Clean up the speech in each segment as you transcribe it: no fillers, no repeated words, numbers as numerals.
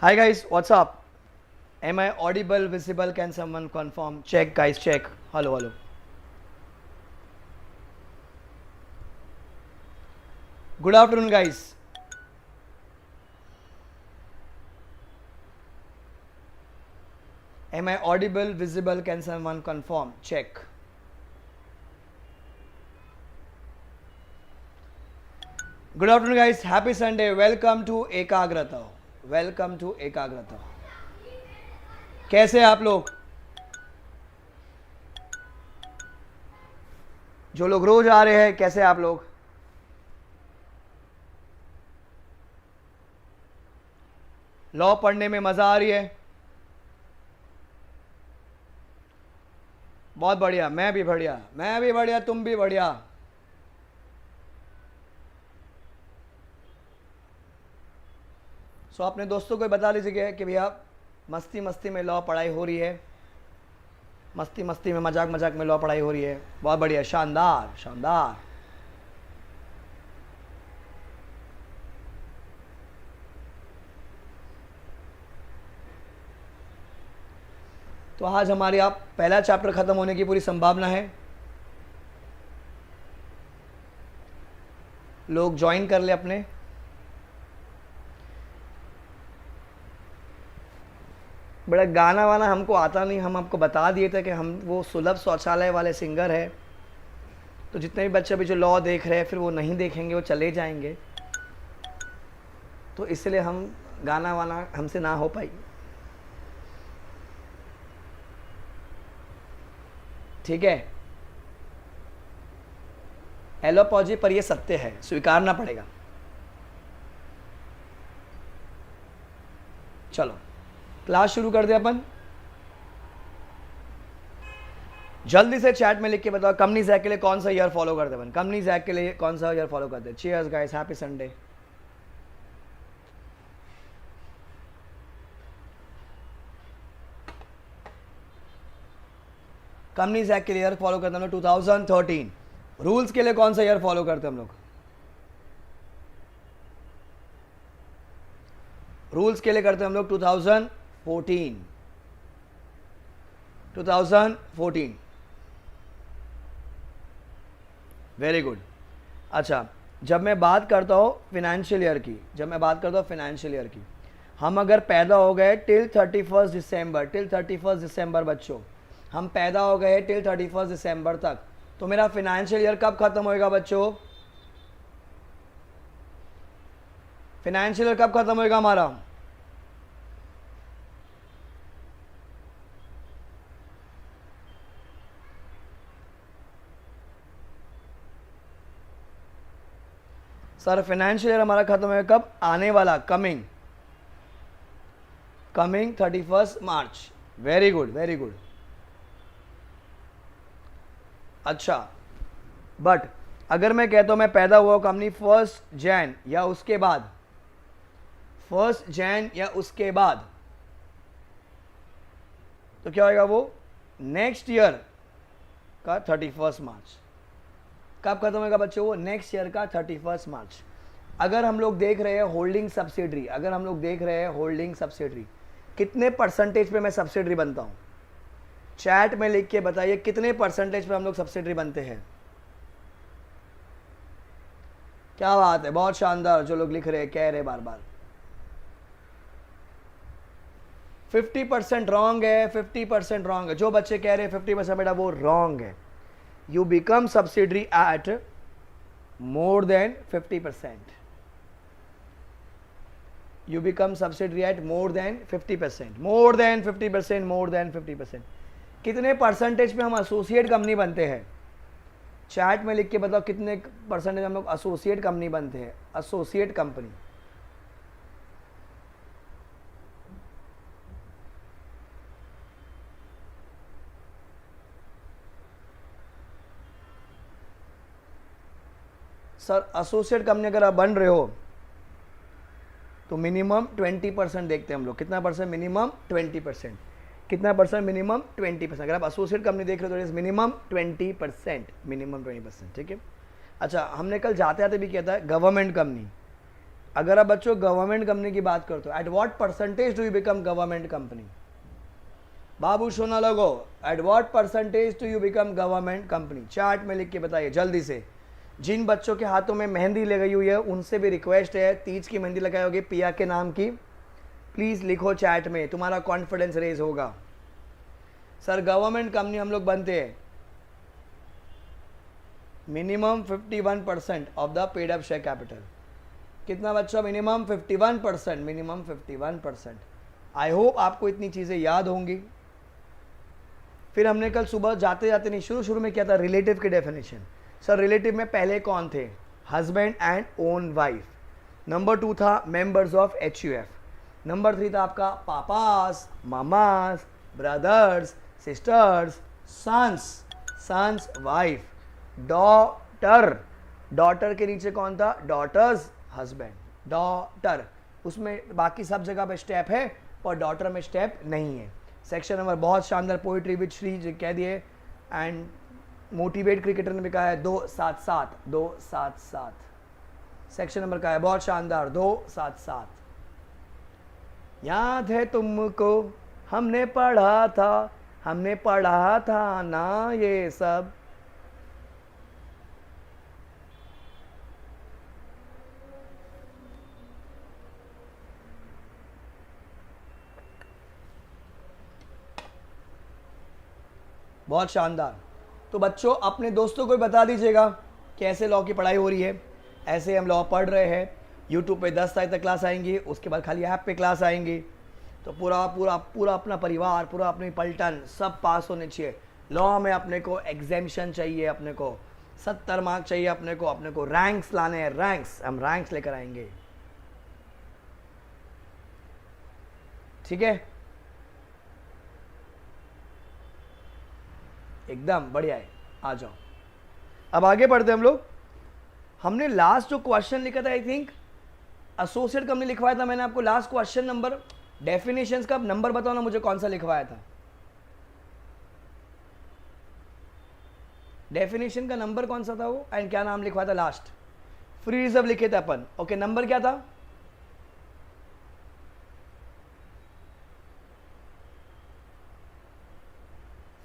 Hi guys, what's up? Am I audible, visible? Can someone confirm? Check guys, check. Hello, hello. Good afternoon guys. Am I audible, visible? Can someone confirm? Check. Good afternoon guys. Happy Sunday. Welcome to एकाग्रता. Welcome to एकाग्रता. कैसे हैं आप लोग? जो लोग रोज आ रहे हैं, कैसे हैं आप लोग? लॉ पढ़ने में मजा आ रही है? बहुत बढ़िया, मैं भी बढ़िया, तुम भी बढ़िया। सो अपने दोस्तों को बता लीजिए कि भैया मस्ती मस्ती में लॉ पढ़ाई हो रही है, मस्ती मस्ती में मजाक मजाक में लॉ पढ़ाई हो रही है। बहुत बढ़िया, शानदार शानदार। तो आज हमारे आप पहला चैप्टर खत्म होने की पूरी संभावना है। लोग ज्वाइन कर ले अपने। बड़ा गाना वाना हमको आता नहीं, हम आपको बता दिए थे कि हम वो सुलभ शौचालय वाले सिंगर है। तो जितने भी बच्चे अभी जो लॉ देख रहे हैं फिर वो नहीं देखेंगे, वो चले जाएंगे। तो इसलिए हम गाना वाना हमसे ना हो पाई। ठीक है, एलोपॉजी पर ये सत्य है, स्वीकारना पड़ेगा। चलो क्लास शुरू कर दे अपन। जल्दी से चैट में लिख के बताओ कंपनी जैक के लिए कौन सा ईयर फॉलो करते हैं। कंपनी जैक के लिए कौन सा ईयर फॉलो करते हैं? Cheers guys, happy Sunday. Company Jack के लिए ईयर फॉलो करते हैं हम लोग 2013। रूल्स के लिए कौन सा ईयर फॉलो करते हैं हम लोग? रूल्स के लिए करते हैं हम लोग 2014। 2014 वेरी गुड। अच्छा, जब मैं बात करता हूँ फिनेंशियल ईयर की, हम अगर पैदा हो गए टिल 31 दिसंबर बच्चों, हम पैदा हो गए टिल 31 दिसंबर तक, तो मेरा फिनेंशियल ईयर कब खत्म होएगा बच्चों? फिनेंशियल ईयर कब खत्म होएगा हमारा? सर फाइनेंशियल ईयर हमारा खत्म होगा कब? आने वाला, coming 31 March. Very good very good. अच्छा, बट अगर मैं कहता हूं मैं पैदा हुआ कंपनी 1 जैन या उसके बाद, 1 जैन या उसके बाद, तो क्या होगा वो? नेक्स्ट ईयर का 31 मार्च। कब खत्म होगा बच्चों? वो नेक्स्ट ईयर का 31 मार्च। अगर हम लोग देख रहे हैं होल्डिंग सब्सिडरी, कितने परसेंटेज पे मैं सब्सिडरी बनता हूं? चैट में लिख के बताइए कितने परसेंटेज पे हम लोग सब्सिडरी बनते हैं। क्या बात है, बहुत शानदार। जो लोग लिख रहे हैं, कह रहे बार बार 50% रॉन्ग है, 50% रॉन्ग है। जो बच्चे कह रहे हैं 50% बेटा वो रॉन्ग है। You become subsidiary at more than 50%. You become subsidiary at more than 50%. More than 50%. More than 50%. कितने परसेंटेज पे हम एसोसिएट कंपनी बनते हैं? चैट में लिख के बताओ कितने परसेंटेज हम लोग एसोसिएट कंपनी बनते हैं? Associate company sir, associate company अगर आप बन रहे हो तो मिनिमम 20% देखते हैं हम लोग। कितना परसेंट? मिनिमम 20%। कितना परसेंट? मिनिमम 20%। अगर आप एसोसिएट कंपनी देख रहे हो तो मिनिमम 20%, मिनिमम 20%। ठीक है। अच्छा, हमने कल जाते आते भी किया था गवर्नमेंट कंपनी, अगर आप बच्चों गवर्नमेंट कंपनी की बात करते हो, at what percentage do you become government company? बाबू सोना लोगो, at what percentage do you become government company? Chart में लिख के बताइए जल्दी से। जिन बच्चों के हाथों में मेहंदी लगाई हुई है उनसे भी रिक्वेस्ट है, तीज की मेहंदी लगाई होगी पिया के नाम की, प्लीज लिखो चैट में, तुम्हारा कॉन्फिडेंस रेज होगा। सर गवर्नमेंट कंपनी हम लोग बनते हैं, minimum 51% of the paid up share capital. कितना बच्चों? Minimum 51%, minimum 51%। आई होप आपको इतनी चीज़ें याद होंगी। फिर हमने कल सुबह जाते जाते नहीं, शुरू में क्या था? रिलेटिव की डेफिनेशन। सर रिलेटिव में पहले कौन थे? Husband and own wife. Number 2 था मेंबर्स ऑफ HUF। नंबर 3 था आपका papas, mamas, brothers, sisters, sons, wife, daughter. Daughter के नीचे कौन था? Daughters, husband, daughter. उसमें बाकी सब जगह पे स्टेप है और डॉटर में स्टेप नहीं है। सेक्शन नंबर बहुत शानदार, पोइट्री विद श्री जी कह दिए, एंड मोटिवेट क्रिकेटर ने भी कहा है 277, 277। सेक्शन नंबर का है बहुत शानदार, 277। याद है तुमको हमने पढ़ा था ना ये सब। बहुत शानदार। तो बच्चों अपने दोस्तों को भी बता दीजिएगा कैसे लॉ की पढ़ाई हो रही है। ऐसे हम लॉ पढ़ रहे हैं, यूट्यूब पे 10 तारीख तक क्लास आएंगी, उसके बाद खाली ऐप पे क्लास आएंगी। तो पूरा पूरा पूरा अपना परिवार, पूरा अपनी पलटन सब पास होने चाहिए। लॉ में अपने को एग्जेम्पशन चाहिए, अपने को 70 मार्क चाहिए, अपने को रैंक्स लाने हैं, रैंक्स, हम रैंक्स लेकर आएंगे। ठीक है, एकदम बढ़िया है, आ जाओ। अब आगे बढ़ते हम लोग। हमने लास्ट जो क्वेश्चन लिखा था, आई थिंक एसोसिएट कंपनी लिखवाया था मैंने आपको। लास्ट क्वेश्चन नंबर, डेफिनेशंस का नंबर बताओ ना मुझे, कौन सा लिखवाया था? डेफिनेशन का नंबर कौन सा था वो, एंड क्या नाम लिखवाया था लास्ट? फ्री रिजर्व लिखे थे अपन। ओके, नंबर क्या था?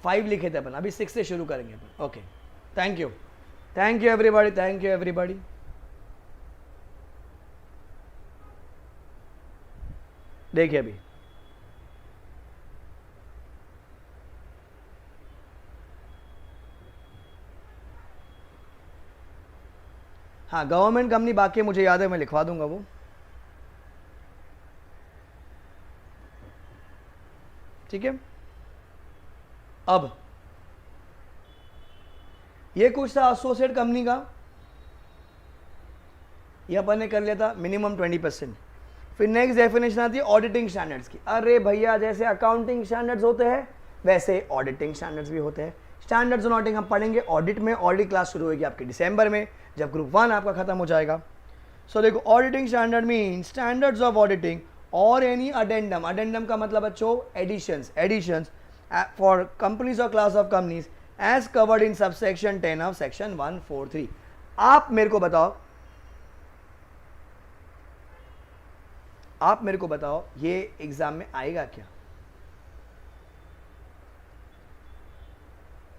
फाइव लिखे थे अपन, अभी 6 से शुरू करेंगे अपन। Okay, thank you everybody, thank you everybody. देखिए अभी हाँ, गवर्नमेंट कंपनी बाकी मुझे याद है, मैं लिखवा दूंगा वो। ठीक है, अब ये कुछ था एसोसिएट कंपनी का, ये अपन ने कर लिया था मिनिमम 20%। फिर नेक्स्ट डेफिनेशन आती है ऑडिटिंग स्टैंडर्ड्स की। अरे भैया, जैसे अकाउंटिंग स्टैंडर्ड्स होते हैं वैसे ऑडिटिंग स्टैंडर्ड्स भी होते हैं। स्टैंडर्ड्स ऑन ऑडिटिंग हम पढ़ेंगे ऑडिट में। ऑडिट क्लास शुरू होगी आपकी दिसंबर में, जब ग्रुप 1 आपका खत्म हो जाएगा। सो देखो, auditing standard mean standards of auditing और एनी अडेंडम। अडेंडम का मतलब बच्चों एडिशंस फॉर कंपनीज और class of companies as covered in subsection 10 of section 143। आप मेरे को बताओ ये एग्जाम में आएगा क्या?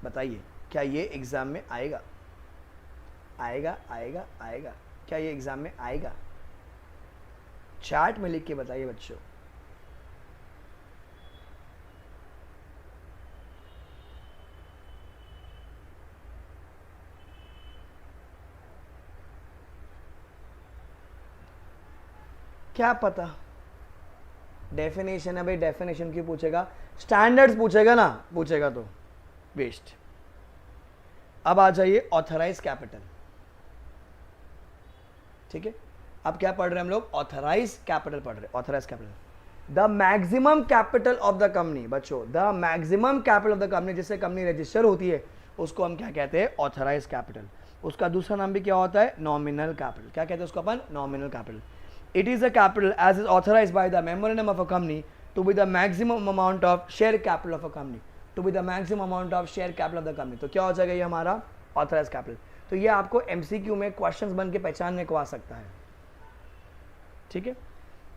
बताइए, क्या ये एग्जाम में आएगा? आएगा क्या ये एग्जाम में आएगा? चैट में लिख के बताइए बच्चों। क्या पता, डेफिनेशन है भाई, डेफिनेशन क्यों पूछेगा? स्टैंडर्ड्स पूछेगा ना, पूछेगा तो वेस्ट। अब आ जाइए ऑथराइज कैपिटल। ठीक है, अब क्या पढ़ रहे हैं हम लोग? ऑथराइज कैपिटल पढ़ रहे हैं। Authorise capital, the maximum capital of the company. बच्चों, the maximum capital of the company, जिससे कंपनी रजिस्टर होती है उसको हम क्या कहते हैं? Authorise capital. उसका दूसरा नाम भी क्या होता है? Nominal capital. क्या कहते हैं उसको अपन? Nominal capital. It is a capital as is authorized by the memorandum of a company to be the maximum amount of share capital of a company. To be the maximum amount of share capital of the company. तो क्या हो जाएगा ये हमारा authorized capital। तो ये आपको MCQ में क्वेश्चंस बन के पहचानने को आ सकता है। ठीक है,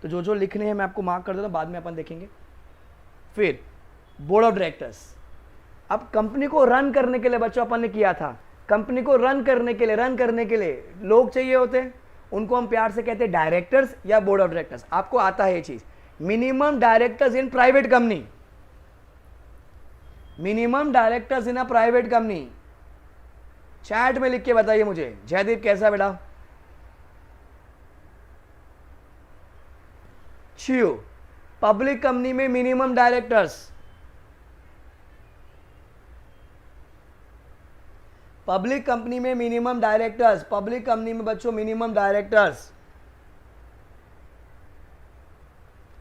तो जो जो लिखने हैं मैं आपको मार्क कर देता हूँ, बाद में अपन देखेंगे। फिर बोर्ड ऑफ डायरेक्टर्स, अब कंपनी को रन करने के लिए बच्चों अपन ने किया था, कंपनी को रन करने के लिए लोग चाहिए होते हैं, उनको हम प्यार से कहते हैं डायरेक्टर्स या बोर्ड ऑफ डायरेक्टर्स। आपको आता है ये चीज, minimum directors in private company, minimum directors in a private company. Chat में लिख के बताइए मुझे, जयदीप कैसा बेटा? छियो, पब्लिक कंपनी में मिनिमम डायरेक्टर्स, पब्लिक कंपनी में मिनिमम डायरेक्टर्स, पब्लिक कंपनी में बच्चों मिनिमम डायरेक्टर्स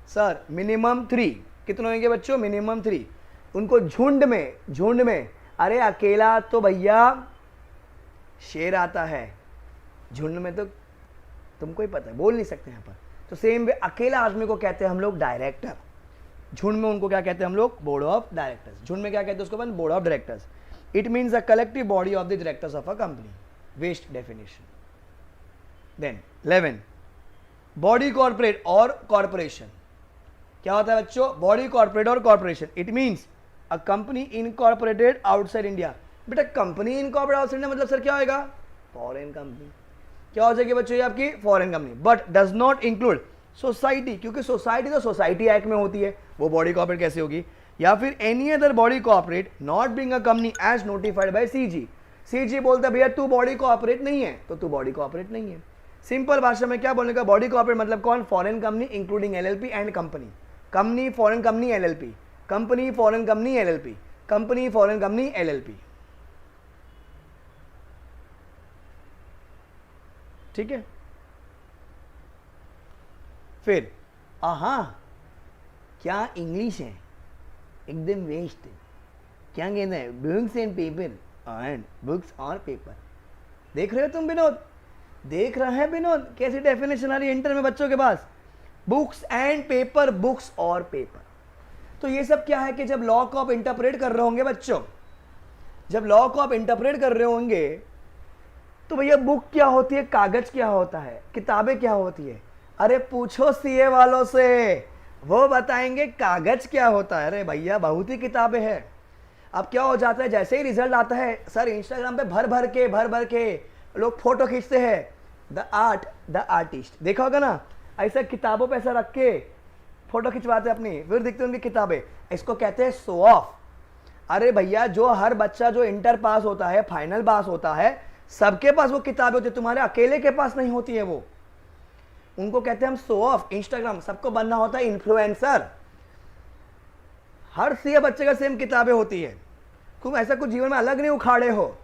सर मिनिमम 3, कितने होंगे बच्चों? मिनिमम 3। उनको झुंड में, अरे अकेला तो भैया शेर आता है, झुंड में तो तुमको ही पता है, बोल नहीं सकते यहाँ पर। तो सेम वे अकेला आदमी को कहते हैं हम लोग डायरेक्टर, झुंड में उनको क्या कहते हैं हम लोग? Board of directors. झुंड में क्या कहते हैं उसको अपन? Board of directors. It means a collective body of the directors of a company. Best definition. Then 11 body corporate और कॉर्पोरेशन। क्या होता है बच्चों? बॉडी कॉर्पोरेट और corporation. It means a company incorporated outside India. बेटा कंपनी इनकॉर्पोरेटेड आउटसाइड इंडिया मतलब sir क्या होगा? Foreign company. क्या हो जाएगी बच्चों ये आपकी? Foreign company. But does not include society, क्योंकि सोसाइटी तो सोसाइटी एक्ट में होती है, वो बॉडी कॉर्पोरेट कैसे होगी? या फिर any other body corporate not being a company as notified by CG. CG बोलता है भैया तू बॉडी कॉर्पोरेट नहीं है, तो तू बॉडी कॉर्पोरेट नहीं है। सिंपल भाषा में क्या बोलने का? बॉडी कॉर्पोरेट मतलब कौन? Foreign company including LLP and company. Company foreign company LLP, company foreign company LLP, company foreign company LLP. ठीक है। फिर क्या इंग्लिश है? एकदम वेस्ट। क्या कहना है? Books and paper and books और पेपर। देख रहे हो तुम विनोद? देख रहा है विनोद कैसी डेफिनेशन आ रही है इंटर में बच्चों के पास? बुक्स एंड पेपर, बुक्स और पेपर। तो ये सब क्या है कि जब लॉ को आप इंटरप्रेट कर रहे होंगे बच्चों, जब लॉ को आप इंटरप्रेट कर रहे होंगे तो भैया बुक क्या होती है, कागज क्या होता है, किताबें क्या होती है? अरे पूछो सीए वालों से, वो बताएंगे कागज क्या होता है। अरे भैया बहुत ही किताबें हैं। अब क्या हो जाता है, जैसे ही रिजल्ट आता है सर इंस्टाग्राम पे भर भर के लोग फोटो खींचते हैं, द आर्ट द आर्टिस्ट। देखा होगा ना, ऐसा किताबों पे ऐसा रख के फोटो खिंचवाते अपनी, फिर दिखते उनकी किताबें। इसको कहते हैं शो ऑफ। अरे भैया जो हर बच्चा जो इंटर पास होता है, फाइनल पास होता है, सबके पास वो किताबें होती है, तुम्हारे अकेले के पास नहीं होती है वो। उनको कहते हैं हम शो ऑफ। इंस्टाग्राम सबको बनना होता है इन्फ्लुएंसर। हर सीए बच्चे का सेम किताबें होती है। तुम ऐसा कुछ जीवन में अलग नहीं उखाड़े हो।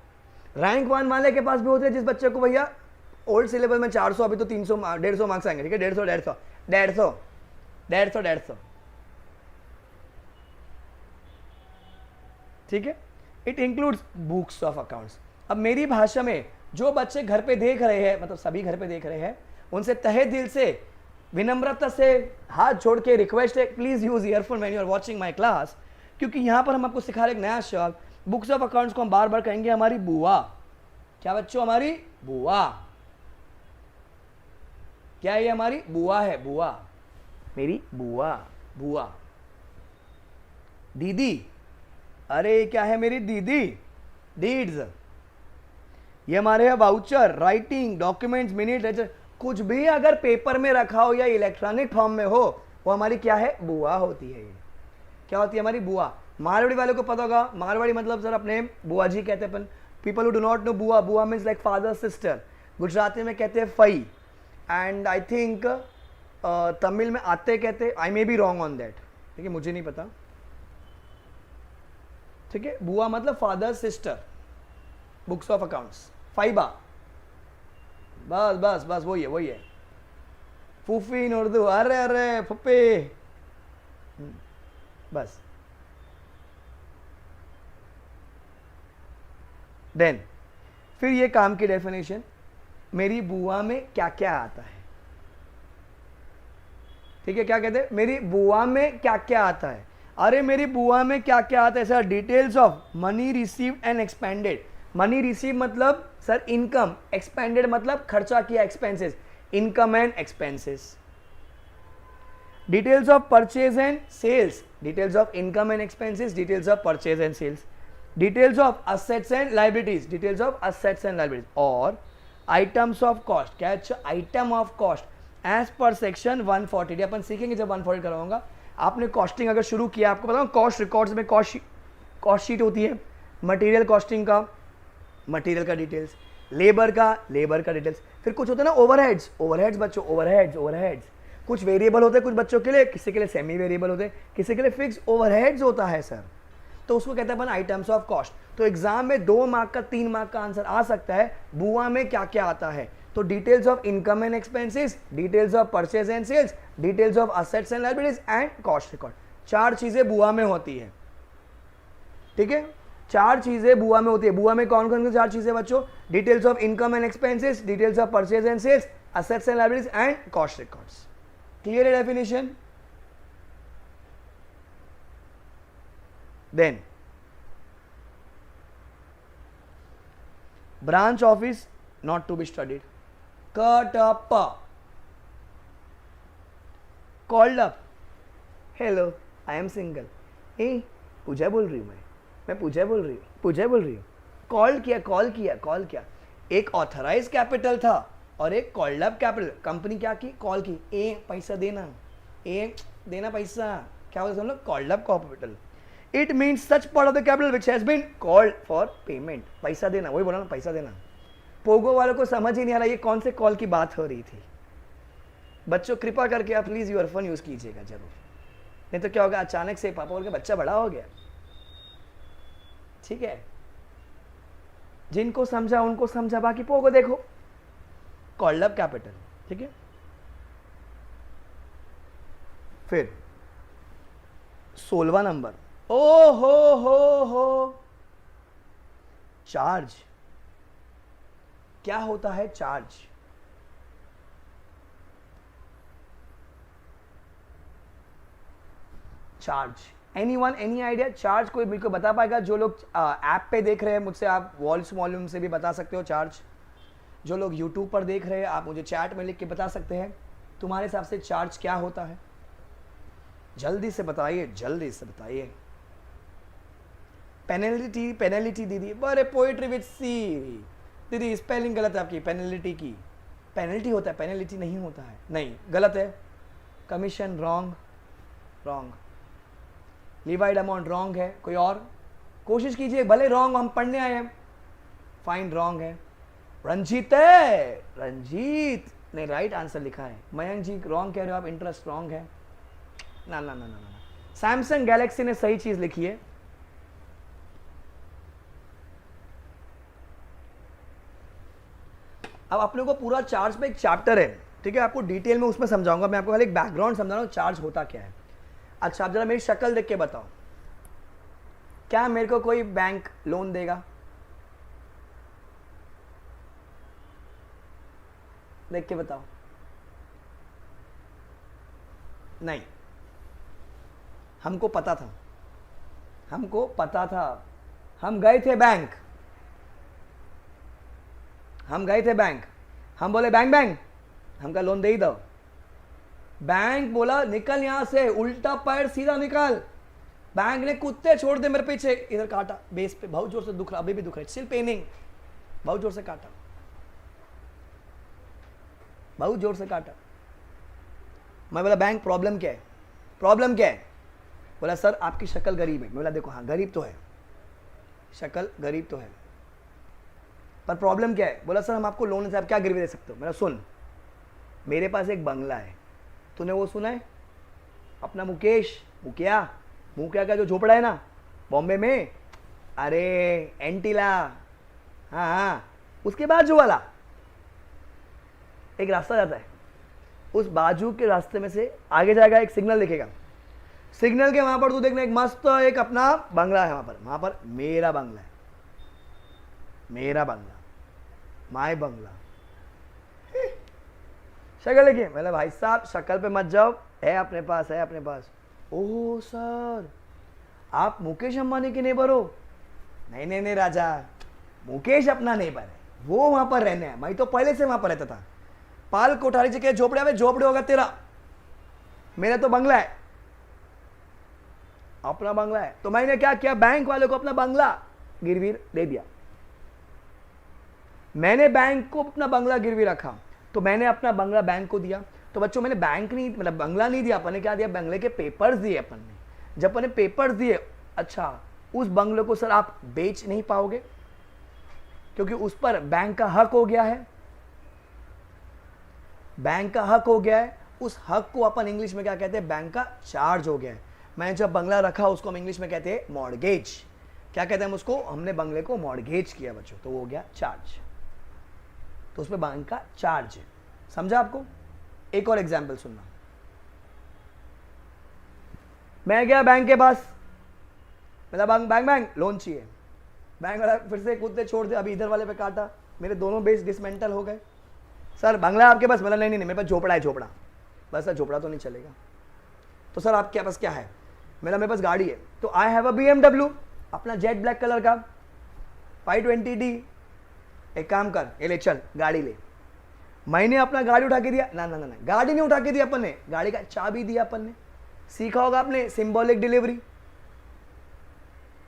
रैंक 1 वाले के पास भी होती है, जिस बच्चे को भैया ओल्ड सिलेबस में 400, अभी तो 300 150 मार्क्स आएंगे। ठीक है, 150 ठीक है। It includes books of accounts. अब मेरी भाषा में जो बच्चे घर पे देख रहे हैं, मतलब सभी घर पे देख रहे हैं, उनसे तहे दिल से विनम्रता से हाथ जोड़ के रिक्वेस्ट है, please use earphone when you are watching my class, क्योंकि यहां पर हम आपको सिखा रहे एक नया शब्द। बुक्स ऑफ अकाउंट्स को हम बार बार कहेंगे हमारी बुआ। क्या बच्चों? हमारी बुआ। क्या ये हमारी बुआ है? बुआ, मेरी बुआ। बुआ। दीदी, अरे क्या है? मेरी दीदी। डीड्स, ये हमारे है voucher, writing, documents, minute, lecture. कुछ भी अगर पेपर में रखा हो या इलेक्ट्रॉनिक फॉर्म में हो, वो हमारी क्या है? बुआ होती है। क्या होती है? हमारी बुआ। मारवाड़ी वालों को पता होगा, मारवाड़ी मतलब सर अपने बुआ जी कहते हैं अपन। People who do not know bua, bua means like father sister. Gujarati में कहते हैं फई, एंड आई थिंक तमिल में आते कहते। I may be wrong on that, ठीक है, मुझे नहीं पता। ठीक है, बुआ मतलब father sister. Books of accounts, फाइबा, बस बस बस वही है। फूफी इन उर्दू, अरे अरे फुप्पी, बस। देन फिर ये काम की डेफिनेशन, मेरी बुआ में क्या क्या आता है। ठीक है, क्या कहते हैं? मेरी बुआ में क्या क्या आता है। अरे मेरी बुआ में क्या क्या आता है sir? Details of money received and expanded. Money receive मतलब सर इनकम, एक्सपेंडेड मतलब खर्चा किया, expenses, income and expenses. Details of purchase and sales, details of income and expenses, details of purchase and sales, details of assets and liabilities, details of assets and liabilities, और items of cost. क्या अच्छा item of cost as per section 140. अपन सीखेंगे जब 140 कराऊंगा. आपने costing अगर शुरू किया, आपको पता है कॉस्ट रिकॉर्ड्स में कॉस्ट शीट होती है, मटेरियल कॉस्टिंग का मटेरियल का डिटेल्स, लेबर का डिटेल्स, फिर कुछ होता है ना ओवरहेड्स बच्चों, ओवरहेड्स कुछ वेरिएबल होते हैं कुछ बच्चों के लिए, किसी के लिए सेमी वेरिएबल होते हैं, किसी के लिए फिक्स ओवरहेड्स होता है सर, तो उसको कहते हैं अपन आइटम्स ऑफ कॉस्ट. तो एग्जाम में 2 मार्क का 3 मार्क का आंसर आ सकता है. बुआ में क्या क्या आता है, तो details of income and expenses, details of purchase and sales, details of assets and liabilities and cost record. 4 चीजें बुआ में होती है. ठीक है, 4 चीजें बुआ में होती है. बुआ में कौन कौन सी 4 चीजें बच्चों, details of income and expenses, details of purchase and sales, assets and liabilities and cost records. Clear है definition? Then branch office not to be studied. Cut up, called up, hello I am single. पूजा बोल रही हूँ मैं पूजा बोल रही हूँ. Call किया. एक ऑथराइज कैपिटल था और एक कॉल्ड अप कैपिटल. कंपनी क्या की, कॉल की, पैसा देना, पैसा, क्या होता है हम लोग, called up capital. It means such part of the capital which has been called for payment. पैसा देना, वही बोला ना, पैसा देना. पोगो वालों को समझ ही नहीं आ रहा ये कौन से कॉल की बात हो रही थी. बच्चों कृपा करके आप प्लीज ईयरफोन यूज कीजिएगा जरूर, नहीं तो क्या होगा, अचानक से पापा बोल के बच्चा बड़ा हो गया. ठीक है, जिनको समझा उनको समझा, बाकी पोगो देखो. Called up capital. ठीक है, फिर 16वां नंबर, ओ हो चार्ज. क्या होता है charge? Anyone, any idea? Charge कोई बिल्कुल बता पाएगा? जो लोग ऐप पे देख रहे हैं मुझसे, आप वॉइस वॉल्यूम से भी बता सकते हो चार्ज. जो लोग यूट्यूब पर देख रहे हैं आप मुझे चैट में लिख के बता सकते हैं तुम्हारे हिसाब से चार्ज क्या होता है. जल्दी से बताइए. पेनल्टी दीदी, अरे पोइट्री विद सी दीदी, स्पेलिंग गलत है आपकी. पेनल्टी की पेनल्टी होता है, पेनल्टी नहीं होता है. नहीं, गलत है. Commission wrong. Levied amount wrong है. कोई और कोशिश कीजिए, भले रॉन्ग, हम पढ़ने आए हैं. फाइन, रॉन्ग है. रंजीत ने राइट आंसर लिखा है. मयंक जी रॉन्ग कह रहे हो आप, इंटरेस्ट रॉन्ग है. ना. सैमसंग गैलेक्सी ने सही चीज लिखी है. अब अपने को पूरा चार्ज पे एक चैप्टर है, ठीक है, आपको डिटेल में उसमें समझाऊंगा. मैं आपको पहले एक बैकग्राउंड समझा रहा हूँ चार्ज होता क्या है. अच्छा, आप जरा मेरी शक्ल देख के बताओ, क्या मेरे को कोई बैंक लोन देगा? देख के बताओ. नहीं. हमको पता था. हम गए थे बैंक. हम बोले बैंक हमका लोन दे ही दो. बैंक बोला निकल यहां से, उल्टा पैर सीधा निकल. बैंक ने कुत्ते छोड़ दे मेरे पीछे, इधर काटा बेस पे, बहुत जोर से दुख रहा, अभी भी दुख रहा है, स्टिल पेनिंग. बहुत जोर से काटा. मैं बोला बैंक प्रॉब्लम क्या है? बोला सर आपकी शक्ल गरीब है. मैं बोला देखो, हाँ गरीब तो है, शक्ल गरीब तो है, पर प्रॉब्लम क्या है? बोला सर हम आपको लोन से आप क्या गिरवी दे सकते हो? मेरा सुन, मेरे पास एक बंगला है, तूने वो सुना है अपना मुखिया का जो झोपड़ा है ना बॉम्बे में, अरे एंटीला, हाँ, उसके बाजू वाला एक रास्ता जाता है, उस बाजू के रास्ते में से आगे जाएगा, एक सिग्नल दिखेगा, सिग्नल के वहां पर तू देखना एक मस्त एक अपना बंगला है. वहां पर मेरा बंगला है, माय बंगला. शक्ल देखिए. मतलब भाई साहब शक्ल पे मत जाओ, है अपने पास. ओह सर आप मुकेश अंबानी के नेबर हो? नहीं राजा, मुकेश अपना नेबर है, वो वहां पर रहने है. मैं तो पहले से वहां पर रहता था. पाल कोठारी जी के झोपड़े में झोपड़े होगा तेरा. मेरा तो बंगला है, अपना बंगला है, तो मैंने क्या किया, बैंक वाले को अपना बंगला गिरवी दे दिया। मैंने बैंक को अपना बंगला गिरवी रखा, तो मैंने अपना बंगला बैंक को दिया। तो बच्चों मैंने बैंक नहीं, मतलब बंगला नहीं दिया, अपन ने क्या दिया, बंगले के पेपर्स दिए अपन ने। जब अपन ने पेपर्स दिए, अच्छा उस बंगले को सर आप बेच नहीं पाओगे, क्योंकि उस पर बैंक का हक हो गया है, बैंक का हक हो गया है। उस हक को अपन इंग्लिश में क्या कहते हैं, बैंक का चार्ज हो गया है। मैंने जब बंगला रखा उसको हम इंग्लिश में कहते हैं मॉर्गेज। क्या कहते हैं हम उसको, हमने बंगले को मॉर्गेज किया बच्चों, तो वो हो गया चार्ज, तो उसमें बैंक का चार्ज है। समझा आपको? एक और एग्जाम्पल सुनना। मैं गया बैंक के पास, मेरा बैंक लोन चाहिए। बैंक वाला फिर से कुत्ते छोड़ दे, अभी इधर वाले पे काटा, मेरे दोनों बेस डिसमेंटल हो गए। सर बंगला आपके पास? बोला नहीं मेरे पास झोपड़ा है, झोपड़ा। बस सर झोपड़ा तो नहीं चलेगा। तो सर आपके पास क्या है? मेरे पास गाड़ी है। तो आई हैव अ BMW, अपना जेट ब्लैक कलर का 520D। एक काम कर, ये ले चल गाड़ी ले। मैंने अपना गाड़ी उठा के दिया, ना ना ना ना, गाड़ी नहीं उठा के दिया अपन ने, गाड़ी का चाबी दिया अपन ने। सीखा होगा आपने सिंबॉलिक डिलीवरी,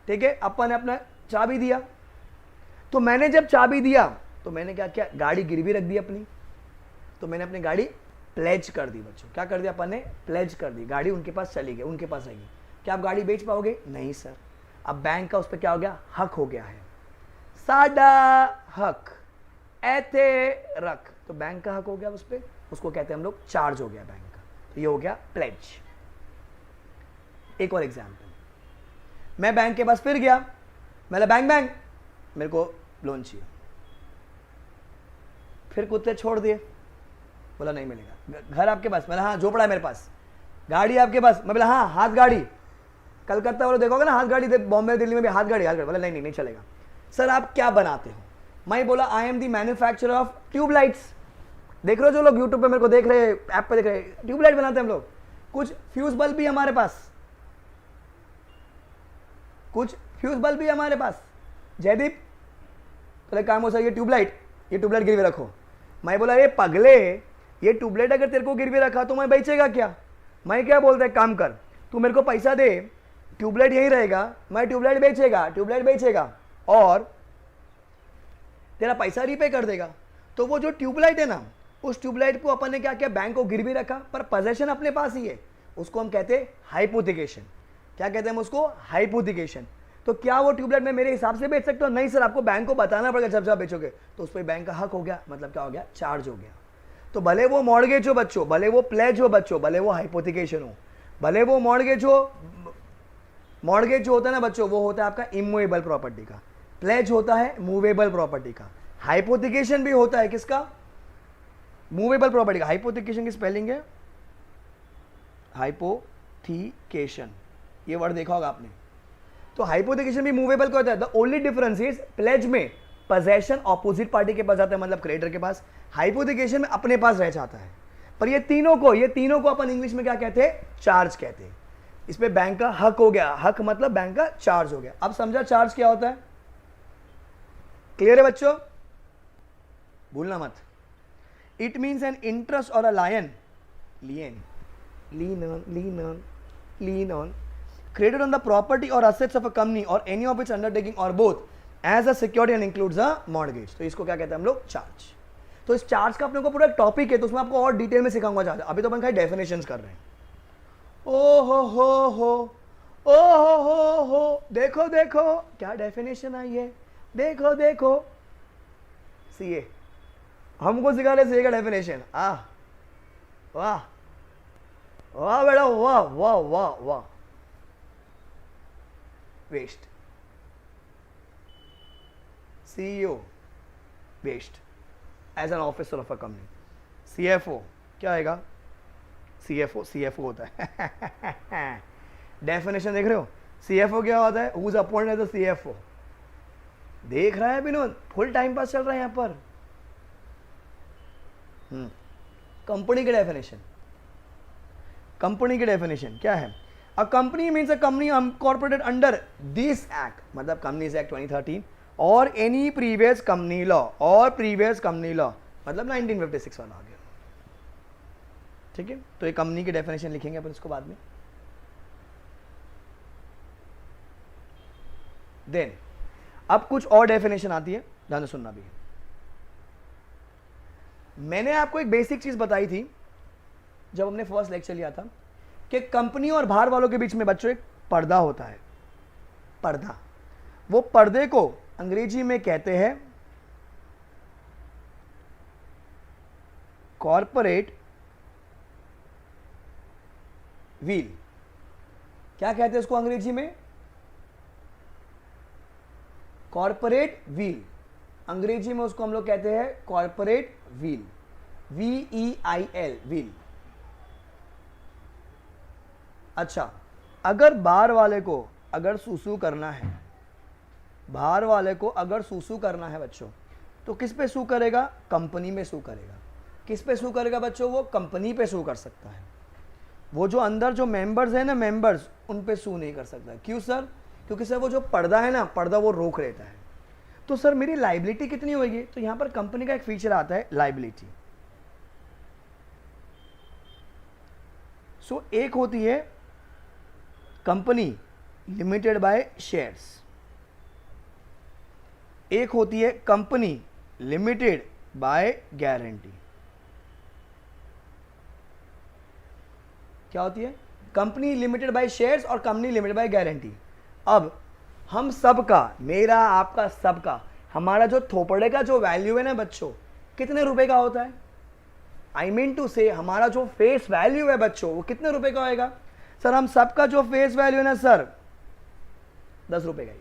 ठीक है? अपन ने अपना चाबी दिया। तो मैंने जब चाबी दिया तो मैंने क्या किया, गाड़ी गिरवी रख दी अपनी। तो मैंने अपनी गाड़ी प्लेज कर दी बच्चों। क्या कर दिया अपन ने, प्लेज कर दी। गाड़ी उनके पास चली गई, उनके पास रहेगी। क्या आप गाड़ी बेच पाओगे? नहीं सर। अब बैंक का उस पर क्या हो गया, हक हो गया है, सादा हक, ऐथे रख, तो बैंक का हक हो गया उस पर, उसको कहते हैं हम लोग चार्ज हो गया बैंक का। तो ये हो गया प्लेज। एक और एग्जाम्पल, मैं बैंक के पास फिर गया, मैंने बैंक मेरे को लोन चाहिए। फिर कुत्ते छोड़ दिए, बोला नहीं मिलेगा। घर आपके पास? मैंने हाँ झोपड़ा है मेरे पास। गाड़ी आपके पास? मैं बोला हाँ हाथ गाड़ी, कलकत्ता वालों देखोगे ना हाथ गाड़ी, बॉम्बे दिल्ली में भी हाथ गाड़ी। बोला नहीं चलेगा। सर आप क्या बनाते हो? मैं बोला I am the manufacturer of tubelights. देख रहे हो जो लोग यूट्यूब पे मेरे को देख रहे हैं, ऐप पे देख रहे हैं, ट्यूबलाइट बनाते हैं हम लोग। कुछ फ्यूज बल्ब भी हमारे पास, कुछ फ्यूज बल्ब भी हमारे पास। जयदीप तो काम हो सर, ये ट्यूबलाइट गिरवी रखो। मैं बोला ये पगले, ये ट्यूबलाइट अगर तेरे को गिरवी रखा तो मैं बेचेगा क्या? मैं क्या बोलता है, काम कर, तू मेरे को पैसा दे, ट्यूबलाइट यहीं रहेगा, मैं ट्यूबलाइट बेचेगा और तेरा पैसा रीपे कर देगा। तो वो जो ट्यूबलाइट है ना, उस ट्यूबलाइट को अपन ने क्या किया, बैंक को गिरवी रखा, पर पोजेशन अपने पास ही है। उसको हम कहते हैं हाइपोथिकेशन। क्या कहते हैं हम उसको? हाइपोथिकेशन। तो क्या वो ट्यूबलाइट मैं मेरे हिसाब से बेच सकता हूँ? नहीं सर, आपको बैंक को बताना पड़ेगा जब बेचोगे। तो उस पर बैंक का हक हो गया, मतलब क्या हो गया, चार्ज हो गया। तो भले वो मॉर्गेज हो बच्चों, भले वो प्लेज हो बच्चों, भले वो हाइपोथिकेशन हो, भले वो मॉर्गेज हो, मॉर्गेज जो होता है ना बच्चों, वो होता है आपका इमूवेबल प्रॉपर्टी का, प्लेज होता है मूवेबल प्रॉपर्टी का, हाइपोथिकेशन भी होता है किसका, मूवेबल प्रॉपर्टी का। हाइपोथिकेशन की स्पेलिंग है हाइपोथिकेशन, ये वर्ड देखा होगा आपने। तो हाइपोथिकेशन भी मूवेबल का होता है। The only difference is pledge में पोजेशन ऑपोजिट पार्टी के पास जाता है, मतलब क्रेडिटर के पास। हाइपोथिकेशन में अपने पास रह जाता है। पर ये तीनों को अपन इंग्लिश में क्या कहते हैं, चार्ज कहते हैं। इसमें बैंक का हक हो गया, हक मतलब बैंक का चार्ज हो गया। अब समझा चार्ज क्या होता है? क्लियर है बच्चों? भूलना मत। इट मीन्स एन इंटरेस्ट और a lien on created on the property or assets of a company or any of its undertaking or both as a security and includes a mortgage। तो इसको क्या कहते हैं हम लोग, चार्ज। तो इस चार्ज का अपने को पूरा टॉपिक है, तो उसमें आपको और डिटेल में सिखाऊंगा ज्यादा। अभी तो अपन खाली डेफिनेशंस कर रहे हैं। ओ हो, देखो क्या डेफिनेशन आई है, देखो सीए हमको सिखा रहे, सीए का डेफिनेशन। वाह बेटा, वाह। Vest, CEO vest as an officer of a company. CFO क्या आएगा, CFO होता है। डेफिनेशन देख रहे हो, CFO क्या होता है, who is appointed as a CFO। देख रहा है विनोद, फुल टाइम पास चल रहा है यहाँ पर। कंपनी की डेफिनेशन क्या है? A company means a company incorporated under this act, मतलब Companies Act 2013 और any previous company law मतलब 1956 वाला आ गया। ठीक है, तो ये कंपनी की डेफिनेशन लिखेंगे अपन इसको बाद में। देन अब कुछ और डेफिनेशन आती है, ध्यान से सुनना भी। मैंने आपको एक बेसिक चीज बताई थी जब हमने फर्स्ट लेक्चर लिया था कि कंपनी और बाहर वालों के बीच में बच्चों एक पर्दा होता है, पर्दा। वो पर्दे को अंग्रेजी में कहते हैं कॉर्पोरेट व्हील। क्या कहते हैं उसको अंग्रेजी में? Corporate wheel. अंग्रेजी में उसको हम लोग कहते हैं कॉर्पोरेट व्हील, VEIL, व्हील। अच्छा, अगर बाहर वाले को अगर सूसू करना है, बाहर वाले को अगर सूसू करना है बच्चों, तो किस पे सू करेगा? कंपनी में सू करेगा। किस पे सू करेगा बच्चों? वो कंपनी पे सू कर सकता है। वो जो अंदर जो मेंबर्स है ना, मेंबर्स, उन पे सू नहीं कर सकता। क्यों सर? क्योंकि सर वो जो पर्दा है ना, पर्दा वो रोक रहता है। तो सर मेरी लाइबिलिटी कितनी होगी? तो यहां पर कंपनी का एक फीचर आता है लाइबिलिटी। सो एक होती है कंपनी लिमिटेड बाय शेयर्स, एक होती है कंपनी लिमिटेड बाय गारंटी। क्या होती है? कंपनी लिमिटेड बाय शेयर्स और कंपनी लिमिटेड बाय गारंटी। अब हम सबका, मेरा आपका सबका, हमारा जो थोपड़े का जो वैल्यू है ना बच्चों, कितने रुपए का होता है? आई मीन टू से हमारा जो फेस वैल्यू है बच्चों, वो कितने रुपए का होएगा? सर हम सबका जो फेस वैल्यू है ना सर, 10 रुपए का ही,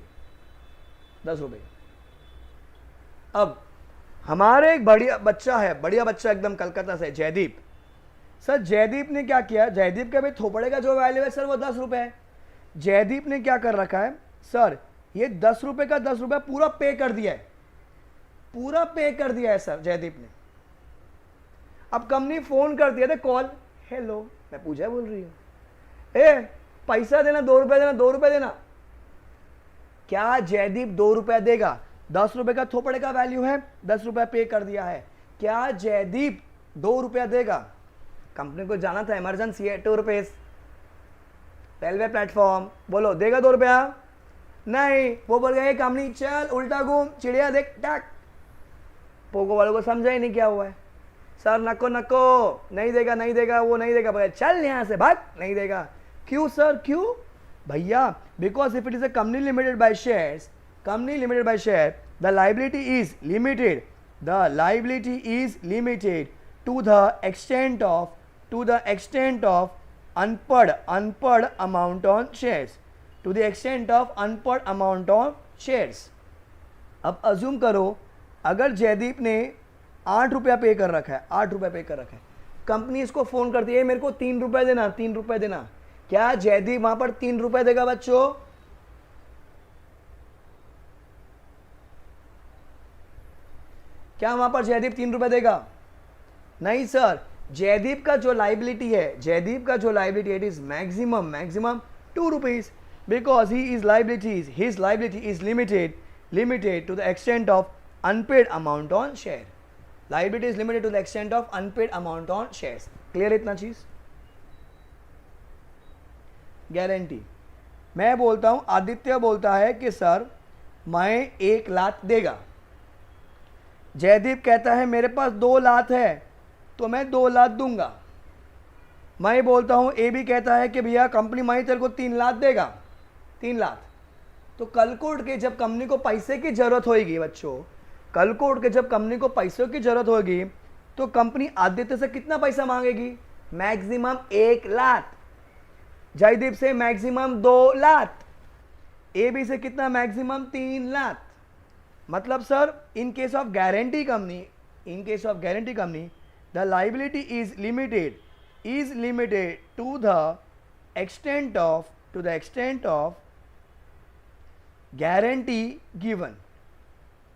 10 रुपए का। अब हमारे एक बढ़िया बच्चा है, बढ़िया बच्चा एकदम कलकत्ता से, जयदीप। सर जयदीप ने क्या किया? जयदीप के भाई थोपड़े का जो वैल्यू है सर वो 10 रुपए है। जयदीप ने क्या कर रखा है सर? ये 10 रुपए का 10 रुपए पूरा पे कर दिया है, पूरा पे कर दिया है सर जयदीप ने। अब कंपनी फोन कर दिया था, कॉल, हेलो, मैं पूजा बोल रही हूँ, ए पैसा देना, 2 रुपए देना, 2 रुपए देना। क्या जयदीप 2 रुपए देगा? 10 रुपए का थोपड़े का वैल्यू है, 10 रुपए पे कर दिया है। क्या जयदीप 2 रुपया देगा? कंपनी को जाना था, इमरजेंसी है, 2 रुपीज, रेलवे प्लेटफॉर्म, बोलो देगा 2 रुपया? नहीं, वो बोल गए कंपनी चल उल्टा घूम, चिड़िया देख टक। पोगो वालों को समझा ही नहीं क्या हुआ है। सर नको नको, नहीं देगा, नहीं देगा, वो नहीं देगा, बोले चल यहां से भाग, नहीं देगा। क्यों सर? क्यों भैया? Because if it is a company limited by shares, company limited by share, the liability is limited, the liability is limited to the extent of, to the extent of unpaid amount on shares, to the extent of unpaid amount on shares। अब assume करो अगर जयदीप ने 8 रुपया पे कर रखा है, 8 रुपया पे कर रखा है, कंपनी इसको फोन करती है मेरे को 3 रुपए देना, 3 रुपए देना। क्या जयदीप वहां पर 3 रुपए देगा बच्चों? क्या वहां पर जयदीप 3 रुपए देगा? नहीं सर, जयदीप का जो लाइबिलिटी है, जयदीप का जो लाइबिलिटी है, it is maximum 2 rupees, because he is liabilities, his liability is limited to the extent of unpaid amount on share. Liability is limited to the extent of unpaid amount on shares. Clear इतना चीज? Guarantee, मैं बोलता हूं, आदित्य बोलता है कि sir मैं 1 लाख देगा। जयदीप कहता है मेरे पास 2 लाख है तो मैं 2 लाख दूंगा। मैं बोलता हूं, ए भी कहता है कि भैया कंपनी मैं तेरे को 3 लाख देगा, 3 लाख। तो कल को उठ के जब कंपनी को पैसे की जरूरत होगी बच्चों, कल को उठ के जब कंपनी को पैसों की जरूरत होगी तो कंपनी आदित्य से कितना पैसा मांगेगी? मैक्सिमम 1 लाख। जयदीप से मैक्सिमम 2 लाख। ए बी से कितना? मैक्सिमम 3 लाख। मतलब sir in case of guarantee company, in case of guarantee company, the liability is limited to the extent of guarantee given,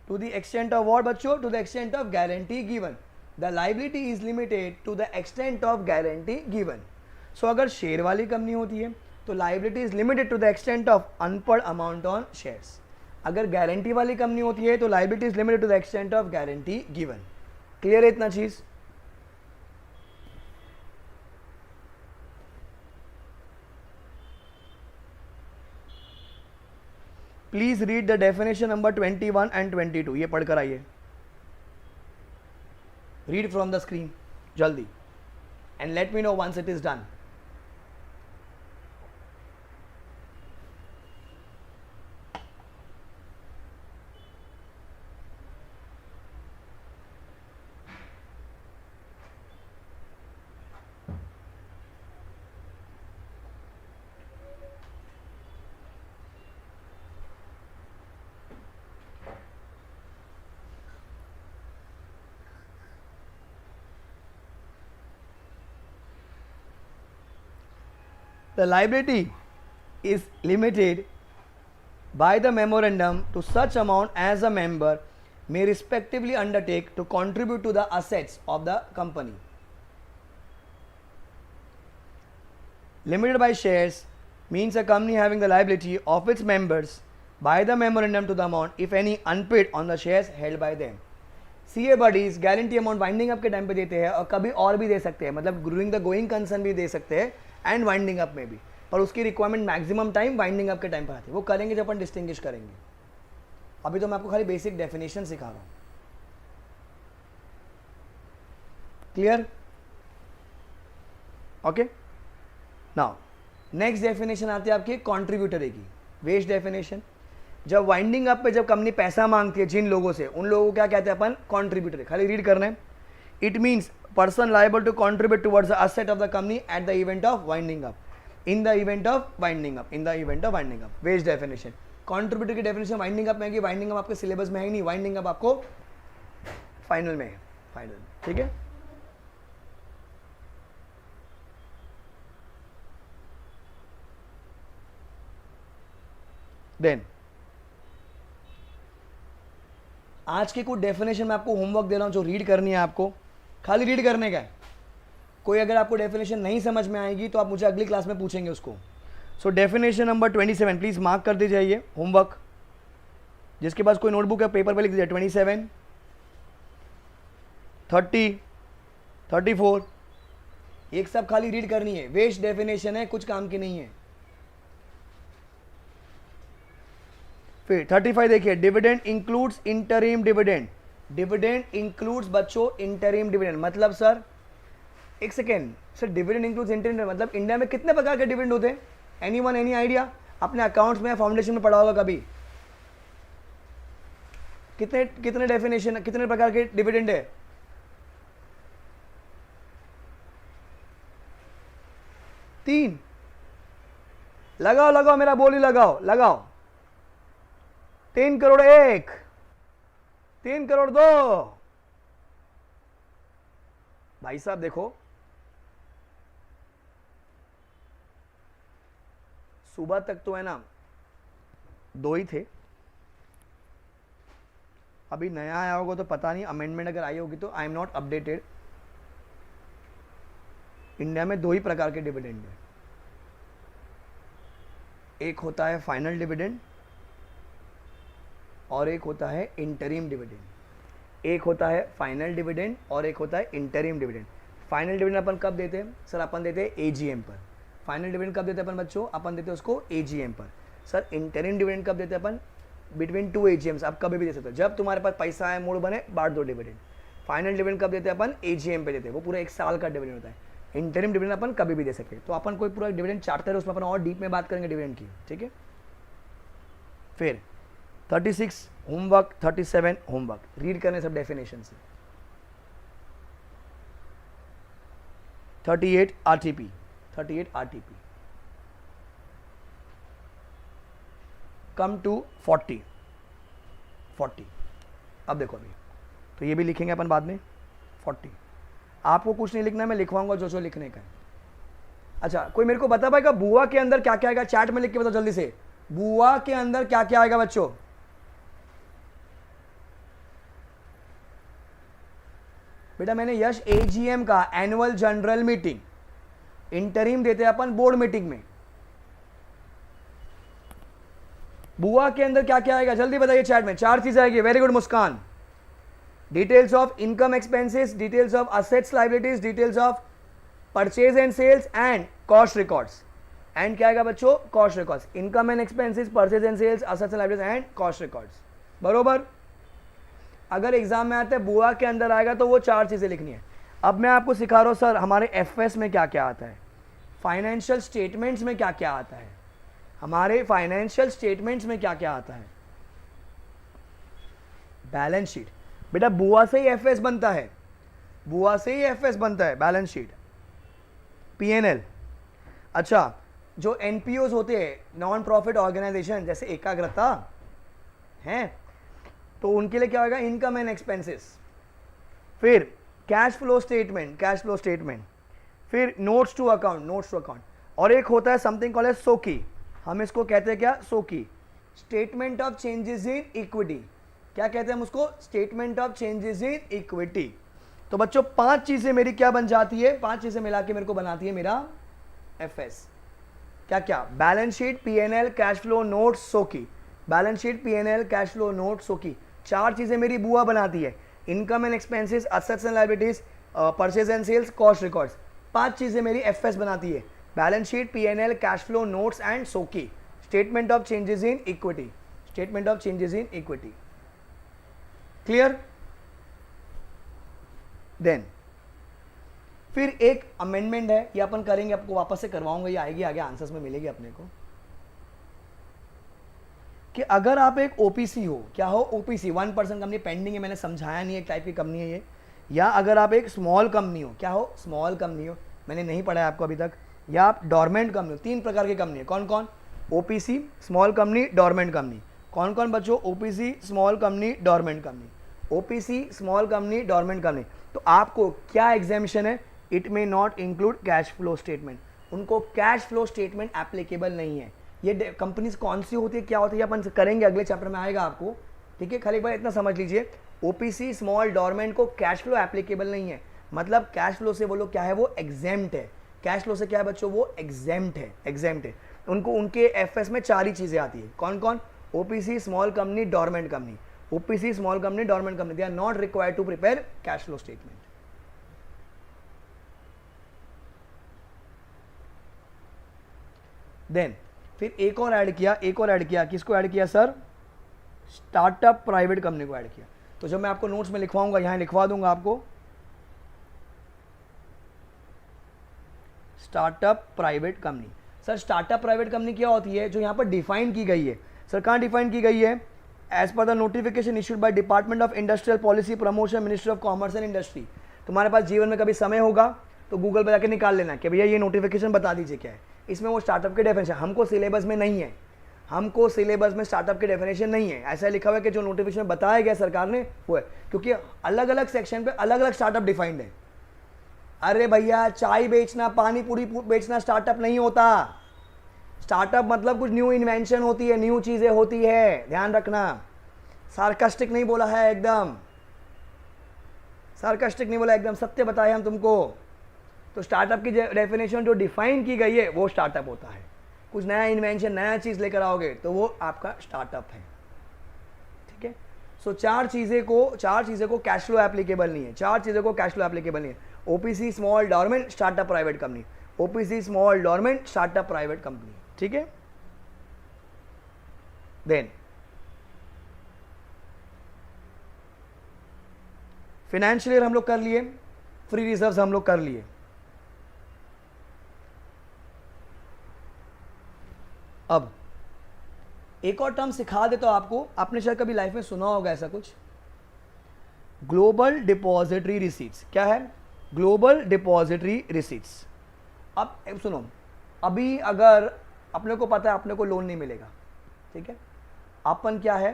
to the extent of what बच्चों? To the extent of guarantee given, the liability is limited to the extent of guarantee given। so अगर share वाली company होती है तो liability is limited to the extent of unpaid amount on shares। अगर guarantee वाली company होती है तो liability is limited to the extent of guarantee given। Clear है इतना चीज? Please read the definition number 21 and 22, ये पढ़कर आइए, रीड फ्रॉम द स्क्रीन जल्दी, and let me know once it is done. The liability is limited by the memorandum to such amount as a member may respectively undertake to contribute to the assets of the company. Limited by shares means a company having the liability of its members by the memorandum to the amount, if any, unpaid on the shares held by them. CA buddies guarantee amount winding up के time पे देते हैं और कभी और भी दे सकते हैं, मतलब ड्यूरिंग द गोइंग कंसर्न भी दे सकते हैं एंड वाइंडिंग अप में भी, पर उसकी requirement maximum time winding up के टाइम पर आती है. वो करेंगे जब अपन डिस्टिंग्विश करेंगे. अभी तो मैं आपको खाली बेसिक डेफिनेशन सिखा रहा हूँ. Clear? Okay. Now next definition आती है आपकी कॉन्ट्रीब्यूटरी की, वेज डेफिनेशन. जब वाइंडिंग अप पे जब कंपनी पैसा मांगती है जिन लोगों से, उन लोगों को क्या कहते हैं अपन? कॉन्ट्रीब्यूटर. खाली रीड करना है. It means person liable to contribute towards the asset of the company at the event of winding up, in the event of winding up, in the event of winding up. वेज definition. Contributor की definition winding up में है कि winding up आपके syllabus में है ही नहीं, winding up आपको फाइनल में है, फाइनल. ठीक है. देन आज की कुछ डेफिनेशन मैं आपको होमवर्क दे रहा हूं जो रीड करनी है आपको, खाली रीड करने का है. कोई अगर आपको डेफिनेशन नहीं समझ में आएगी तो आप मुझे अगली क्लास में पूछेंगे उसको. So definition number 27 please mark कर दीजिए ये होमवर्क. जिसके पास कोई नोटबुक है पेपर पे लिख दीजिए 27, 30, 34. एक सब खाली रीड करनी है. वेस्ट डेफिनेशन है, कुछ काम की नहीं है. फिर 35 देखिए, dividend includes interim dividend. Dividend includes बच्चों इंटरिम डिविडेंड. मतलब सर एक second sir, dividend includes interim मतलब इंडिया में कितने प्रकार के डिविडेंड होते हैं? Anyone, any idea? अपने अकाउंट्स में या फाउंडेशन में पढ़ा होगा कभी. कितने कितने डेफिनेशन, कितने प्रकार के डिविडेंड है? 3. लगाओ लगाओ, मेरा बोली लगाओ लगाओ. 3 करोड़ 1, 3 करोड़ 2. भाई साहब देखो, सुबह तक तो है ना 2 ही थे. अभी नया आया होगा तो पता नहीं, अमेंडमेंट अगर आई होगी तो I am not updated. India में 2 ही प्रकार के डिविडेंड है. एक होता है फाइनल डिविडेंड और एक होता है इंटरिम डिविडेंड. एक होता है फाइनल डिविडेंड और एक होता है इंटरिम डिविडेंड. फाइनल डिविडेंड अपन कब देते हैं सर? अपन देते हैं एजीएम पर. फाइनल डिविडेंड कब देते हैं अपन बच्चों? अपन देते हैं उसको एजीएम पर. सर इंटरिम डिविडेंड कब देते हैं अपन? Between 2 AGMs. आप कभी भी दे सकते हो, जब तुम्हारे पास पैसा है, मूड बने, बांट दो डिविडेंड. फाइनल डिविडेंड कब देते हैं अपन? एजीएम पे देते हैं. वो पूरा 1 साल का डिविडेंड होता है. इंटरिम डिविडेंड अपन कभी भी दे सकते हैं. तो अपन कोई पूरा डिविडेंड चार्टर है, उसमें अपन और डीप में बात करेंगे डिविडेंड की. ठीक है. फिर 36 होमवर्क, 37 होमवर्क. रीड करने सब डेफिनेशन से. 38 आरटीपी, 38 आरटीपी. Come to 40. अब देखो, अभी तो ये भी लिखेंगे अपन बाद में. 40 आपको कुछ नहीं लिखना है, मैं लिखवाऊंगा जो लिखने का है. अच्छा, कोई मेरे को बता पाएगा बुआ के अंदर क्या क्या आएगा? चैट में लिख के बताओ जल्दी से. बुआ के अंदर क्या क्या आएगा बच्चों? बेटा मैंने यश एजीएम का एनुअल जनरल मीटिंग. इंटरिम देते हैं अपन बोर्ड मीटिंग में. बुआ के अंदर क्या क्या आएगा जल्दी बताइए चैट में. 4 चीजें आएगी. Very good Muskan. Details of income expenses, details of assets liabilities, details of purchase and sales and cost records. And क्या आएगा बच्चों, cost records, income and expenses, purchase and sales, assets and liabilities and cost records. बरोबर। अगर exam में आता है बुआ के अंदर आएगा तो वो 4 चीजें लिखनी है। अब मैं आपको सिखा रहा हूं सर हमारे एफएस में क्या क्या आता है, फाइनेंशियल स्टेटमेंट्स में क्या क्या आता है, हमारे फाइनेंशियल स्टेटमेंट्स में क्या क्या आता है। बैलेंस शीट, बेटा बुआ से ही एफएस बनता है, बुआ से ही एफएस बनता है, बैलेंस शीट, पीएनएल। अच्छा, जो एनपीओज होते हैं, नॉन प्रॉफिट ऑर्गेनाइजेशन, जैसे एकाग्रता हैं, तो उनके लिए क्या होगा, इनकम एंड एक्सपेंसेस। फिर cash flow statement, cash flow statement. फिर notes to account, notes to account. और एक होता है समथिंग कॉल्ड एज सोकी, हम इसको कहते हैं क्या, SOCIE, statement of changes in equity. क्या कहते हैं हम उसको, statement of changes in equity. तो बच्चों 5 चीजें मेरी क्या बन जाती है, 5 चीजें मिला के मेरे को बनाती है मेरा एफएस। क्या क्या, balance sheet, PNL, cash flow, notes, SOCIE. Balance sheet, PNL, cash flow, notes, SOCIE, 4 चीजें मेरी बुआ बनाती है, income and expenses, assets and liabilities, purchase and sales, cost records. 5 चीजें मेरी एफएस बनाती है, balance sheet, PNL, cash flow, notes and SOCIE, statement of changes in equity, statement of changes in equity. Clear. Then फिर एक amendment है, ये अपन करेंगे, आपको वापस से करवाऊंगा, ये आएगी आगे आंसर्स में मिलेगी अपने को, कि अगर आप एक ओपीसी हो, क्या हो, ओपीसी 1% कंपनी, पेंडिंग है, मैंने समझाया नहीं, एक टाइप की कंपनी है ये, या अगर आप एक स्मॉल कंपनी हो, क्या हो, स्मॉल कंपनी हो, मैंने नहीं पढ़ा है आपको अभी तक, या आप डोरमेंट कंपनी हो। 3 प्रकार की कंपनी है, कौन कौन, OPC, small company, dormant company. कौन कौन बच्चों, OPC, small company, dormant company, OPC, small company, dormant company. तो आपको क्या एग्जामिशन है, it may not include cash flow statement, उनको कैश फ्लो स्टेटमेंट एप्लीकेबल नहीं है। ये कंपनीज कौन सी होती है, क्या होती है, अपन करेंगे अगले चैप्टर में आएगा आपको, ठीक है। खाली एक बार इतना समझ लीजिए, ओपीसी, स्मॉल, डोरमेंट को कैश फ्लो एप्लीकेबल नहीं है, मतलब कैश फ्लो से वो लोग क्या है, वो एग्जेम्प्ट है। कैश फ्लो से क्या है बच्चों, वो एग्जेम्प्ट है, एग्जेम्प्ट है। उनको उनके एफएस में 4 ही चीजें आती है, कौन कौन, OPC, small company, dormant company. OPC, small company, dormant company, they are not required to prepare cash flow statement. Then फिर एक और ऐड किया, एक और ऐड किया, किसको ऐड किया सर, स्टार्टअप प्राइवेट कंपनी को ऐड किया। तो जब मैं आपको नोट्स में लिखवाऊंगा, यहां लिखवा दूंगा आपको, startup private company. Sir startup private company क्या होती है, जो यहां पर डिफाइन की गई है, सर कहां डिफाइन की गई है, as per the notification issued by department of industrial policy promotion, ministry of commerce and industry. तुम्हारे पास जीवन में कभी समय होगा तो गूगल पर जाकर निकाल लेना कि भैया ये नोटिफिकेशन बता दीजिए क्या है, इसमें वो स्टार्टअप के डेफिनेशन, हमको सिलेबस में नहीं है, हमको सिलेबस में स्टार्टअप के डेफिनेशन नहीं है। ऐसा लिखा हुआ है कि जो नोटिफिकेशन बताया गया सरकार ने वो है, क्योंकि अलग अलग सेक्शन पे अलग अलग स्टार्टअप डिफाइंड है। अरे भैया चाय बेचना, पानी पूरी बेचना स्टार्टअप नहीं होता। स्टार्टअप मतलब कुछ न्यू इन्वेंशन होती है, न्यू चीजें होती है, ध्यान रखना। सार्कास्टिक नहीं बोला है, एकदम सार्कास्टिक नहीं बोला, एकदम सत्य बताया हम तुमको। तो स्टार्टअप की डेफिनेशन जो डिफाइन की गई है वो स्टार्टअप होता है। कुछ नया इन्वेंशन, नया चीज लेकर आओगे तो वो आपका स्टार्टअप है, ठीक है। सो 4 चीजें को कैश फ्लो एप्लीकेबल नहीं है, 4 चीजें को कैश फ्लो एप्लीकेबल नहीं है। OPC, small, dormant, startup private company, OPC, small, dormant, startup private company, ठीक है। देन फाइनेंशियल ईयर हम लोग कर लिए, फ्री रिजर्व्स हम लोग कर लिए। अब एक और टर्म सिखा देता हूं आपको, आपने शायद कभी लाइफ में सुना होगा ऐसा कुछ, ग्लोबल डिपॉजिटरी रिसीट्स। क्या है, ग्लोबल डिपॉजिटरी रिसीट्स। अब सुनो, अभी अगर अपने को पता है अपने को लोन नहीं मिलेगा, ठीक है, अपन क्या है,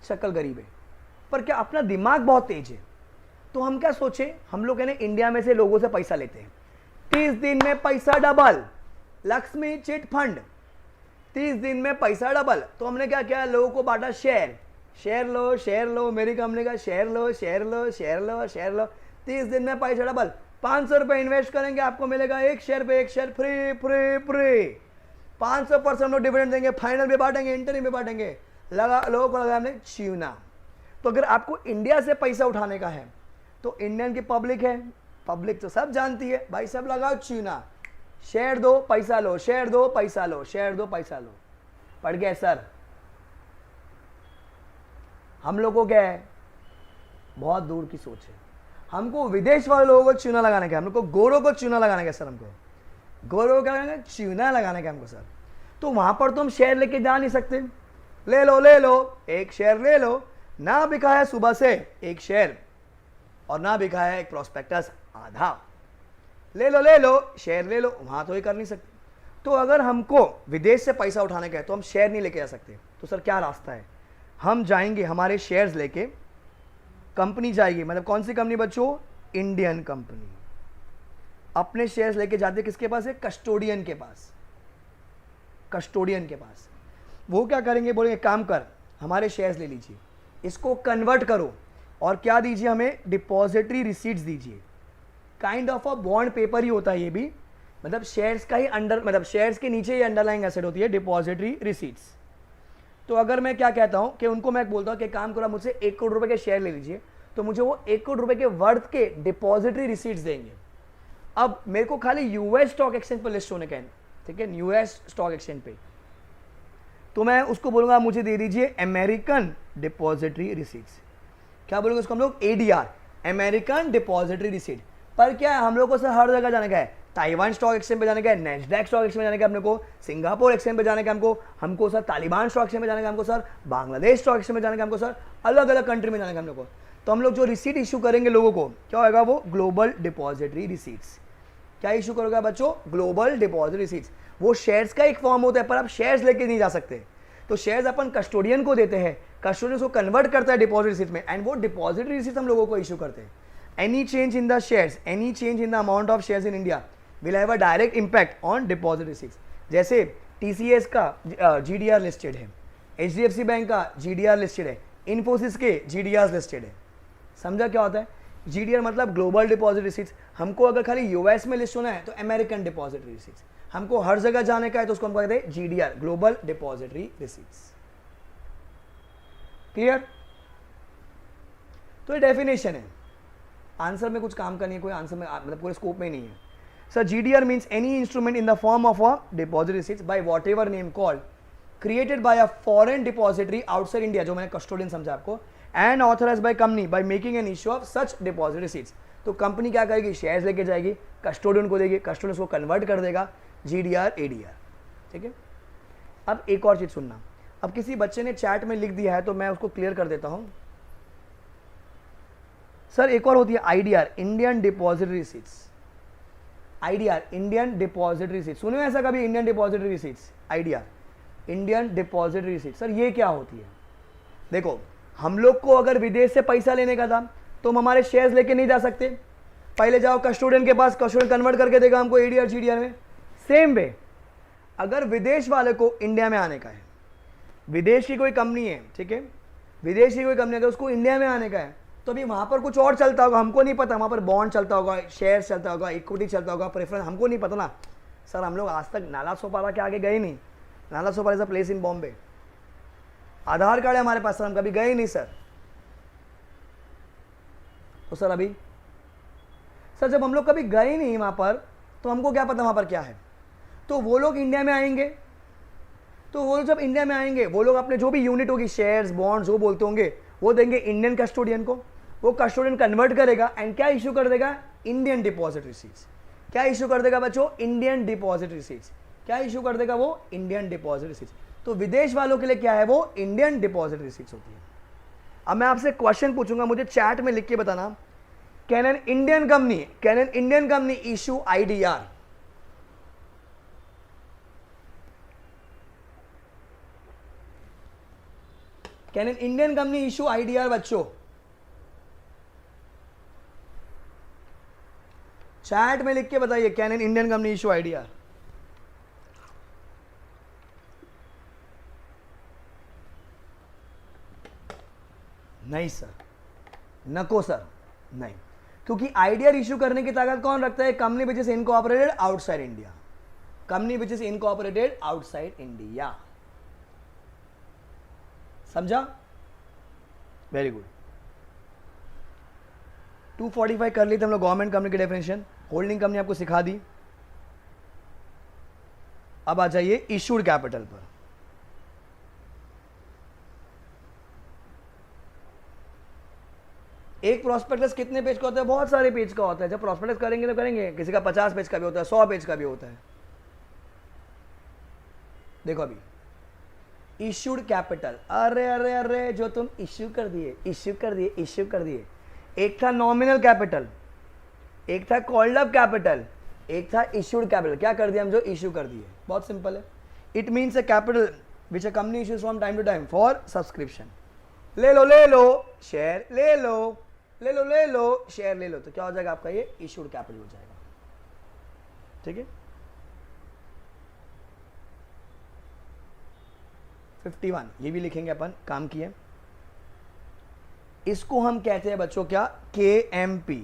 शक्ल गरीब है, पर क्या अपना दिमाग बहुत तेज है। तो हम क्या सोचे, हम लोग है ना इंडिया में से लोगों से पैसा लेते हैं, 30 दिन में पैसा डबल, लक्ष्मी चिट फंड, 30 दिन में पैसा डबल। तो हमने क्या किया, लोगों को बांटा शेयर, शेयर लो, शेयर लो, मेरी कंपनी का शेयर लो, शेयर लो, शेयर लो, शेयर लो, 30 दिन में पैसा डबल। 500 रुपए इन्वेस्ट करेंगे, आपको मिलेगा 1 शेयर पे 1 शेयर फ्री फ्री फ्री। 500% लोग डिविडेंड देंगे, फाइनल भी बांटेंगे, इंटरव्यू भी बांटेंगे, लगा लोगों को लगा हमने चूना। तो अगर आपको इंडिया से पैसा उठाने का है तो इंडियन की पब्लिक है, पब्लिक तो सब जानती है, भाई सब लगाओ चूना, शेयर दो पैसा लो, शेयर दो पैसा लो, शेयर दो पैसा लो। पढ़ गए सर? हम लोग को क्या है, बहुत दूर की सोच है। हमको विदेश वाले लोगों को चूना लगाने का, हम लोग को गोरों को चूना लगाने का सर, हमको गोरों का चूना लगाने का हमको सर। तो वहां पर तो हम शेयर लेके जा नहीं सकते। ले लो ले लो, एक शेयर ले लो। ना बिका है सुबह से एक शेयर, और ना बिका है एक प्रोस्पेक्टस आधा। ले लो शेयर ले लो, वहां तो ये कर नहीं सकते। तो अगर हमको विदेश से पैसा उठाने का है तो हम शेयर नहीं लेके जा सकते। तो सर क्या रास्ता है? हम जाएंगे हमारे शेयर्स लेके, कंपनी जाएगी, मतलब कौन सी कंपनी बच्चों? Indian company. अपने शेयर्स लेके जाते किसके पास है? कस्टोडियन के पास। कस्टोडियन के पास वो क्या करेंगे, बोलेंगे काम कर, हमारे शेयर्स ले लीजिए, इसको कन्वर्ट करो और क्या दीजिए हमें? डिपॉजिटरी रिसीट्स दीजिए। Kind of a bond paper ही होता है ये भी, मतलब शेयर्स का ही अंडर, मतलब शेयर्स के नीचे ही अंडरलाइंग एसेट होती है डिपॉजिटरी रिसीट्स। तो अगर मैं क्या कहता हूं कि उनको मैं बोलता हूं कि काम करो, मुझसे 1 करोड़ रुपए के शेयर ले लीजिए, तो मुझे वो 1 करोड़ रुपए के वर्थ के डिपॉजिटरी रिसीट्स देंगे। अब मेरे को खाली यूएस स्टॉक एक्सचेंज पर लिस्ट होने का है, ठीक है, यूएस स्टॉक एक्सचेंज पे, तो मैं उसको बोलूंगा मुझे दे दीजिए अमेरिकन डिपॉजिटरी रिसीट्स। क्या बोलेंगे उसको हम लोग? ADR, American depository receipt. पर क्या है, हम लोग को सर हर जगह जाने का है, ताइवान स्टॉक एक्सचेंज पे जाने का है, नेस्डैक स्टॉक एक्सचेंज पे जाने का, अपने को सिंगापुर एक्सचेंज पे जाने का, हमको सर तालिबान स्टॉक एक्सचेंज पे जाने का, हमको सर बांग्लादेश स्टॉक एक्सचेंज पे जाने का, हमको सर अलग अलग कंट्री में जाने का हम लोग को। तो हम लोग जो रिसीट इशू करेंगे लोगों को, क्या होगा? वो ग्लोबल डिपॉजिटरी रिसीट्स। क्या इशू करोगे बच्चों? Global depository receipts. वो शेयर्स का एक फॉर्म होता है, पर आप शेयर्स लेके नहीं जा सकते। तो शेयर्स अपन कस्टोडियन को देते हैं, कस्टोडियन उसको कन्वर्ट करता है डिपॉजिट रिसीट में, एंड वो डिपॉजिट रिसीट हम लोगों को इशू करते हैं। Any change in the shares, any change in the amount of shares in India will have a direct impact on deposit receipts. जैसे टीसीएस का जीडीआर लिस्टेड है, एचडीएफसी बैंक का जीडीआर लिस्टेड है, इन्फोसिस के जीडीआर लिस्टेड है। समझा क्या होता है? जीडीआर मतलब ग्लोबल डिपॉजिट रिसीट्स। हमको अगर खाली यूएस में लिस्ट होना है तो अमेरिकन डिपॉजिटरी रिसीट्स, हमको हर जगह जाने का है तो उसको हम कहते हैं GDR, global depository receipts. Clear? तो ये डेफिनेशन है, आंसर में कुछ काम का नहीं है, कोई आंसर में मतलब पूरे स्कोप में नहीं है। Sir GDR means any instrument in the form of a deposit receipts by what ever name called created by a foreign depository outside India, जो मैंने कस्टोडियन समझा आपको, and authorised by company by making an issue of such deposit receipts. तो company क्या करेगी? Shares लेके जाएगी, custodian को देगी, कस्टोडियन उसको कन्वर्ट कर देगा, जीडीआर एडीआर। ठीक है, अब एक और चीज सुनना, अब किसी बच्चे ने चैट में लिख दिया है तो मैं उसको क्लियर कर देता हूं। सर एक और होती है IDR, Indian depository receipts. IDR, Indian depository receipts, सुने ऐसा कभी? Indian depository receipts, IDR, Indian depository receipts. Sir ये क्या होती है? देखो, हम लोग को अगर विदेश से पैसा लेने का था तो हम हमारे शेयर्स लेके नहीं जा सकते, पहले जाओ कस्टोडियन के पास, कस्टोडियन कन्वर्ट करके देगा हमको एडीआर जीडीआर में। सेम वे अगर विदेश वाले को इंडिया में आने का है, विदेश की कोई कंपनी है, ठीक है, विदेश की कोई कंपनी अगर उसको इंडिया में आने का है तो अभी वहां पर कुछ और चलता होगा, हमको नहीं पता, वहां पर बॉन्ड चलता होगा, शेयर चलता होगा, इक्विटी चलता होगा, प्रेफरेंस, हमको नहीं पता ना। सर हम लोग आज तक नाला सोपारा के आगे गए नहीं, Nala Sopara is a place in Bombay, Aadhaar card है हमारे पास सर, हम कभी गए नहीं सर। तो सर अभी सर जब हम लोग कभी गए नहीं वहां पर तो हमको क्या पता वहां पर क्या है। तो वो लोग इंडिया में आएंगे, तो वो जब इंडिया में आएंगे वो लोग अपने जो भी यूनिट होगी, शेयर्स बॉन्ड्स जो बोलते होंगे, वो देंगे इंडियन कस्टोडियन को, वो कस्टोडियन कन्वर्ट करेगा एंड क्या इशू कर देगा? Indian deposit receipts. क्या इशू कर देगा बच्चों? Indian deposit receipts. क्या इशू कर देगा वो? Indian deposit receipts. तो विदेश वालों के लिए क्या है? वो इंडियन डिपॉजिट रिसीट्स होती है। अब मैं आपसे क्वेश्चन पूछूंगा, मुझे चैट में लिख के बताना, can an Indian company issue IDR? Can an Indian company issue IDR? बच्चों चैट में लिख के बताइए, can an Indian company issue IDR? नहीं सर, नको सर, नहीं, क्योंकि आईडीआर इशू करने की ताकत कौन रखता है? Company which is incorporated outside India, company which is incorporated outside India. समझा? Very good. 245 कर ली थे हम लोग गवर्नमेंट कंपनी की डेफिनेशन, होल्डिंग कंपनी आपको सिखा दी। अब आ जाइए इशूड कैपिटल पर। एक प्रोस्पेक्टस कितने पेज का होता है? बहुत सारे पेज का होता है। जब प्रोस्पेक्टस करेंगे तो करेंगे, किसी का 50 पेज का भी होता है, 100 पेज का भी होता है। देखो अभी इशूड कैपिटल, अरे अरे अरे जो तुम इश्यू कर दिए, इश्यू कर दिए, इश्यू कर दिए। एक था नॉमिनल कैपिटल, एक था कॉल्ड अप कैपिटल, एक था इशूड कैपिटल। क्या कर दिया हम? जो इश्यू कर दिए। बहुत सिंपल है। It means a capital which a company issues from time to time for subscription. ले लो शेयर, ले लो शेयर, ले लो, तो क्या हो जाएगा आपका? ये इशूड कैपिटल हो जाएगा। ठीक है। 51 ये भी लिखेंगे अपन, काम किए। इसको हम कहते हैं बच्चों क्या? KMP।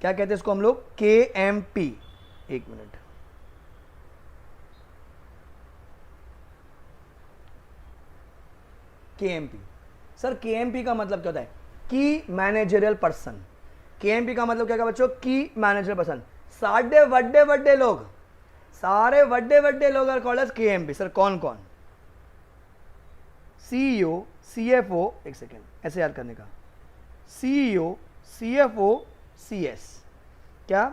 क्या कहते हैं इसको हम लोग? KMP। एक मिनट, KMP। सर KMP का मतलब क्या होता है? की मैनेजरियल पर्सन। KMP का मतलब क्या है बच्चों? की मैनेजरियल पर्सन। सारे वड्डे लोग, सारे वड्डे लोग are called as KMP। Sir कौन कौन? CEO, CFO, एक सेकेंड ऐसे याद करने का, CEO, CFO, CS। क्या?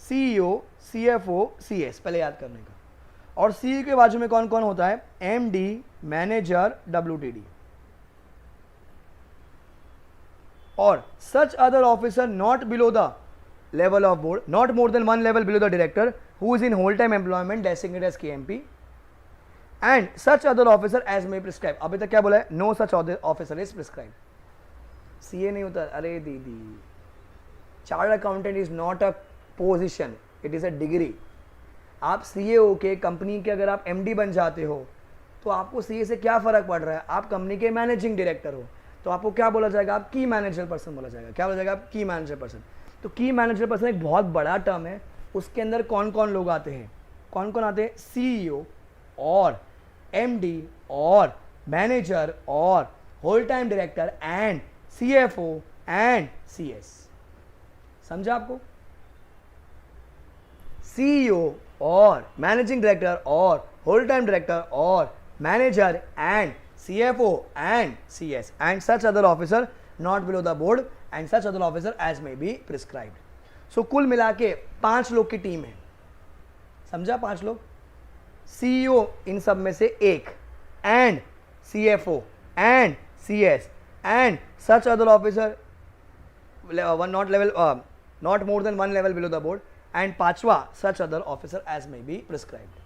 CEO, CFO, CS पहले याद करने का। और CEO के बाजू में कौन कौन होता है? MD, manager, WTD। और such other officer not below the level of board, not more than one level below the director who is in whole time employment designated as KMP, and such other officer as may prescribe। अभी तक क्या बोला है? no such other officer is prescribed। CA नहीं होता। अरे दीदी, chartered accountant is not a position, it is a degree. आप CA होके कंपनी के अगर आप MD बन जाते हो तो आपको CA से क्या फर्क पड़ रहा है? आप कंपनी के मैनेजिंग डायरेक्टर हो, तो आपको क्या बोला जाएगा? आप की मैनेजर पर्सन बोला जाएगा। क्या बोला जाएगा? आप की मैनेजर पर्सन। तो की मैनेजर पर्सन एक बहुत बड़ा टर्म है। उसके अंदर कौन कौन लोग आते हैं? कौन कौन आते हैं? CEO और MD और मैनेजर और whole time director and CFO and CS। समझा आपको? CEO और मैनेजिंग डायरेक्टर और होल टाइम डायरेक्टर और manager and CFO and CS and such other officer not below the board and such other officer as may be prescribed। So कुल मिला के 5 लोग की टीम है। समझा? 5 लोग। CEO इन सब में से एक, and CFO and CS and such other officer not more than one level below the board and पांचवा such other officer as may be prescribed।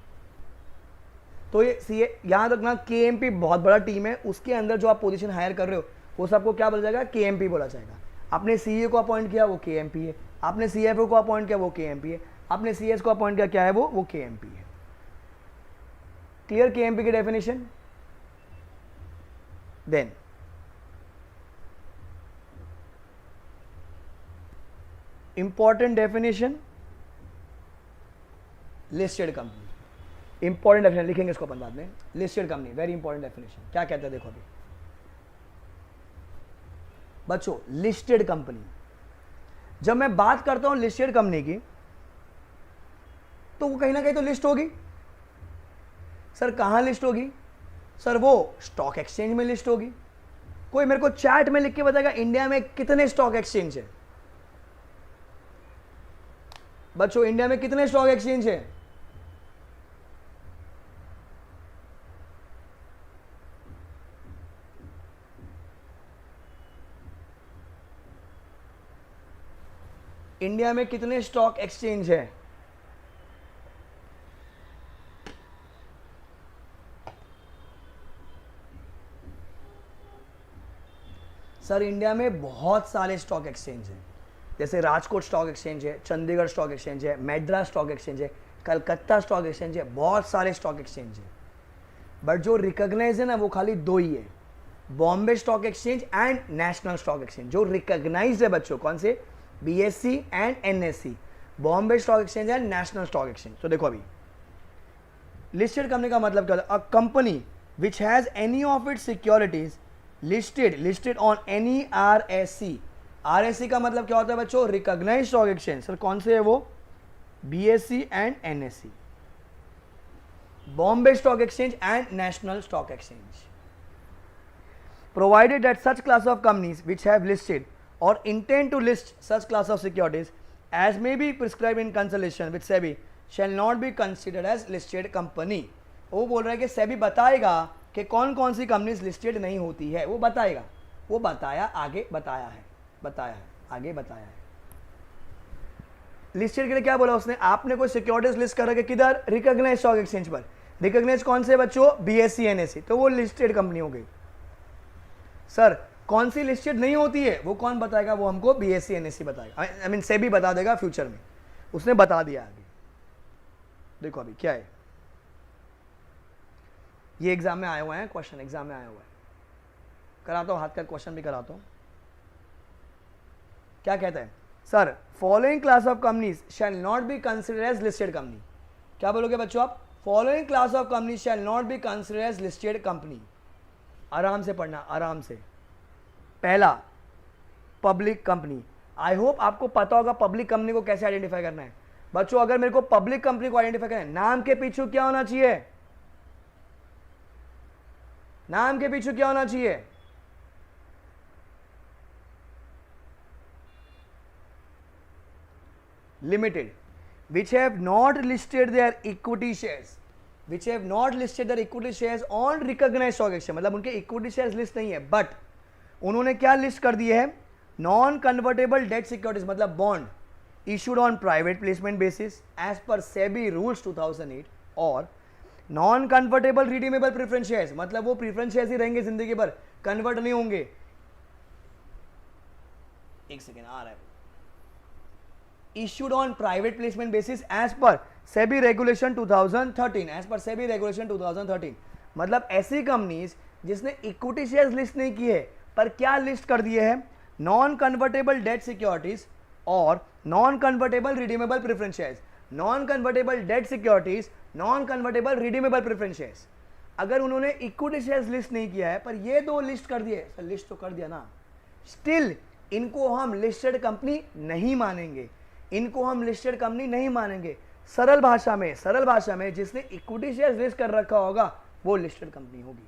तो ये CA याद रखना, KMP बहुत बड़ा टीम है। उसके अंदर जो आप पोजीशन हायर कर रहे हो वो सबको क्या बोला जाएगा? KMP बोला जाएगा। आपने CA को अपॉइंट किया, वो KMP है। आपने CFO को अपॉइंट किया, वो KMP है। आपने CS को अपॉइंट किया, क्या है वो KMP है। क्लियर KMP की definition? Then important definition, listed company. Important definition लिखेंगे इसको अपन बाद में। Listed company very important definition. क्या कहते हैं देखो अभी बच्चों, लिस्टेड कंपनी। जब मैं बात करता हूं लिस्टेड कंपनी की तो वो कहीं ना कहीं तो लिस्ट होगी। सर कहां लिस्ट होगी? सर वो स्टॉक एक्सचेंज में लिस्ट होगी। कोई मेरे को चैट में लिख के बताएगा इंडिया में कितने स्टॉक एक्सचेंज है? बच्चों इंडिया में कितने स्टॉक एक्सचेंज है? इंडिया में कितने स्टॉक एक्सचेंज है? सर इंडिया में बहुत सारे स्टॉक एक्सचेंज हैं। जैसे राजकोट स्टॉक एक्सचेंज है, चंडीगढ़ स्टॉक एक्सचेंज है, मैड्रास स्टॉक एक्सचेंज है, कलकत्ता स्टॉक एक्सचेंज है, बहुत सारे स्टॉक एक्सचेंज है। बट जो रिकॉग्नाइज है ना वो खाली 2 ही है, Bombay stock exchange and national stock exchange. जो रिकॉग्नाइज है बच्चों, कौन से? BSE and NSE, Bombay stock exchange and national stock exchange. तो देखो अभी लिस्टेड कंपनी का मतलब क्या होता है? अ company which has any of its securities listed on any RSE। RSE का मतलब क्या होता है बच्चों? Recognised stock exchange. सर कौन से है वो? BSE and NSE, Bombay Stock Exchange and National Stock Exchange. Provided that such class of companies which have listed or intend to list such class of securities as may be prescribed in consultation with SEBI shall not be considered as listed company. वो बोल रहा है कि SEBI बताएगा कि कौन कौन सी companies listed नहीं होती है, वो बताएगा, वो बताया, आगे बताया है, आगे बताया है। लिस्टेड के लिए क्या बोला उसने, आपने कोई सिक्योरिटीज लिस्ट कर रखे किधर, रिकॉग्नाइज्ड स्टॉक एक्सचेंज पर। रिकॉग्नाइज्ड कौन से बच्चों, BSE NSE, तो वो लिस्टेड कंपनी हो गई। सर कौन सी लिस्टेड नहीं होती है, वो कौन बताएगा, वो हमको BSE NSE बताएगा, आई मीन SEBI बता देगा फ्यूचर में, उसने बता दिया आगे। देखो अभी क्या है, ये एग्जाम में आया हुआ है क्वेश्चन, एग्जाम में आया हुआ है, कराता हूँ हाथ का क्वेश्चन भी कराता हूँ। क्या कहता है sir, following class of companies shall not be considered as listed company. क्या बोलोगे बच्चों आप, following class of company shall not be considered as listed company. आराम से पढ़ना, आराम से। पहला पब्लिक कंपनी, आई होप आपको पता होगा पब्लिक कंपनी को कैसे आइडेंटिफाई करना है। बच्चों अगर मेरे को पब्लिक कंपनी को आइडेंटिफाई करना है, नाम के पीछे क्या होना चाहिए, नाम के पीछे क्या होना चाहिए, limited, which have not listed their equity shares, which have not listed their equity shares on recognized stock exchange, मतलब उनके इक्विटी शेयर्स लिस्ट नहीं है, बट उन्होंने क्या लिस्ट कर दिए है, नॉन कन्वर्टेबल डेट सिक्योरिटीज, मतलब bond issued on private placement basis as per SEBI rules 2008, और non convertible redeemable preference shares, मतलब वो प्रेफरेंस शेयर्स ही रहेंगे जिंदगी भर, कन्वर्ट नहीं होंगे। एक सेकेंड आ रहा है, issued on private placement basis as per SEBI regulation 2013, as per SEBI regulation 2013, मतलब ऐसी कंपनीज जिसने इक्विटी शेयर्स लिस्ट नहीं की है पर क्या लिस्ट कर दिए हैं, नॉन कन्वर्टेबल डेट सिक्योरिटीज और non convertible redeemable preference shares. Non convertible debt securities, non convertible redeemable preference shares. अगर उन्होंने इक्विटी शेयर्स लिस्ट नहीं किया है पर ये दो लिस्ट कर दिए, सर लिस्ट तो कर दिया ना, स्टिल इनको हम लिस्टेड कंपनी नहीं मानेंगे, इनको हम लिस्टेड कंपनी नहीं मानेंगे। सरल भाषा में जिसने इक्विटी शेयर्स लिस्ट कर रखा होगा वो लिस्टेड कंपनी होगी,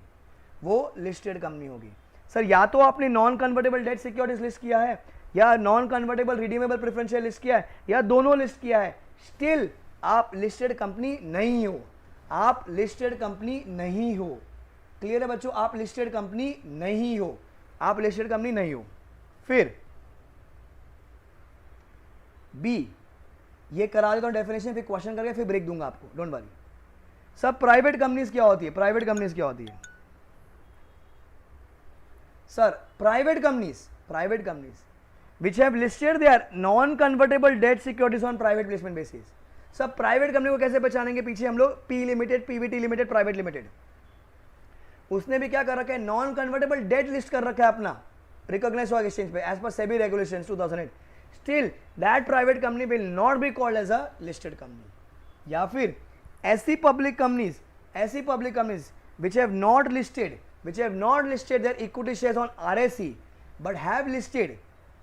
वो लिस्टेड कंपनी होगी। सर या तो आपने non convertible debt securities list किया है या non convertible redeemable preference share list किया है या दोनों लिस्ट किया है, स्टिल आप लिस्टेड कंपनी नहीं हो, आप लिस्टेड कंपनी नहीं हो। क्लियर है बच्चों, आप लिस्टेड कंपनी नहीं हो, आप लिस्टेड कंपनी नहीं हो। फिर बी, ये करा देता हूं डेफिनेशन, फिर क्वेश्चन करके फिर ब्रेक दूंगा आपको, डोंट वरी। सब प्राइवेट कंपनीज क्या होती है, प्राइवेट कंपनीज क्या होती है sir, private companies which have listed their non convertible debt securities on private placement basis. सब प्राइवेट कंपनी को कैसे पहचानेंगे, पीछे हम लोग P limited, Pvt limited, private limited, उसने भी क्या कर रखा है, नॉन कन्वर्टेबल डेट लिस्ट कर रखा है अपना रिकॉग्नाइज्ड स्टॉक एक्सचेंज पे as per SEBI regulations 2008, still that private company will not be called as a listed company। या फिर ऐसी public companies which have not listed their equity shares on RSE but have listed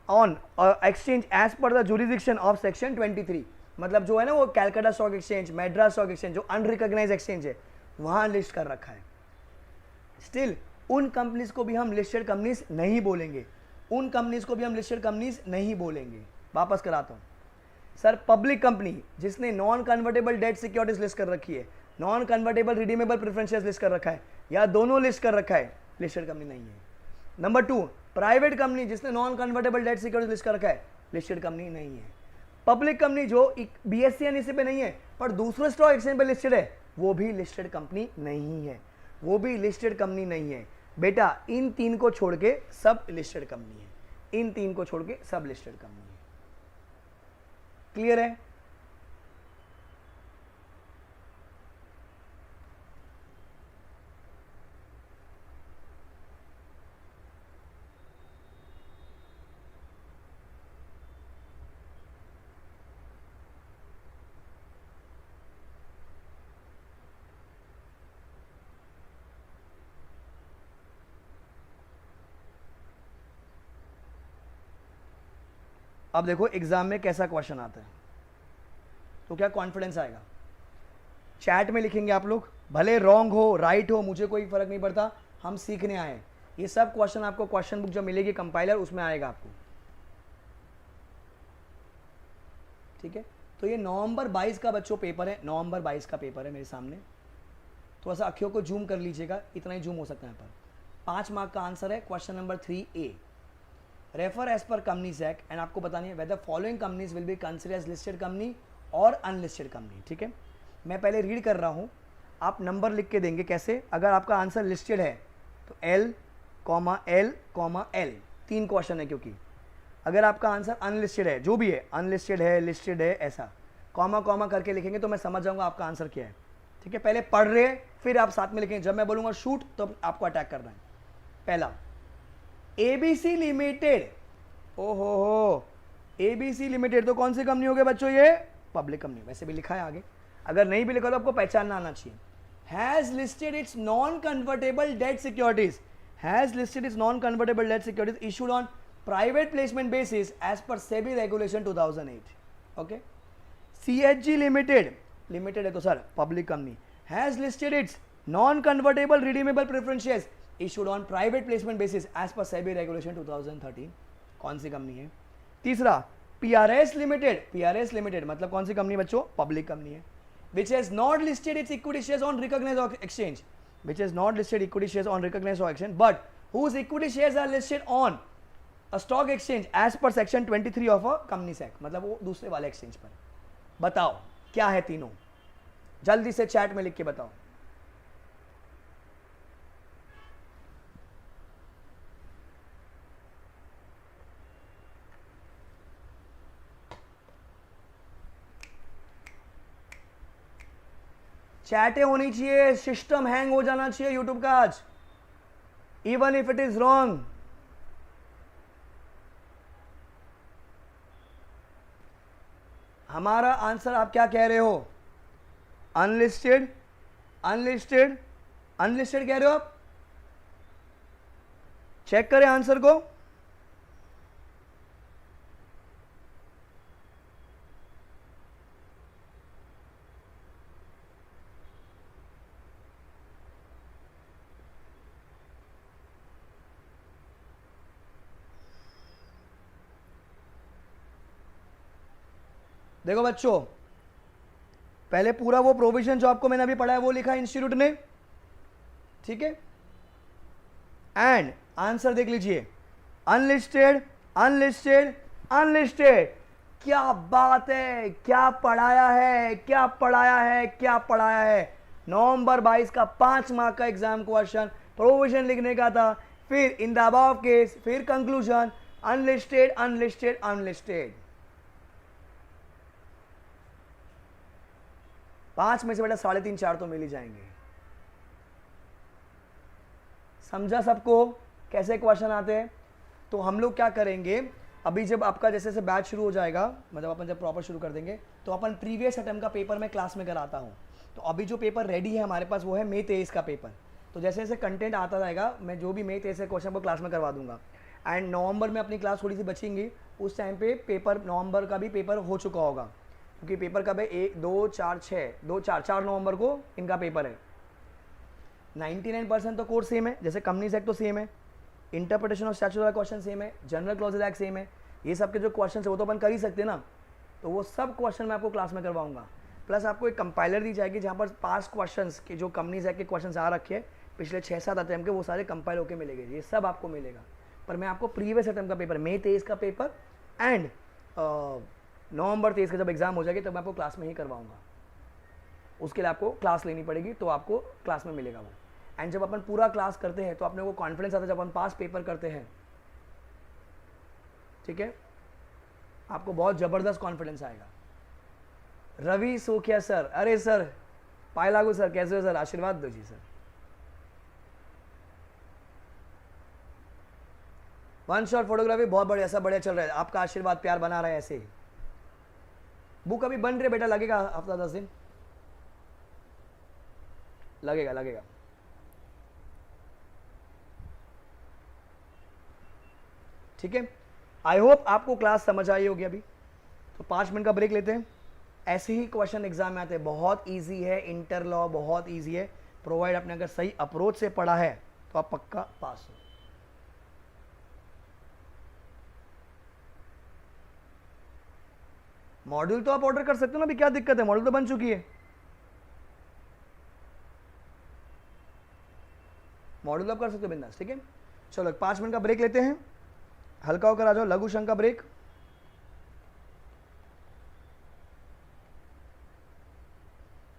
on exchange as per the jurisdiction of section 23, मतलब जो है ना वो Calcutta stock exchange, Madras stock exchange, जो unrecognised exchange है वहां लिस्ट कर रखा है, स्टिल उन कंपनीज को भी हम लिस्टेड कंपनीज नहीं बोलेंगे, उन कंपनीज को भी हम लिस्टेड कंपनीज नहीं बोलेंगे। वापस कराता हूं सर, पब्लिक कंपनी जिसने non convertible debt securities list कर रखी है, non convertible redeemable preference shares list कर रखा है या दोनों लिस्ट कर रखा है, लिस्टेड कंपनी नहीं है। नंबर 2, प्राइवेट कंपनी जिसने non convertible debt securities list कर रखा है, लिस्टेड कंपनी नहीं है। पब्लिक कंपनी जो BSE NSE पे नहीं है पर दूसरे स्टॉक एक्सचेंज पे लिस्टेड है, वो भी लिस्टेड कंपनी नहीं है, वो भी लिस्टेड कंपनी नहीं है। बेटा इन तीन को छोड़ के सब लिस्टेड कंपनी है, इन तीन को छोड़ के सब लिस्टेड कंपनी है। क्लियर है? अब देखो एग्जाम में कैसा क्वेश्चन आता है। तो क्या कॉन्फिडेंस आएगा? चैट में लिखेंगे आप लोग, भले रॉन्ग हो राइट हो मुझे कोई फर्क नहीं पड़ता, हम सीखने आए। ये सब क्वेश्चन आपको क्वेश्चन बुक जब मिलेगी कंपाइलर उसमें आएगा आपको, ठीक है। तो ये नवंबर 22 का बच्चों पेपर है, नवंबर 22 का पेपर है मेरे सामने। थोड़ा सा अखियों को जूम कर लीजिएगा, इतना ही जूम हो सकता है यहाँ पर। 5 मार्क का आंसर है question number 3A। Refer as per companies act and आपको बतानी है whether following companies will be consider as listed company और अनलिस्टेड कंपनी, ठीक है। मैं पहले रीड कर रहा हूँ, आप नंबर लिख के देंगे कैसे। अगर आपका आंसर लिस्टेड है तो L, L, L, 3 क्वेश्चन है, क्योंकि अगर आपका आंसर अनलिस्टेड है, जो भी है अनलिस्टेड है लिस्टेड है ऐसा कॉमा करके लिखेंगे तो मैं समझ जाऊंगा आपका आंसर क्या है, ठीक है। पहले पढ़ रहे फिर आप साथ में लिखेंगे, जब मैं बोलूंगा शूट तो आपको अटैक करना है। पहला ABC लिमिटेड, ओहो ABC लिमिटेड तो कौन सी कंपनी हो गई बच्चों? ये पब्लिक कंपनी, वैसे भी लिखा है आगे, अगर नहीं भी लिखा तो आपको पहचानना आना चाहिए। Has listed its non convertible debt securities, has listed its non convertible debt securities issued on private placement basis as per SEBI regulation 2008, okay. CHG limited, limited है तो sir public company, has listed its non convertible redeemable preference shares issued on private placement basis as per SEBI regulation 2013, कौन सी company है? तीसरा PRS limited, PRS limited मतलब कौन सी company बच्चों? Public company है। which has not listed its equity shares on recognized exchange, which has not listed equity shares on recognized exchange but whose equity shares are listed on a stock exchange as per section 23 of a companies act, मतलब वो दूसरे वाले exchange पर। बताओ क्या है तीनों, जल्दी से चैट में लिख के बताओ। चैटें होनी चाहिए, सिस्टम हैंग हो जाना चाहिए यूट्यूब का आज, even if it is wrong. हमारा आंसर आप क्या कह रहे हो? अनलिस्टेड, अनलिस्टेड, अनलिस्टेड कह रहे हो आप? चेक करें आंसर को। देखो बच्चों, पहले पूरा वो प्रोविजन जो आपको मैंने अभी पढ़ा है वो लिखा है इंस्टीट्यूट ने, ठीक है। एंड आंसर देख लीजिए, अनलिस्टेड, अनलिस्टेड, अनलिस्टेड। क्या बात है, क्या पढ़ाया है, क्या पढ़ाया है, क्या पढ़ाया है। नवंबर 22 का 5 मार्क का एग्जाम क्वेश्चन प्रोविजन लिखने का था, फिर इन द अबव केस, फिर कंक्लूजन, अनलिस्टेड, अनलिस्टेड, अनलिस्टेड। 5 में से बेटा 3.5 4 तो मिल ही जाएंगे। समझा सबको कैसे क्वेश्चन आते हैं? तो हम लोग क्या करेंगे, अभी जब आपका जैसे जैसे बैच शुरू हो जाएगा, मतलब अपन जब प्रॉपर शुरू कर देंगे तो अपन प्रीवियस अटेम्प्ट का पेपर मैं क्लास में कराता हूँ। तो अभी जो पेपर रेडी है हमारे पास वो है मई 23 का पेपर। तो जैसे जैसे कंटेंट आता रहेगा मैं जो भी मई 23 के क्वेश्चन को क्लास में करवा दूंगा। एंड नवंबर में अपनी क्लास थोड़ी सी बचेंगी, उस टाइम पे पेपर नवंबर का भी पेपर हो चुका होगा, क्योंकि पेपर कब है? 1 2 4 6 2 4 नवंबर को इनका पेपर है। 99% तो कोर्स सेम है, जैसे कंपनीज एक्ट तो सेम है, इंटरप्रिटेशन ऑफ स्टैट्यूट वाला क्वेश्चन सेम है, जनरल क्लॉजेज एक्ट सेम है, ये सब के जो क्वेश्चन है वो तो अपन कर ही सकते हैं ना। तो वो सब क्वेश्चन मैं आपको क्लास में करवाऊंगा। प्लस आपको एक कंपाइलर दी जाएगी जहाँ पर पास क्वेश्चन के जो कंपनीज एक्ट के क्वेश्चन आ रखे हैं पिछले 6-7 अटैम्प्ट के, वो सारे कंपाइल होकर मिलेंगे, ये सब आपको मिलेगा। पर मैं आपको प्रीवियस अटैम्प्ट का पेपर, मई 23 का पेपर एंड नवंबर 23 का जब एग्जाम हो जाएगी तब मैं आपको क्लास में ही करवाऊंगा। उसके लिए आपको क्लास लेनी पड़ेगी, तो आपको क्लास में मिलेगा वो। एंड जब अपन पूरा क्लास करते हैं तो अपने को कॉन्फिडेंस आता है, जब अपन पास पेपर करते हैं, ठीक है, आपको बहुत जबरदस्त कॉन्फिडेंस आएगा। रवि सोखिया सर, अरे सर पाए लागू सर, कैसे हो सर? आशीर्वाद दो जी सर। वन शॉट फोटोग्राफी बहुत बढ़िया, सब बढ़िया चल रहा है, आपका आशीर्वाद प्यार बना रहा है ऐसे ही। बुक अभी बन रही बेटा, लगेगा हफ्ता 10 दिन लगेगा, लगेगा। ठीक है, आई होप आपको क्लास समझ आई होगी। अभी तो 5 मिनट का ब्रेक लेते हैं ऐसे ही क्वेश्चन एग्जाम में आते हैं, बहुत इजी है, इंटर लॉ बहुत इजी है, प्रोवाइड आपने अगर सही अप्रोच से पढ़ा है तो आप पक्का पास हो। मॉड्यूल तो आप ऑर्डर कर सकते हो ना, अभी क्या दिक्कत है, मॉड्यूल तो बन चुकी है, मॉड्यूल आप कर सकते हो बिंदास, ठीक है। चलो 5 मिनट का ब्रेक लेते हैं, हल्का होकर आ जाओ, लघु शंका break.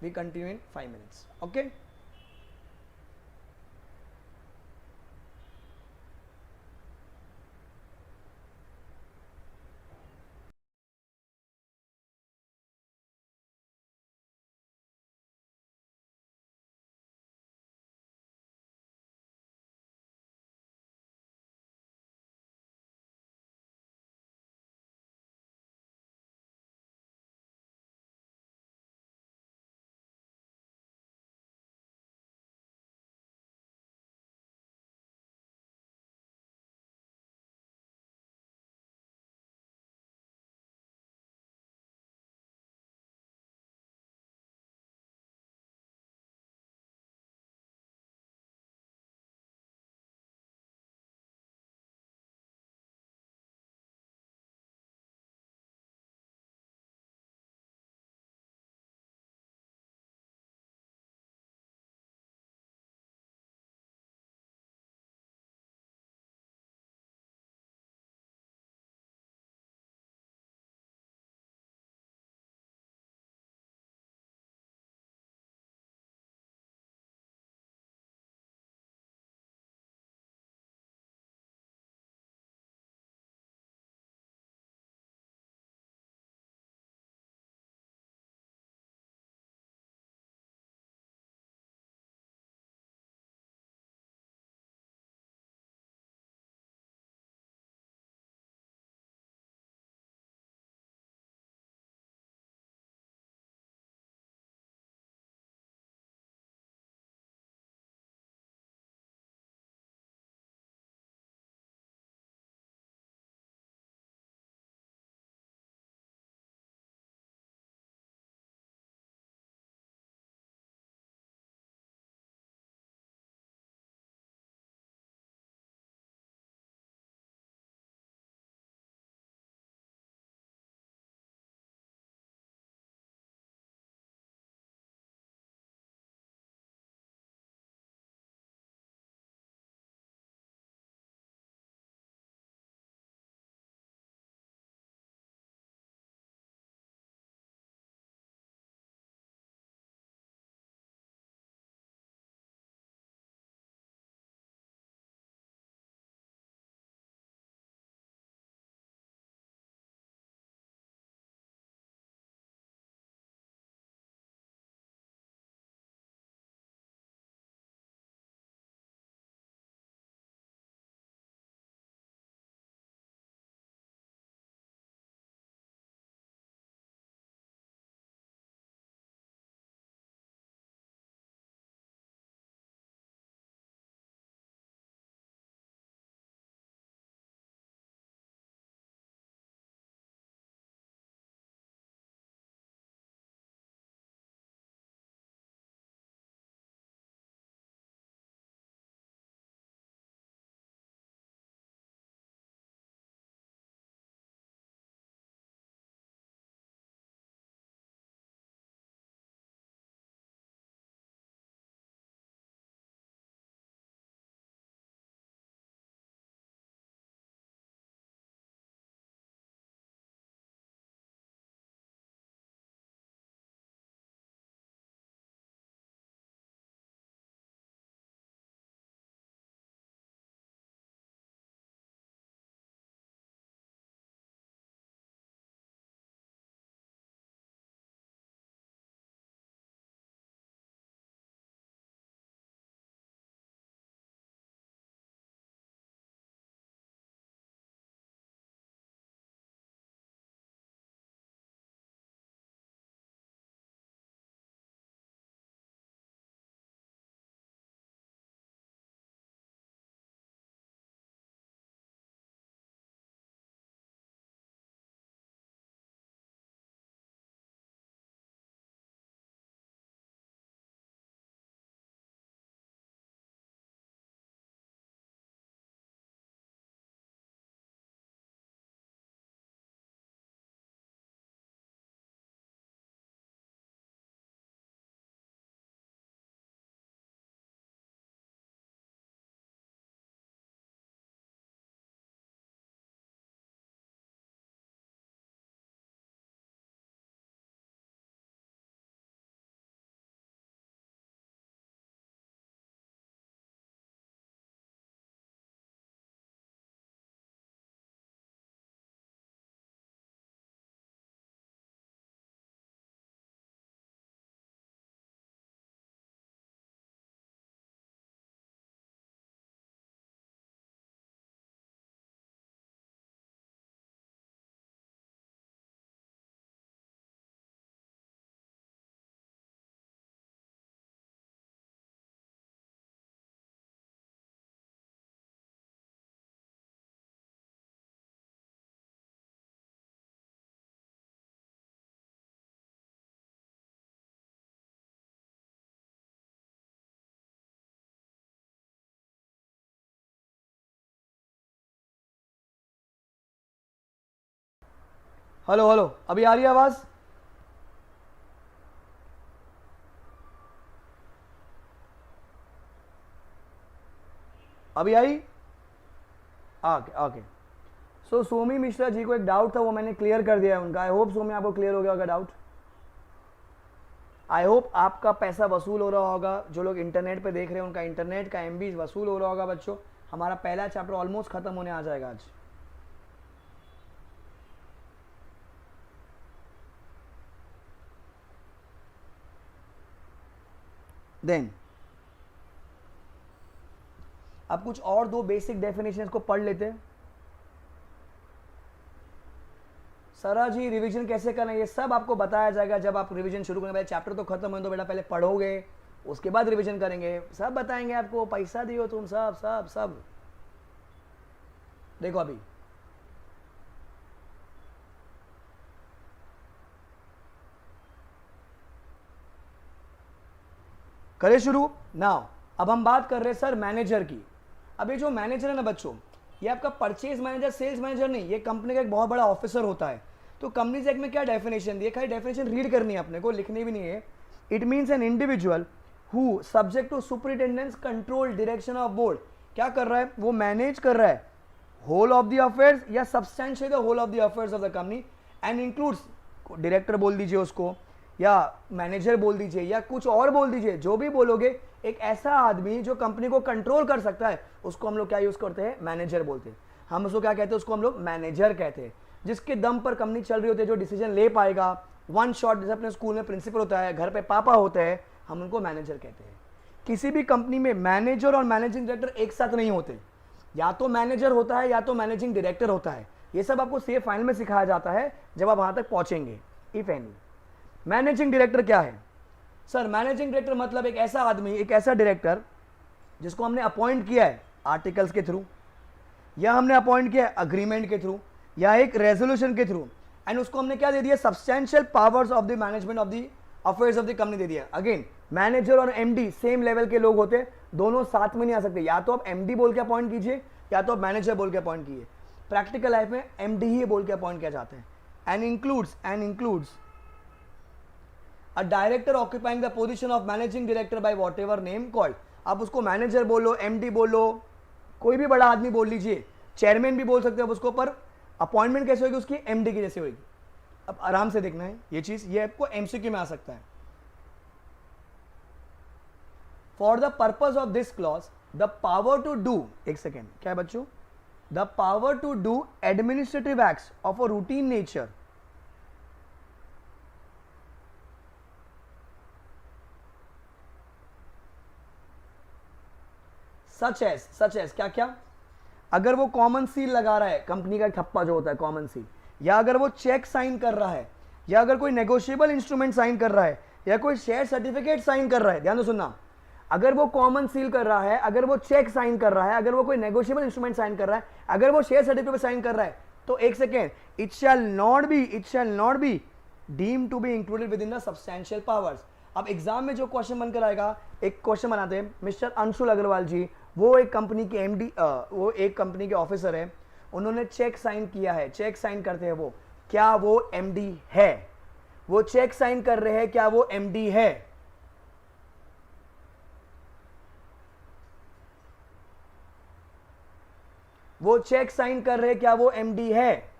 We continue in 5 minutes, okay. Hello hello, अभी आ रही है आवाज? अभी आई? Okay okay. So Somi Mishra ji को एक डाउट था, वो मैंने क्लियर कर दिया है उनका। आई होप सोमी आपको क्लियर हो गया होगा डाउट। आई होप आपका पैसा वसूल हो रहा होगा। जो लोग इंटरनेट पे देख रहे हैं उनका इंटरनेट का एमबी वसूल हो रहा होगा बच्चों। हमारा पहला चैप्टर ऑलमोस्ट खत्म होने आ जाएगा आज। देन अब कुछ और दो बेसिक डेफिनेशन को पढ़ लेते हैं। सरा जी रिवीजन कैसे करना है ये सब आपको बताया जाएगा जब आप रिवीजन शुरू करेंगे। चैप्टर तो खत्म हो तो बेटा पहले पढ़ोगे, उसके बाद रिवीजन करेंगे, सब बताएंगे आपको। पैसा दियो तुम, सब सब सब। देखो अभी करें शुरू नाउ। अब हम बात कर रहे हैं सर मैनेजर की। अभी जो मैनेजर है ना बच्चों, ये आपका परचेज मैनेजर, सेल्स मैनेजर नहीं, ये कंपनी का एक बहुत बड़ा ऑफिसर होता है। तो कंपनीज एक्ट में क्या डेफिनेशन दी, खाली डेफिनेशन रीड करनी है अपने को, लिखनी भी नहीं है। It means an individual who subject to superintendence control direction of board. क्या कर रहा है वो? मैनेज कर रहा है होल ऑफ द अफेयर्स या substantially the whole of the affairs of the company and includes, director बोल दीजिए उसको, या मैनेजर बोल दीजिए, या कुछ और बोल दीजिए, जो भी बोलोगे, एक ऐसा आदमी जो कंपनी को कंट्रोल कर सकता है उसको हम लोग क्या यूज करते हैं? मैनेजर बोलते हैं। हम उसको क्या कहते हैं? उसको हम लोग मैनेजर कहते हैं। जिसके दम पर कंपनी चल रही होती है, जो डिसीजन ले पाएगा वन शॉट, जैसे अपने स्कूल में प्रिंसिपल होता है, घर पे पापा होते हैं, हम उनको मैनेजर कहते हैं। किसी भी कंपनी में मैनेजर और मैनेजिंग डायरेक्टर एक साथ नहीं होते, या तो मैनेजर होता है या तो मैनेजिंग डायरेक्टर होता है। ये सब आपको सीए फाइनल में सिखाया जाता है जब आप वहां तक पहुंचेंगे। इफ एनी मैनेजिंग डायरेक्टर क्या है? सर मैनेजिंग डायरेक्टर मतलब एक ऐसा आदमी, एक ऐसा डायरेक्टर जिसको हमने अपॉइंट किया है आर्टिकल्स के थ्रू, या हमने अपॉइंट किया है अग्रीमेंट के थ्रू, या एक रेजोल्यूशन के थ्रू, एंड उसको हमने क्या दे दिया? Substantial powers of the management of the affairs of the company दे दिया। अगेन मैनेजर और एमडी सेम लेवल के लोग होते, दोनों साथ में नहीं आ सकते। या तो आप एमडी बोल के अपॉइंट कीजिए या तो आप मैनेजर बोल के अपॉइंट कीजिए। प्रैक्टिकल लाइफ में एमडी ही बोल के अपॉइंट किया जाते हैं। And includes a director occupying the position of managing director by whatever name called. आप उसको मैनेजर बोलो, एमडी बोलो, कोई भी बड़ा आदमी बोल लीजिए, चेयरमैन भी बोल सकते हो उसको, पर अपॉइंटमेंट कैसे होगी उसकी? एमडी की जैसे होगी। अब आराम से देखना है ये चीज, ये आपको एमसीक्यू में आ सकता है। For the purpose of this clause the power to do, एक सेकेंड, क्या है बच्चों? The power to do administrative acts of a routine nature such as क्या क्या? अगर वो कॉमन सील लगा रहा है, कंपनी का ठप्पा जो होता है कॉमन सील, या अगर वो चेक साइन कर रहा है, या अगर कोई नेगोशिएबल इंस्ट्रूमेंट साइन कर रहा है, या कोई शेयर सर्टिफिकेट साइन कर रहा है, ध्यान दो सुनना, अगर वो कॉमन सील कर रहा है, अगर वो चेक साइन कर रहा है, अगर वो कोई नेगोशिएबल इंस्ट्रूमेंट साइन कर रहा है, अगर वो शेयर सर्टिफिकेट साइन कर रहा है, तो एक second, it shall not be deem to be included within the substantial powers. अब एग्जाम में जो क्वेश्चन बनकर आएगा, एक क्वेश्चन बनाते हैं, मिस्टर अंशुल अग्रवाल जी, वो एक कंपनी के एमडी, वो एक कंपनी के ऑफिसर है, उन्होंने चेक साइन किया है, चेक साइन करते हैं वो, क्या वो एमडी है? वो चेक साइन कर रहे हैं, क्या वो एमडी है? वो चेक साइन कर रहे हैं, क्या वो एमडी है?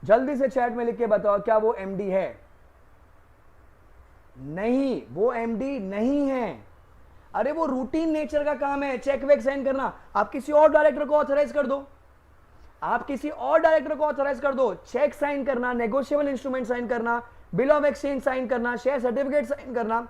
जल्दी से चैट में लिख के बताओ, क्या वो एमडी है? नहीं, वो एमडी नहीं है। अरे वो रूटीन नेचर का काम है, चेक वेक साइन करना। आप किसी और डायरेक्टर को ऑथराइज कर दो, आप किसी और डायरेक्टर को ऑथराइज कर दो, चेक साइन करना, नेगोशिएबल इंस्ट्रूमेंट साइन करना, बिल ऑफ एक्सचेंज साइन करना, शेयर सर्टिफिकेट साइन करना,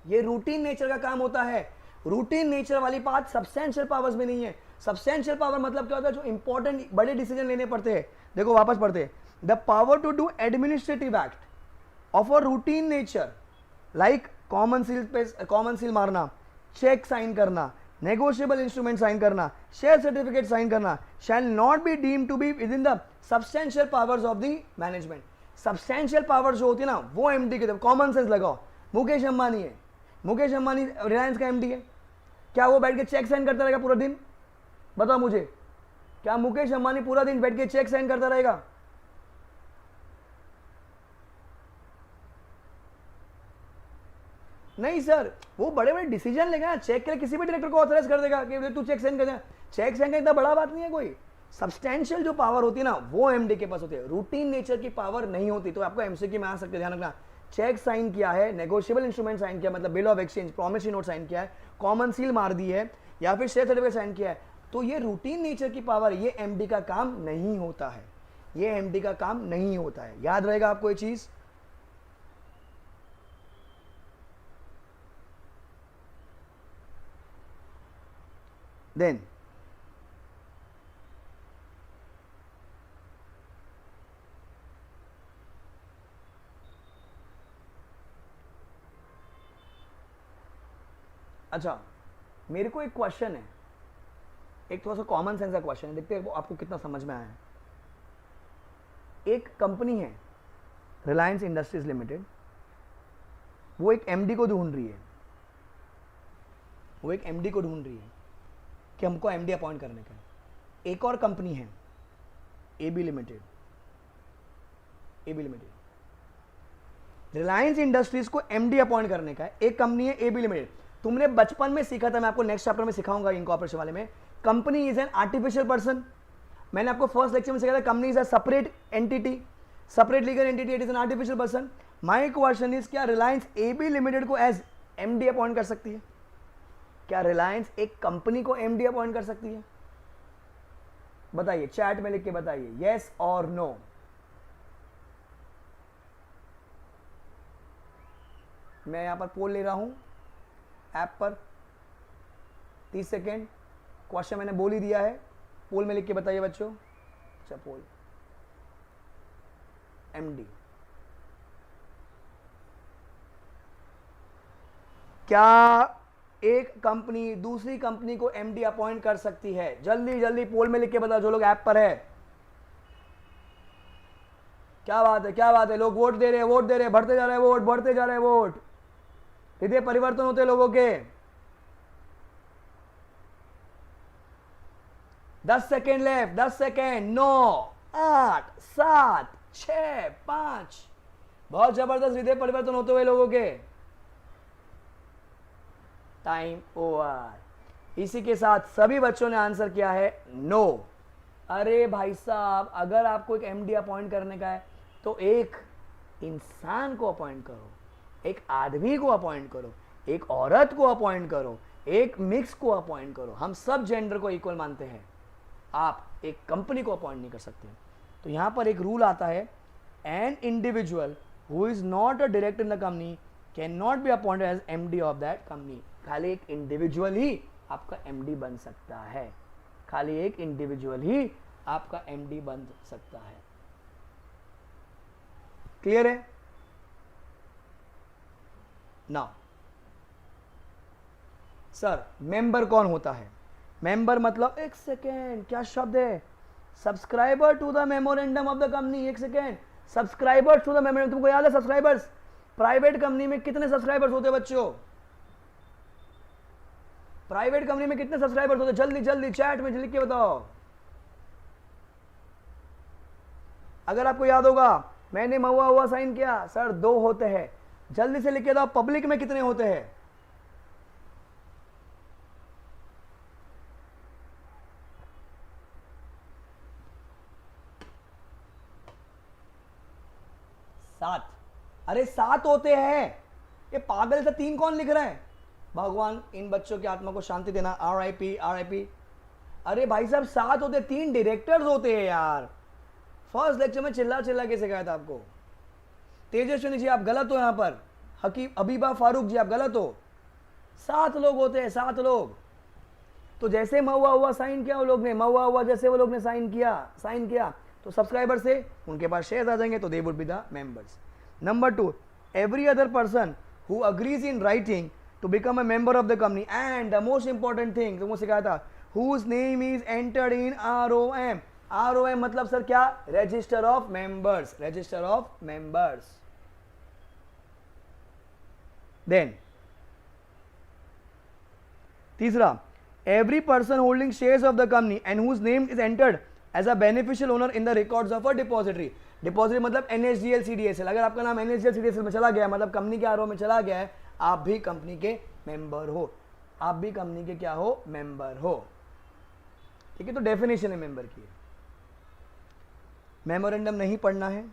ये रूटीन नेचर का काम होता है। रूटीन नेचर वाली बात सब्सटेंशियल पावर्स में नहीं है। सब्सटेंशियल पावर मतलब क्या होता है? जो इंपॉर्टेंट बड़े डिसीजन लेने पड़ते हैं। देखो वापस पढ़ते हैं, the power to do administrative act of a routine nature like common seal मारना, चेक साइन करना, नेगोशिएबल इंस्ट्रूमेंट साइन करना, शेयर सर्टिफिकेट साइन करना, shall not be deem to be within the substantial powers of the management. Substantial power जो होती है ना, वो MD की तरफ। कॉमन सेंस लगाओ, मुकेश अंबानी है, मुकेश अंबानी रिलायंस का एमडी है, क्या वो बैठ के चेक साइन करता रहेगा पूरा दिन? बताओ मुझे, क्या मुकेश अंबानी पूरा दिन बैठ के चेक साइन करता रहेगा? नहीं सर, वो बड़े बड़े डिसीजन लेगा, चेक के लिए किसी भी डायरेक्टर को ऑथराइज कर देगा कि तू चेक साइन कर दे। चेक साइन का इतना बड़ा बात नहीं है कोई। सब्सटेंशियल जो पावर होती है ना, वो एमडी के पास होती है, रूटीन नेचर की पावर नहीं होती। तो आपको एमसीक्यू में आ सकते, ध्यान रखना। चेक साइन किया है, नेगोशिएबल इंस्ट्रूमेंट साइन किया, मतलब bill of exchange, promissory note sign किया है, कॉमन सील मार दी है, या फिर शेयर सर्टिफिकेट साइन किया है, तो ये रूटीन नेचर की पावर, ये एमडी का काम नहीं होता है, ये एमडी का काम नहीं होता है। याद रहेगा आपको ये चीज। देन अच्छा, मेरे को एक क्वेश्चन है, एक थोड़ा सा कॉमन सेंस का क्वेश्चन है, देखते हैं आपको कितना समझ में आया है। एक कंपनी है रिलायंस इंडस्ट्रीज लिमिटेड, वो एक एमडी को ढूंढ रही है, वो एक एमडी को ढूंढ रही है कि हमको एमडी अपॉइंट करने का है। एक और कंपनी है AB limited, AB limited, Reliance industries को एमडी अपॉइंट करने का है। एक कंपनी है एबी लिमिटेड। तुमने बचपन में सीखा था, मैं आपको नेक्स्ट चैप्टर में सिखाऊंगा इनकॉर्पोरेशन वाले में, company is an artificial person. मैंने आपको फर्स्ट लेक्चर में सिखाया था, company is a separate entity, separate legal entity, it is an artificial person. My question is, क्या रिलायंस एबी लिमिटेड को एज एमडी अपॉइंट कर सकती है? क्या रिलायंस एक कंपनी को एमडी अपॉइंट कर सकती है? बताइए, चैट में लिख के बताइए, यस और नो। मैं यहां पर पोल ले रहा हूं ऐप पर, 30 सेकेंड। क्वेश्चन मैंने बोल ही दिया है, पोल में लिख के बताइए बच्चों। अच्छा, पोल एमडी, क्या एक कंपनी दूसरी कंपनी को एमडी अपॉइंट कर सकती है? जल्दी जल्दी पोल में लिख के बताओ जो लोग ऐप पर है। क्या बात है, क्या बात है, लोग वोट दे रहे हैं, वोट दे रहे हैं, बढ़ते जा रहे हैं वोट, बढ़ते जा रहे हैं वोट, हृदय परिवर्तन होते लोगों के। 10 सेकेंड लेफ्ट, 10 सेकेंड, 9, 8, 7, 6, 5, बहुत जबरदस्त हृदय परिवर्तन होते हुए लोगों के। Time over. इसी के साथ सभी बच्चों ने आंसर किया है नो। अरे भाई साहब, अगर आपको एक एमडी अपॉइंट करने का है तो एक इंसान को अपॉइंट करो, एक आदमी को अपॉइंट करो, एक औरत को अपॉइंट करो, एक मिक्स को अपॉइंट करो। हम सब जेंडर को इक्वल मानते हैं, आप एक कंपनी को अपॉइंट नहीं कर सकते। तो यहां पर एक रूल आता है, an individual who is not a director in the company can not be appointed as MD of that company. खाली एक इंडिविजुअल ही आपका एमडी बन सकता है, खाली एक इंडिविजुअल ही आपका एमडी बन सकता है। क्लियर है? नाउ सर, मेंबर कौन होता है? मेंबर मतलब, एक सेकेंड, क्या शब्द है? Subscriber to the memorandum of the company. एक second, subscribers to the memorandum, तुमको याद है सब्सक्राइबर्स? प्राइवेट कंपनी में कितने सब्सक्राइबर्स होते हैं बच्चों? प्राइवेट कंपनी में कितने सब्सक्राइबर्स होते हैं? जल्दी जल्दी चैट में लिख के बताओ। अगर आपको याद होगा, मैंने महुआ हुआ साइन किया, सर 2 होते हैं। जल्दी से लिख के बताओ, पब्लिक में कितने होते हैं? सात। अरे 7 होते हैं। ये पागल से 3 कौन लिख रहा है? भगवान इन बच्चों की आत्मा को शांति देना। RIP RIP। अरे भाई साहब 7 होते, 3 डायरेक्टर्स होते हैं यार। फर्स्ट लेक्चर में चिल्ला चिल्ला के सिखाया था आपको। तेजस्विनी जी आप गलत हो, यहां पर हबीबा फारूक जी आप गलत हो। 7 लोग होते हैं, 7 लोग। तो जैसे महुआ हुआ साइन किया वो लोग ने, महुआ हुआ जैसे वो लोग ने साइन किया तो सब्सक्राइबर से उनके पास शेयर्स आ जाएंगे, तो they would be the members. Number 2, every other person who agrees in writing to become a member of the company, and the most important thing तुमको सिखाया था, whose name is entered in ROM। ROM मतलब sir क्या? Register of members, register of members. Then तीसरा, every person holding shares of the company and whose name is entered as a beneficial owner in the records of a depository. Depository मतलब NSDL CDSL. अगर आपका नाम NSDL CDSL में चला गया मतलब company के आरओ में चला गया है, आप भी कंपनी के मेंबर हो, आप भी कंपनी के क्या हो, मेंबर हो. ठीक है, तो डेफिनेशन है मेंबर की. मेमोरेंडम नहीं पढ़ना है.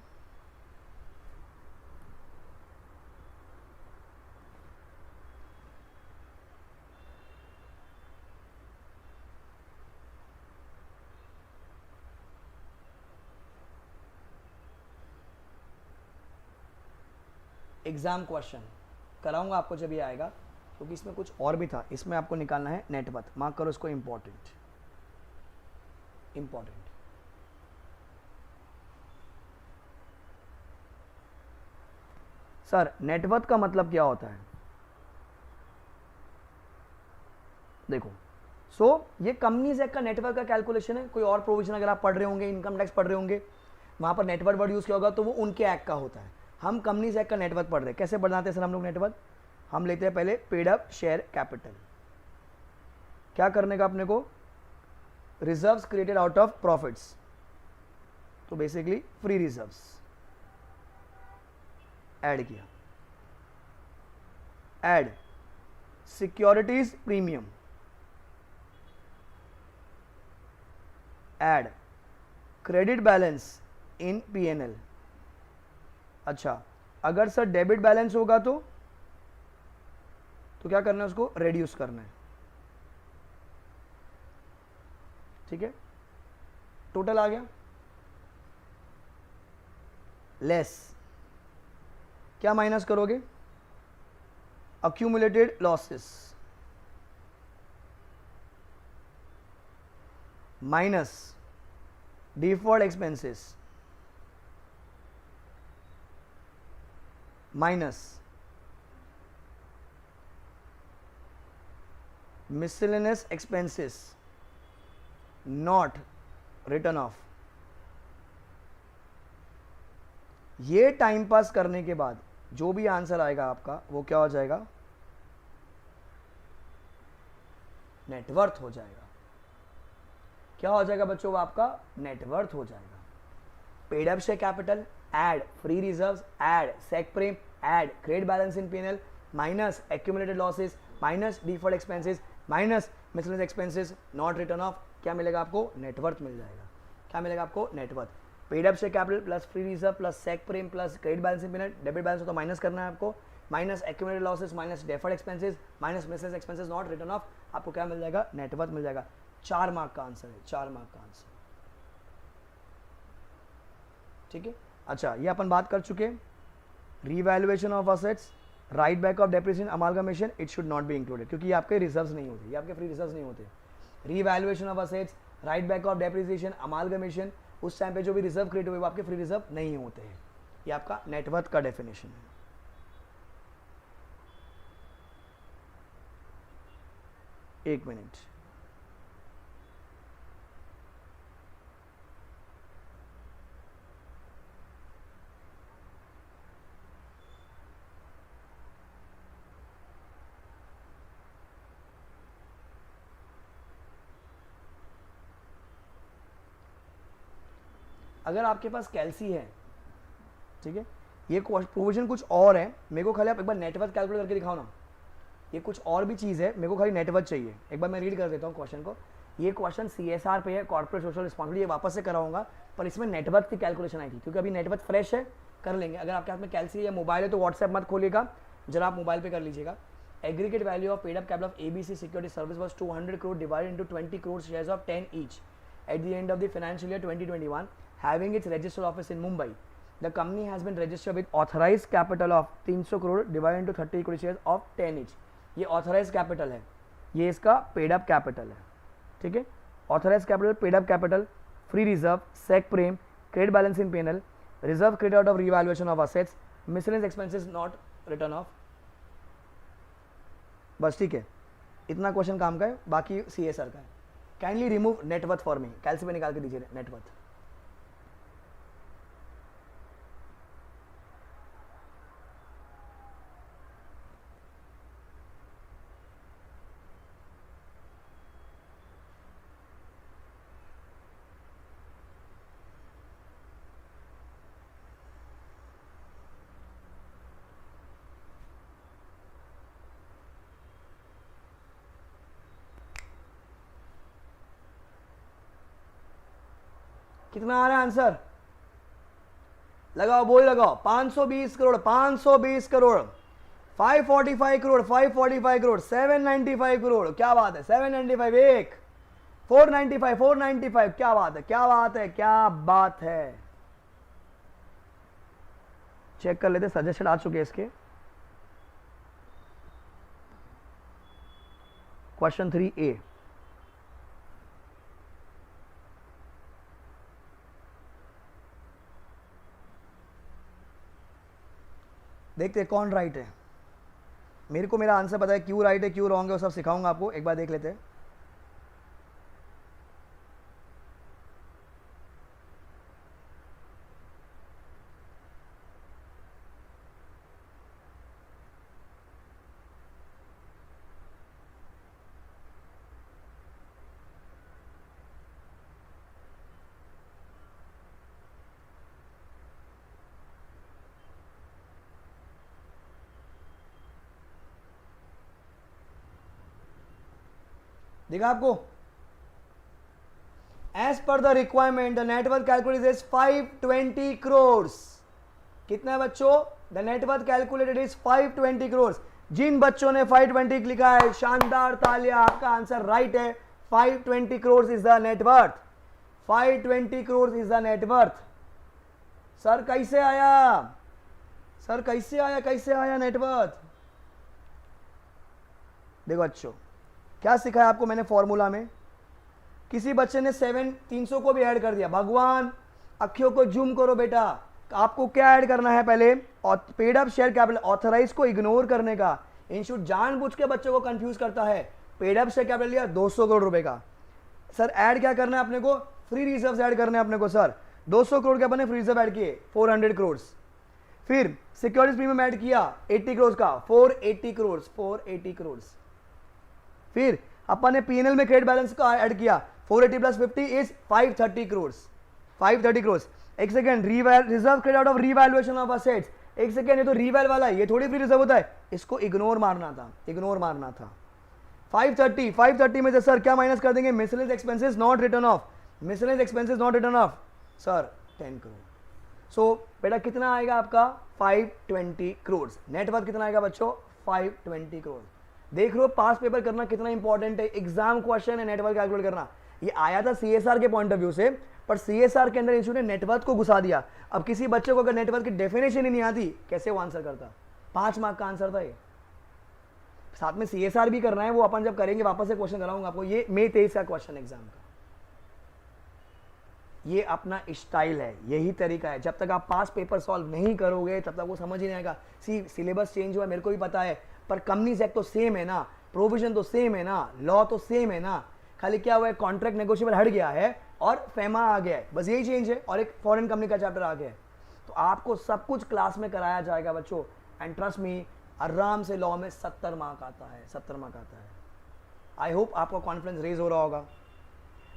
एग्जाम क्वेश्चन कराऊंगा आपको जब ये आएगा, क्योंकि इसमें कुछ और भी था. इसमें आपको निकालना है नेटवर्थ. मार्क करो इसको, इंपॉर्टेंट. सर नेटवर्थ का मतलब क्या होता है? देखो, ये कंपनीज एक्ट का नेटवर्थ का कैलकुलेशन है. कोई और प्रोविजन अगर आप पढ़ रहे होंगे, इनकम टैक्स पढ़ रहे होंगे, वहां पर नेटवर्थ वर्ड यूज किया होगा, तो वो उनके एक्ट का होता है. हम कंपनीज एक्ट का नेटवर्थ पढ़ रहे हैं. कैसे बनाते हैं सर हम लोग नेटवर्थ? हम लेते हैं पहले पेड अप शेयर कैपिटल. क्या करने का अपने को? Reserves created out of profits. तो बेसिकली फ्री रिजर्व्स ऐड किया. Add securities premium. Add credit balance in P&L. अच्छा, अगर सर डेबिट बैलेंस होगा तो क्या करना है? उसको रेड्यूस करना है. ठीक है, टोटल आ गया. लेस क्या माइनस करोगे? Accumulated losses minus default expenses minus miscellaneous expenses not written off. ये टाइम पास करने के बाद जो भी आंसर आएगा आपका वो क्या हो जाएगा? नेटवर्थ हो जाएगा. क्या हो जाएगा बच्चों? वो आपका नेटवर्थ हो जाएगा. Paid up share capital, add free reserves, add sec prem, add credit balance in P&L, minus accumulated losses, minus default expenses, minus miscellaneous expenses not return off. क्या मिलेगा आपको? नेटवर्थ मिल जाएगा. क्या मिलेगा आपको? Net worth. Paid up share capital plus free reserve plus sec prem plus credit balance in P&L. Debit balance हो तो माइनस करना है आपको. Minus accumulated losses, minus deferred expenses, minus miscellaneous expenses not return of. आपको क्या मिल जाएगा? Net worth मिल जाएगा. 4 मार्क का आंसर है. 4 मार्क का आंसर. ठीक है. अच्छा, ये अपन बात कर चुके. Revaluation of assets, right back of depreciation, amalgamation, it should not be included, क्योंकि ये आपके रिजर्व्स नहीं होते, ये आपके फ्री रिजर्व्स नहीं होते. Revaluation of assets, right back of depreciation, amalgamation, उस टाइम पे जो भी रिजर्व क्रिएट हुए वो आपके फ्री रिजर्व नहीं होते हैं. ये आपका नेटवर्थ का डेफिनेशन है. एक मिनट. अगर आपके पास कैल्सी है, ठीक है, ये प्रोविजन कुछ और है, मेरे को खाली आप एक बार नेटवर्थ कैलकुलेट करके दिखाओ ना. ये कुछ और भी चीज़ है, मेरे को खाली नेटवर्थ चाहिए. एक बार मैं रीड कर देता हूँ क्वेश्चन को. ये क्वेश्चन CSR पे है, कॉर्पोरेट सोशल रिस्पॉन्सिबिलिटी. ये वापस से कराऊंगा, पर इसमें नेटवर्थ की कैलकुलेशन आई थी, क्योंकि अभी नेटवर्थ फ्रेश है, कर लेंगे. अगर आपके हाथ में कैल्सी या मोबाइल है तो व्हाट्सएप मत खोलिएगा, जरा आप मोबाइल पे कर लीजिएगा. Aggregate value of paid up capital of ABC security service was 200 crore divided into 20 crore shares of 10 each at the end of the financial year 2021. Having its registered office in Mumbai, the company has been registered with authorized capital of 300 crore divided into 30 equity shares of 10 each. ये authorized capital है, ये इसका paid up capital है. ठीक है, authorized capital, paid up capital, free reserve, sec prime, credit balance in P&L, reserve credit out of revaluation of assets, miscellaneous expenses not written off. बस ठीक है, इतना क्वेश्चन काम का है, बाकी CSR का है. Kindly remove net worth for me. कैल्सी पे निकाल के दीजिए नेटवर्थ. कितना आ रहा है आंसर? लगाओ, बोल लगाओ। 520 करोड़, 520 करोड़, 545 करोड़, 545 करोड़, 795 करोड़। क्या बात है, 795 एक, 495, 495। क्या बात है, क्या बात है, क्या बात है। चेक कर लेते, सजेशन आ चुके हैं इसके। क्वेश्चन 3A, देखते हैं कौन राइट है। मेरे को मेरा आंसर पता है, क्यों राइट है क्यों रॉन्ग है वो सब सिखाऊंगा आपको, एक बार देख लेते हैं। देखा आपको? As per the requirement the net worth calculated is 520 crore. कितना है बच्चों? The net worth calculated is 520 crore. जिन बच्चों ने 520 लिखा है, शानदार तालियां, आपका आंसर राइट है। 520 crore is the net worth, 520 crore is the net worth. Sir कैसे आया, सर कैसे आया, कैसे आया नेटवर्थ? देखो बच्चों, क्या सिखाया आपको मैंने फॉर्मूला में? किसी बच्चे ने 300 को भी ऐड कर दिया। भगवान, अखियों को जूम करो बेटा। आपको क्या ऐड करना है पहले? और paid up share capital, authorise को इग्नोर करने का। इंस्टीट्यूट जानबूझ के बच्चों को कंफ्यूज करता है। पेड अप शेयर कैपिटल लिया 200 करोड़ रुपए का। सर ऐड क्या करना है अपने को? फ्री रिजर्व ऐड करने अपने को। सर 200 करोड़ के अपने फ्री रिजर्व ऐड किए, 400 करोड़। फिर सिक्योरिटीज प्रीमियम ऐड किया 80 करोड़ का, 480 करोड़, 480 करोड़। फिर अपन ने पीएनएल में क्रेडिट बैलेंस का ऐड किया, 480 प्लस 50 इज 530 करोड़, 530 करोड़। एक second, reserve credit out of revaluation of assets. एक सेकंड, ये तो रीवैल वाला है, ये थोड़ी फ्री रिजर्व होता है, इसको इग्नोर मारना था, इग्नोर मारना था। 530 में से सर क्या माइनस कर देंगे? Miscellaneous expenses not return off, miscellaneous expenses not return off, sir 10 crore. So बेटा कितना आएगा आपका? 520 करोड़। नेटवर्थ कितना आएगा बच्चों? 520 करोड़। देख रहे हो पास पेपर करना कितना इंपॉर्टेंट है। एग्जाम क्वेश्चन है नेटवर्थ कैलकुलेट करना। ये आया था सीएसआर के पॉइंट ऑफ व्यू से, पर सीएसआर के अंदर इंस्टीट्यूट ने नेटवर्थ को घुसा दिया। अब किसी बच्चे को अगर नेटवर्थ की डेफिनेशन ही नहीं आती, कैसे वो आंसर करता? 5 मार्क का आंसर था ये। साथ में सीएसआर भी करना है, वो अपन जब करेंगे वापस से क्वेश्चन कराऊंगा आपको। ये मई 23 का क्वेश्चन एग्जाम का। ये अपना स्टाइल है, यही तरीका है। जब तक आप पास पेपर सॉल्व नहीं करोगे तब तक वो समझ ही नहीं आएगा। सिलेबस चेंज हुआ है, मेरे को भी पता है, पर कंपनीज एक्ट तो सेम है ना, प्रोविजन तो सेम है ना, लॉ तो सेम है ना। खाली क्या हुआ है, कॉन्ट्रैक्ट नेगोशिएबल हट गया है और फेमा आ गया है, बस यही चेंज है। और एक फॉरेन कंपनी का चैप्टर आ गया है। तो आपको सब कुछ क्लास में कराया जाएगा बच्चों। एंड ट्रस्ट मी, आराम से लॉ में 70 मार्क आता है, 70 मार्क आता है। आई होप आपका कॉन्फिडेंस रेज हो रहा होगा।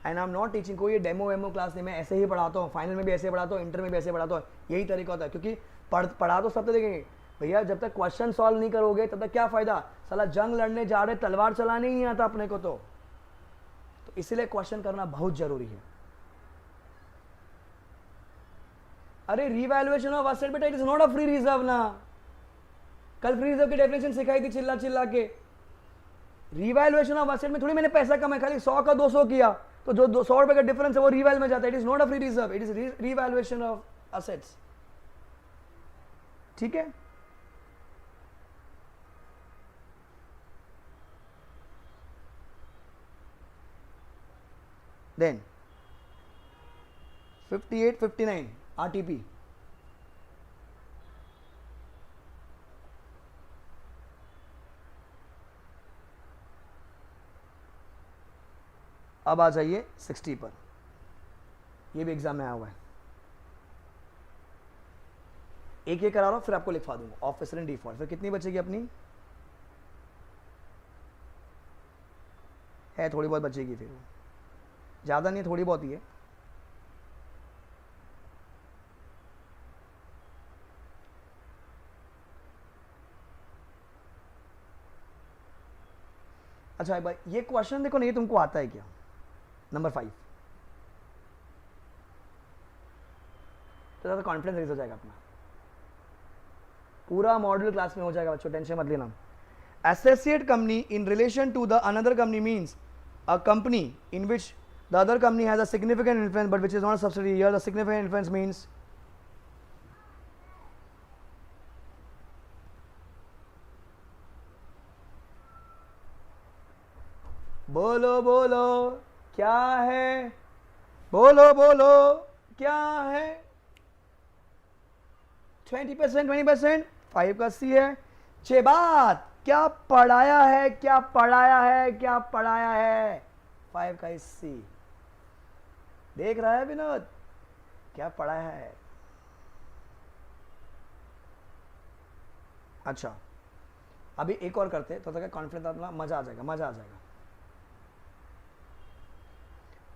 And I am not teaching, कोई ये डेमो वेमो क्लास नहीं, मैं ऐसे ही पढ़ाता हूँ। फाइनल में भी ऐसे पढ़ाता हूँ, इंटर में भी ऐसे पढ़ाता हूँ। यही तरीका होता है, क्योंकि पढ़ा तो सब तो देखेंगे भैया, जब तक क्वेश्चन सॉल्व नहीं करोगे तब तक क्या फायदा? साला जंग लड़ने जा रहे, तलवार चलाने ही नहीं आता अपने को। तो इसलिए क्वेश्चन करना बहुत जरूरी है। अरे रीवैल्यूएशन ऑफ असेट बेटा, it is not a free reserve ना। कल फ्री रिजर्व की डेफिनेशन सिखाई थी चिल्ला चिल्ला के। रीवैल्यूएशन ऑफ असेट में थोड़ी मैंने पैसा कमाया, खाली 100 का 200 किया, तो जो 100 रुपए का डिफरेंस है वो रीवैल में जाता है। It is not a free reserve, it is revaluation of assets. ठीक है? Then 58, 59 RTP। अब आ जाइए 60 पर। ये भी एग्जाम में आया हुआ है। एक करा रहा हूं, फिर आपको लिखवा दूंगा ऑफिसर इन डिफॉल्ट। फिर कितनी बचेगी अपनी? है थोड़ी बहुत बचेगी, फिर ज़्यादा नहीं, थोड़ी बहुत ही है। अच्छा भाई, ये क्वेश्चन देखो, नहीं तुमको आता है क्या? नंबर 5, तो ज़्यादा कॉन्फिडेंस रेज हो जाएगा अपना। पूरा मॉड्यूल क्लास में हो जाएगा बच्चों, टेंशन मत लेना। Associate company in relation to the another company means a company in which the other company has a significant influence but which is not a subsidy. Here the significant influence means बोलो बोलो क्या है, बोलो बोलो क्या है। 20%, 20%, 5 का सी है। 6 बात क्या पढ़ाया है, क्या पढ़ाया है, क्या पढ़ाया है। 5 का सी देख रहा है विनोद, क्या पढ़ाया है। अच्छा अभी एक और करते हैं तो तक कॉन्फिडेंस अपना, मजा आ जाएगा, मजा आ जाएगा।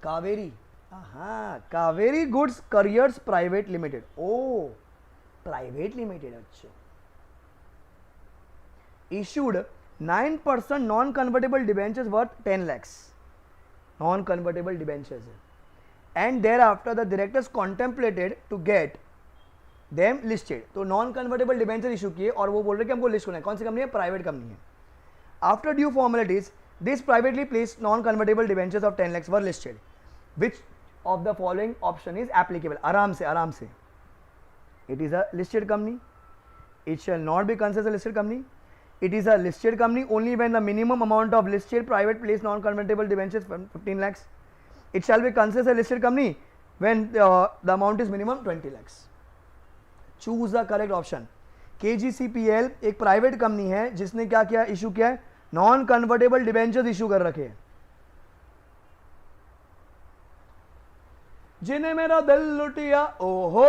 कावेरी, हाँ Kaveri goods carriers private limited. Oh private limited, अच्छा। issued 9% non-convertible debentures worth 10 lakhs, non-convertible debentures, and thereafter the directors contemplated to get them listed। तो नॉन कन्वर्टेबल डिबेंचर इशू किए और वो बोल रहे कि हमको लिस्ट होना है। कौन सी कंपनी है? प्राइवेट कंपनी है। After due formalities this privately placed non convertible debentures of 10 lakhs were listed. Which of the following option is applicable? आराम से आराम से। It is a listed company, it shall not be considered a listed company, it is a listed company only when the minimum amount of listed private placed non-convertible debentures 15 lakhs, it shall be considered a listed company when the amount is minimum 20 lakhs। choose the correct option। KGCPL एक private company है जिसने क्या किया, issue किया है non convertible debentures issue कर रखे हैं। जिन्हें मेरा दिल लुटिया, ओहो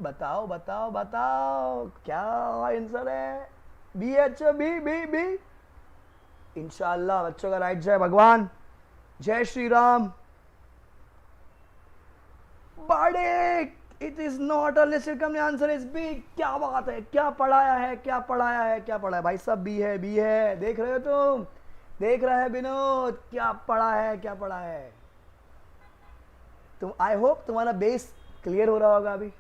बताओ बताओ बताओ क्या आंसर है? B H B B B. इंशाल्लाह बच्चों का राइट जय भगवान, जय श्री राम। बड़े it is not a listed company, answer is B. क्या बात है, क्या पढ़ाया है, क्या पढ़ाया है, क्या पढ़ा है भाई साहब? बी है, बी है। देख रहे हो तुम, देख रहा है विनोद, क्या पढ़ा है, क्या पढ़ा है। तुम आई होप तुम्हारा बेस क्लियर हो रहा होगा अभी।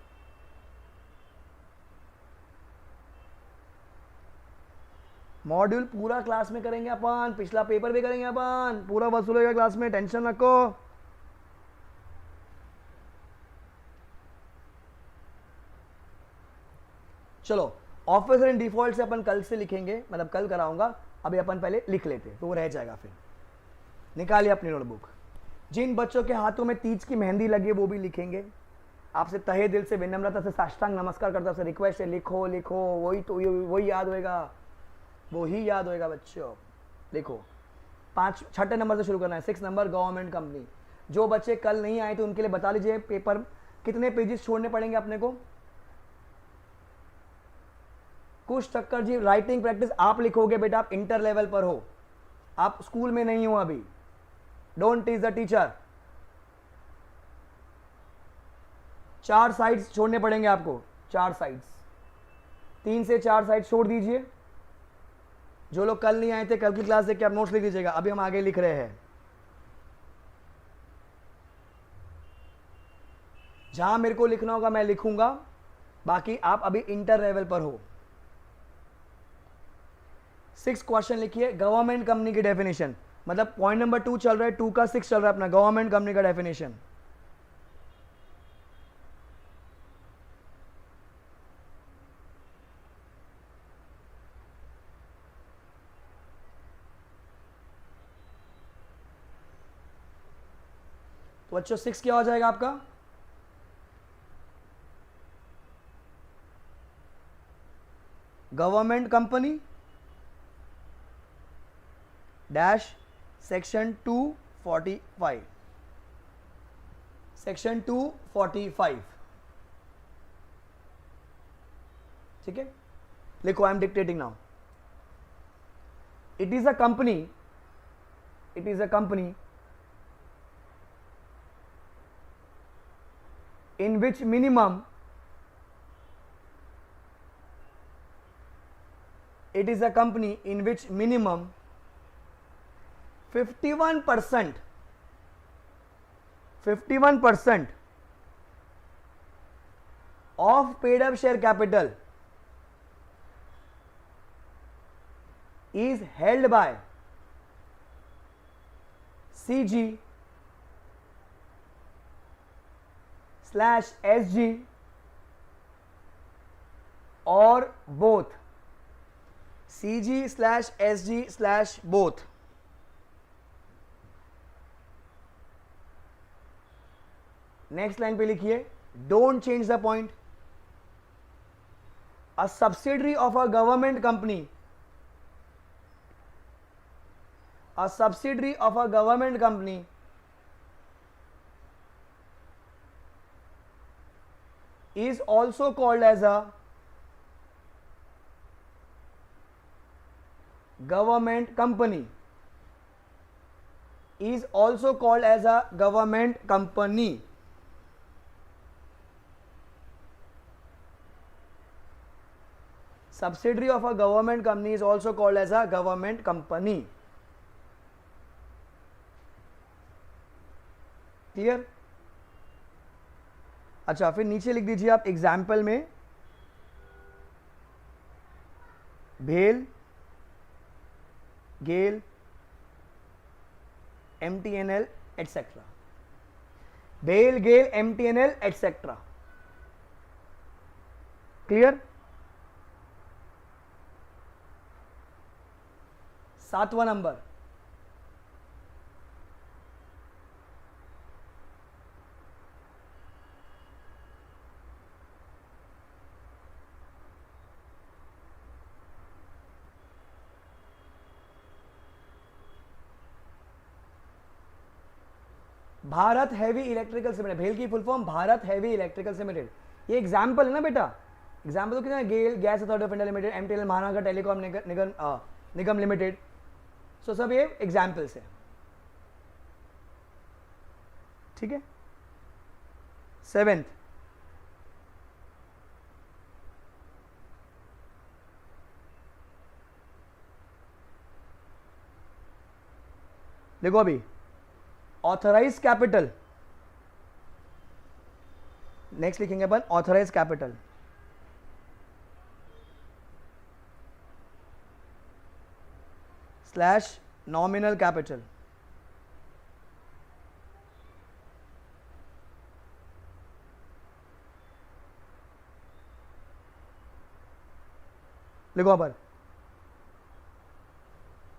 मॉड्यूल पूरा क्लास में करेंगे अपन, पिछला पेपर भी करेंगे अपन, पूरा वसूलेगा क्लास में, टेंशन रखो। चलो ऑफिसर इन डिफॉल्ट से अपन कल से लिखेंगे, मतलब कल कराऊंगा, अभी अपन पहले लिख लेते तो वो रह जाएगा। फिर निकालिए अपनी नोटबुक। जिन बच्चों के हाथों में तीज की मेहंदी लगी वो भी लिखेंगे। आपसे तहे दिल से विनम्रता से साष्टांग नमस्कार करता हूं, रिक्वेस्ट है लिखो लिखो, वही तो वही याद होएगा, वो ही याद होएगा बच्चों। देखो 6 नंबर से शुरू करना है। 6 नंबर गवर्नमेंट कंपनी। जो बच्चे कल नहीं आए तो उनके लिए बता लीजिए पेपर कितने पेजेस छोड़ने पड़ेंगे अपने को। कुछ टक्कर जी राइटिंग प्रैक्टिस आप लिखोगे बेटा, आप इंटर लेवल पर हो, आप स्कूल में नहीं हो अभी। Don't tease the teacher. 4 sides छोड़ने पड़ेंगे आपको, 4 साइड्स, 3 से 4 साइड छोड़ दीजिए। जो लोग कल नहीं आए थे कल की क्लास देख के आप नोट्स लिख लीजिएगा। अभी हम आगे लिख रहे हैं। जहां मेरे को लिखना होगा मैं लिखूंगा, बाकी आप अभी इंटर लेवल पर हो। 6 क्वेश्चन लिखिए। गवर्नमेंट कंपनी की डेफिनेशन, मतलब पॉइंट नंबर 2 चल रहा है, 2 का 6 चल रहा है अपना। गवर्नमेंट कंपनी का डेफिनेशन तो बच्चों 6 क्या हो जाएगा आपका? Government company dash section 245, section 245, ठीक है। लिखो, I am dictating now. It is a company, it is a company in which minimum, it is a company in which minimum 51% of paid up share capital is held by CG slash SG or both. CG slash SG slash both. Next line पे लिखिए, don't change the point. A subsidiary of a government company, a subsidiary of a government company is also called as a government company, is also called as a government company. Subsidiary of a government company is also called as a government company. Clear? अच्छा, फिर नीचे लिख दीजिए आप example में भेल, GAIL, MTNL etcetera. भेल, GAIL, MTNL etcetera. Clear? 7वां number, Bharat Heavy Electricals Limited. भेल की full form Bharat Heavy Electricals Limited. ये एग्जाम्पल है ना बेटा, एग्जाम्पल तो कितना, GAIL Gas Authority of India Limited, MTNL Mahanagar Telecom Nigam Limited. So सब ये एग्जाम्पल्स है. ठीक है. 7th, देखो अभी ऑथराइज कैपिटल, नेक्स्ट लिखेंगे अपन authorise capital. Slash nominal capital. लिखो अपन,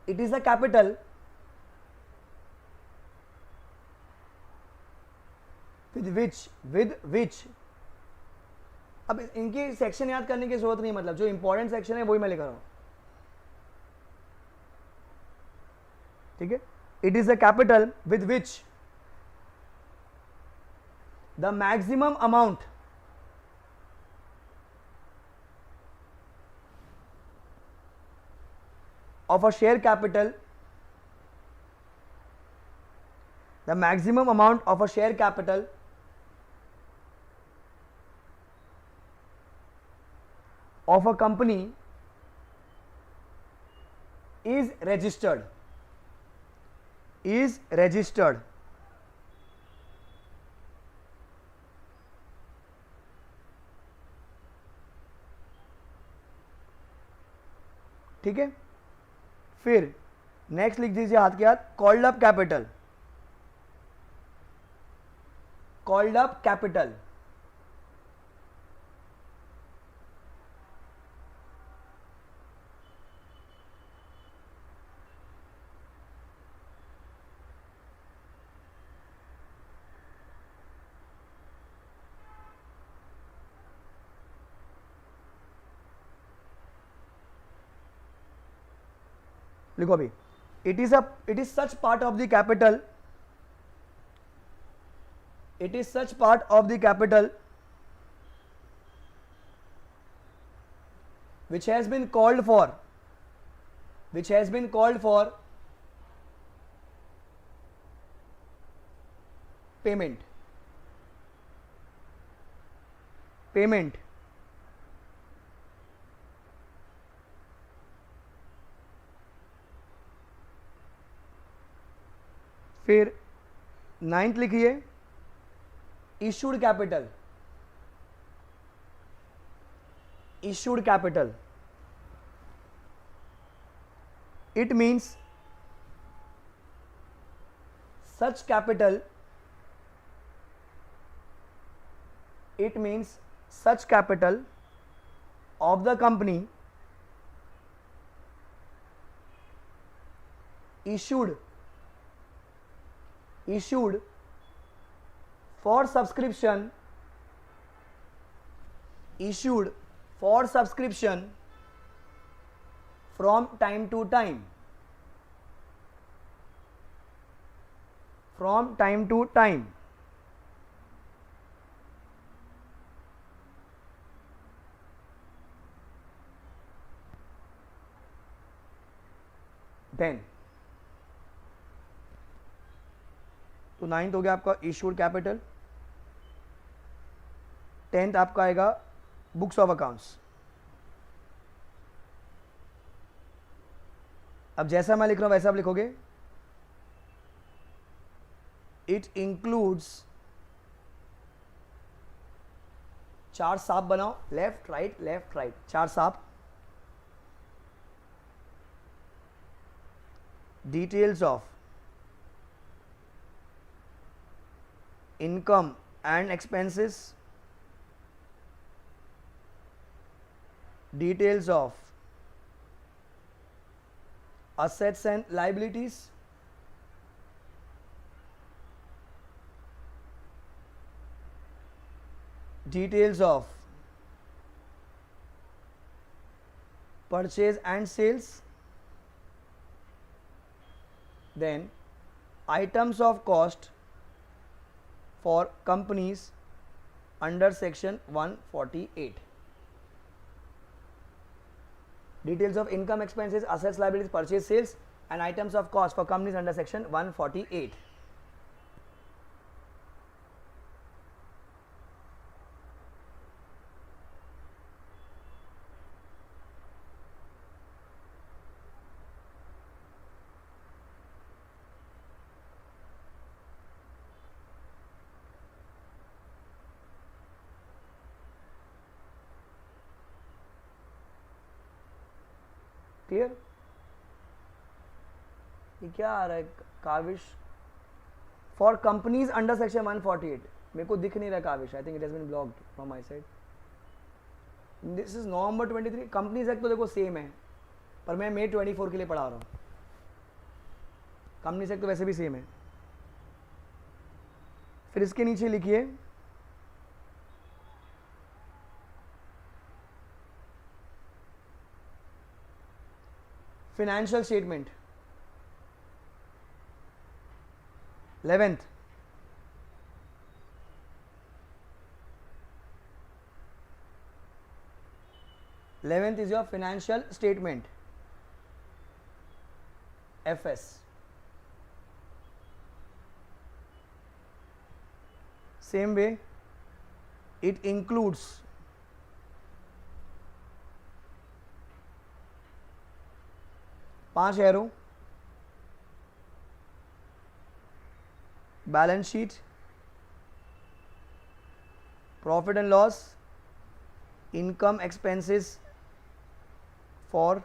it is the capital with which. अब इनकी सेक्शन याद करने की जरूरत नहीं, मतलब जो इंपॉर्टेंट सेक्शन है वही मैं लिख रहा हूं. ठीक है. It is the capital with which the maximum amount of a share capital, the maximum amount of a share capital of a company is registered. ठीक है. फिर नेक्स्ट लिख दीजिए हाथ के हाथ, called up capital. Called up capital, लिखो अभी, it is such part of the capital, it is such part of the capital which has been called for payment. फिर 9th लिखिए, issued capital. issued capital, it means such capital, it means such capital of the company issued for subscription, issued for subscription from time to time, from time to time, then तो 9th हो गया आपका issued capital. 10th आपका आएगा books of accounts. अब जैसा मैं लिख रहा हूं वैसा आप लिखोगे। इट इंक्लूड्स, चार सांप बनाओ, लेफ्ट राइट लेफ्ट राइट, चार सांप। Details of income and expenses, details of assets and liabilities, details of purchase and sales, then items of cost for companies under section 148, details of income, expenses, assets, liabilities, purchase, sales and items of cost for companies under section 148. Clear? ये क्या आ रहा है Kavish? For companies under section 148, मेरे को दिख नहीं रहा Kavish, I think it has been blocked from my side. This is November 23। Companies act तो देखो सेम है, पर मैं मई 24 के लिए पढ़ा रहा हूँ। कंपनीज एक्ट तो वैसे भी सेम है। फिर इसके नीचे लिखिए financial statement। 11th, is your financial statement, FS। same way it includes पांच arrow, balance sheet, profit and loss, income expenses for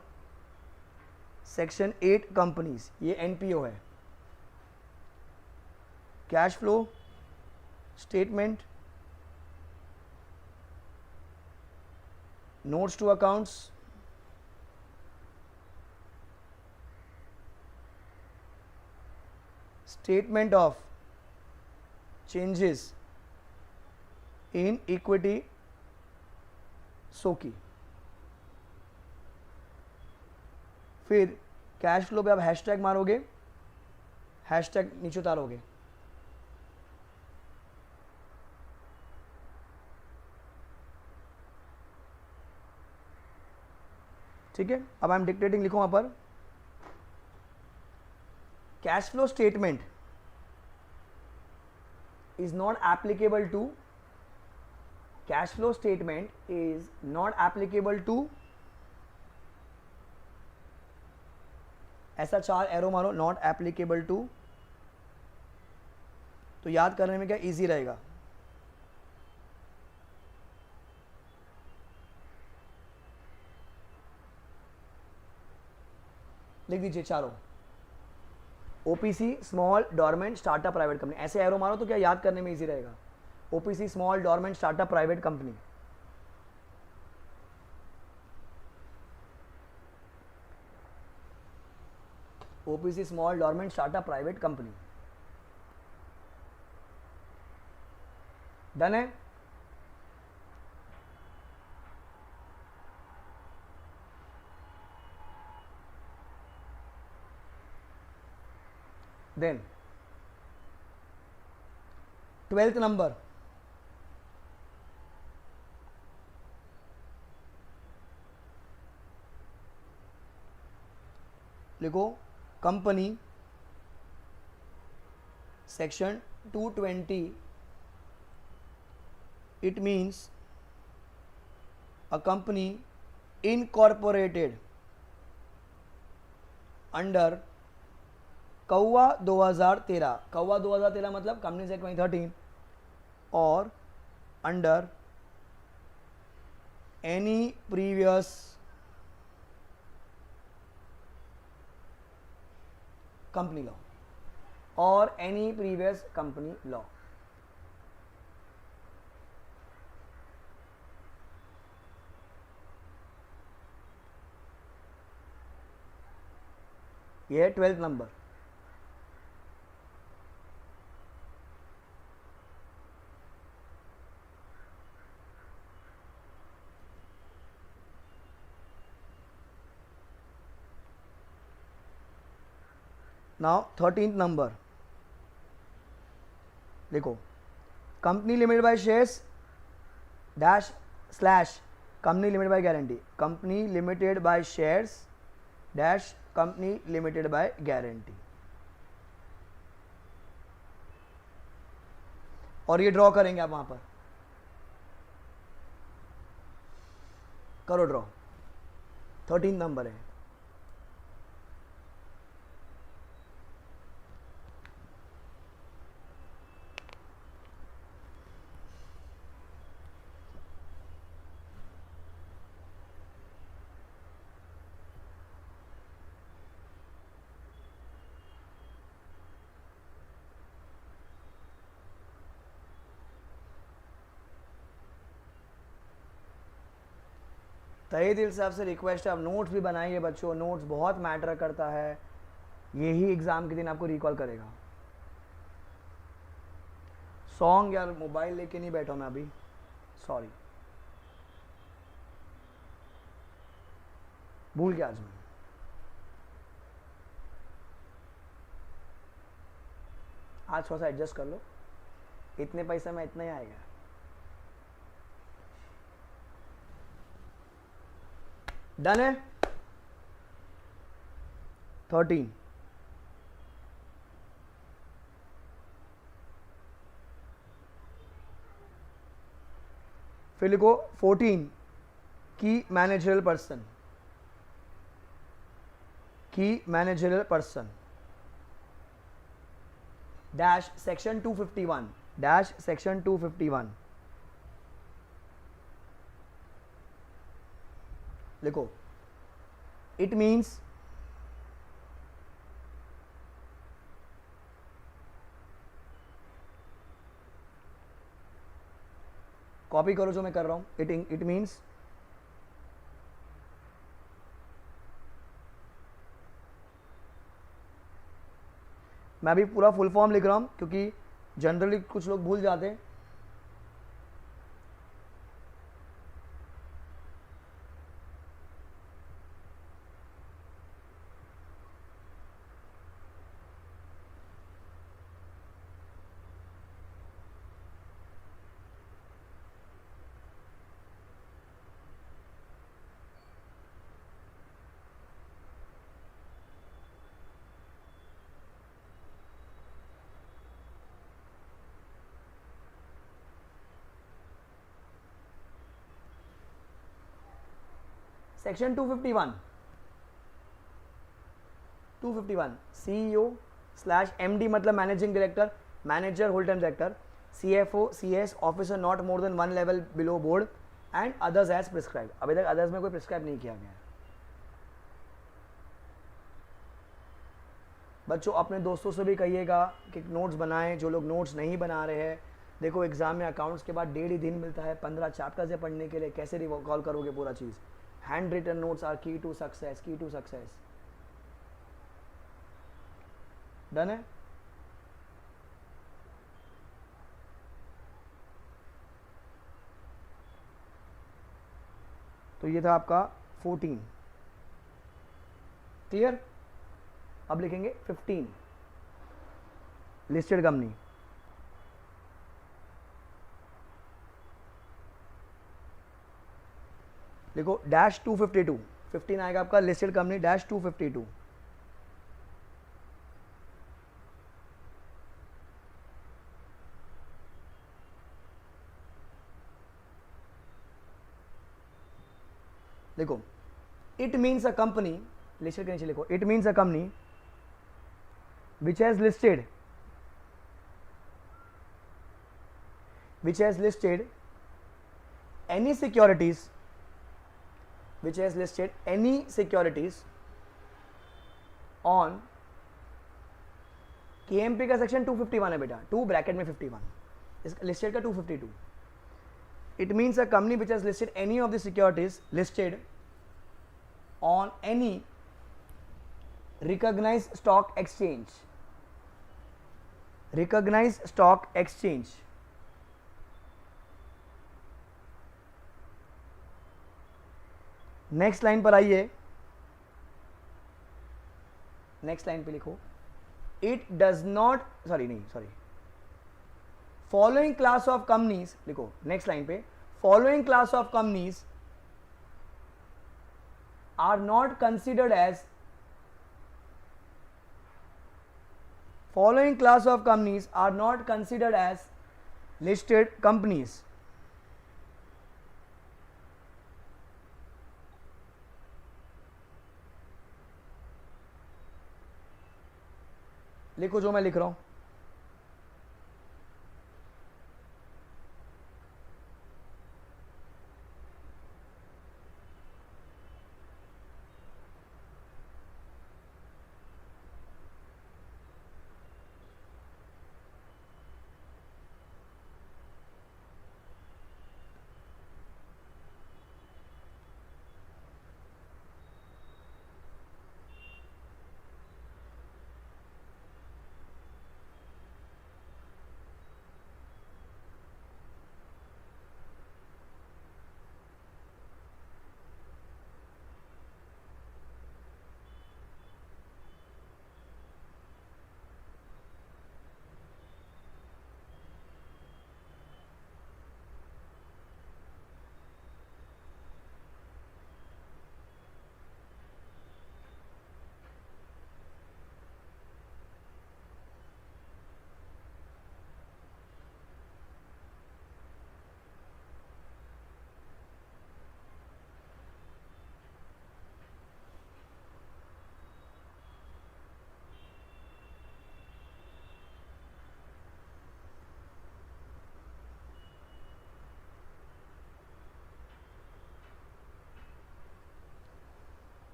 section 8 companies, ये एनपीओ है। Cash flow statement, notes to accounts, statement of changes in equity SOCI। फिर cash flow पे आप hashtag मारोगे, hashtag नीचे उतारोगे। ठीक है, अब आई एम डिक्टेटिंग, लिखो वहां पर cash flow statement is not applicable to, cash flow statement is not applicable to, ऐसा चार एरो मारो, नॉट एप्लीकेबल टू। तो याद करने में क्या इजी रहेगा। लिख दीजिए चारों, OPC small dormant startup private company, ऐसे एरो मारो तो क्या याद करने में इजी रहेगा। OPC small dormant startup private company, OPC small dormant startup private company. Done है। देन 12th नंबर, लिखो company section 220, it means a company incorporated under कौवा 2013, कौवा 2013 मतलब कंपनीज एक्ट 2013, और under any previous company law, और any previous company law. ये है 12th नंबर। नाउ 13th नंबर, देखो company limited by shares dash slash company limited by guarantee, company limited by shares dash company limited by guarantee, और ये draw करेंगे आप वहां पर, करो ड्रॉ। 13 नंबर है। तहे दिल से आपसे रिक्वेस्ट है, आप नोट्स भी बनाइए बच्चों, नोट्स बहुत मैटर करता है, यही एग्जाम के दिन आपको रिकॉल करेगा। सॉन्ग यार मोबाइल लेके नहीं बैठा मैं अभी, सॉरी, भूल गया आज मैं। आज थोड़ा सा एडजस्ट कर लो, इतने पैसे में इतना ही आएगा। डन है। 13, फिर लिखो 14 की मैनेजरल पर्सन, की managerial person dash section 251, dash section 251, लिखो इट मीन्स कॉपी करो जो मैं कर रहा हूं, इट मीन्स मैं अभी पूरा फुल फॉर्म लिख रहा हूं क्योंकि जनरली कुछ लोग भूल जाते हैं। सेक्शन 251 सीईओ स्लैश एमडी मतलब managing director, manager whole time director, CFO CS officer not more than 1 level below board and others as prescribe. अभी तक अदर्स में कोई प्रिस्क्राइब नहीं किया गया है। बच्चों अपने दोस्तों से भी कहिएगा कि नोट्स बनाएं, जो लोग नोट्स नहीं बना रहे हैं। देखो एग्ज़ाम में अकाउंट्स के बाद 1.5 दिन मिलता है 15 चैप्टर्स है पढ़ने के लिए, कैसे रिकॉल करोगे पूरा चीज़। हैंड रिटन नोट्स आर की टू सक्सेस, की टू सक्सेस। डन है। तो ये था आपका 14, क्लियर। अब लिखेंगे 15, लिस्टेड कंपनी। देखो डैश 252, 15 आएगा आपका लिस्टेड कंपनी डैश 252। देखो it means a company, listed के नीचे लिखो, it means a company which has listed any securities, which has listed any securities on KMP का सेक्शन 251 है बेटा, 2 ब्रैकेट में 51, इसका लिस्टेड का 252। It means a company which has listed any of the securities listed on any recognized stock exchange, recognized stock exchange, next line पर आइए, next line पे लिखो it does not, following class of companies लिखो next line पे, following class of companies are not considered as, following class of companies are not considered as listed companies. लिखो जो मैं लिख रहा हूं।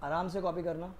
आराम से कॉपी करना।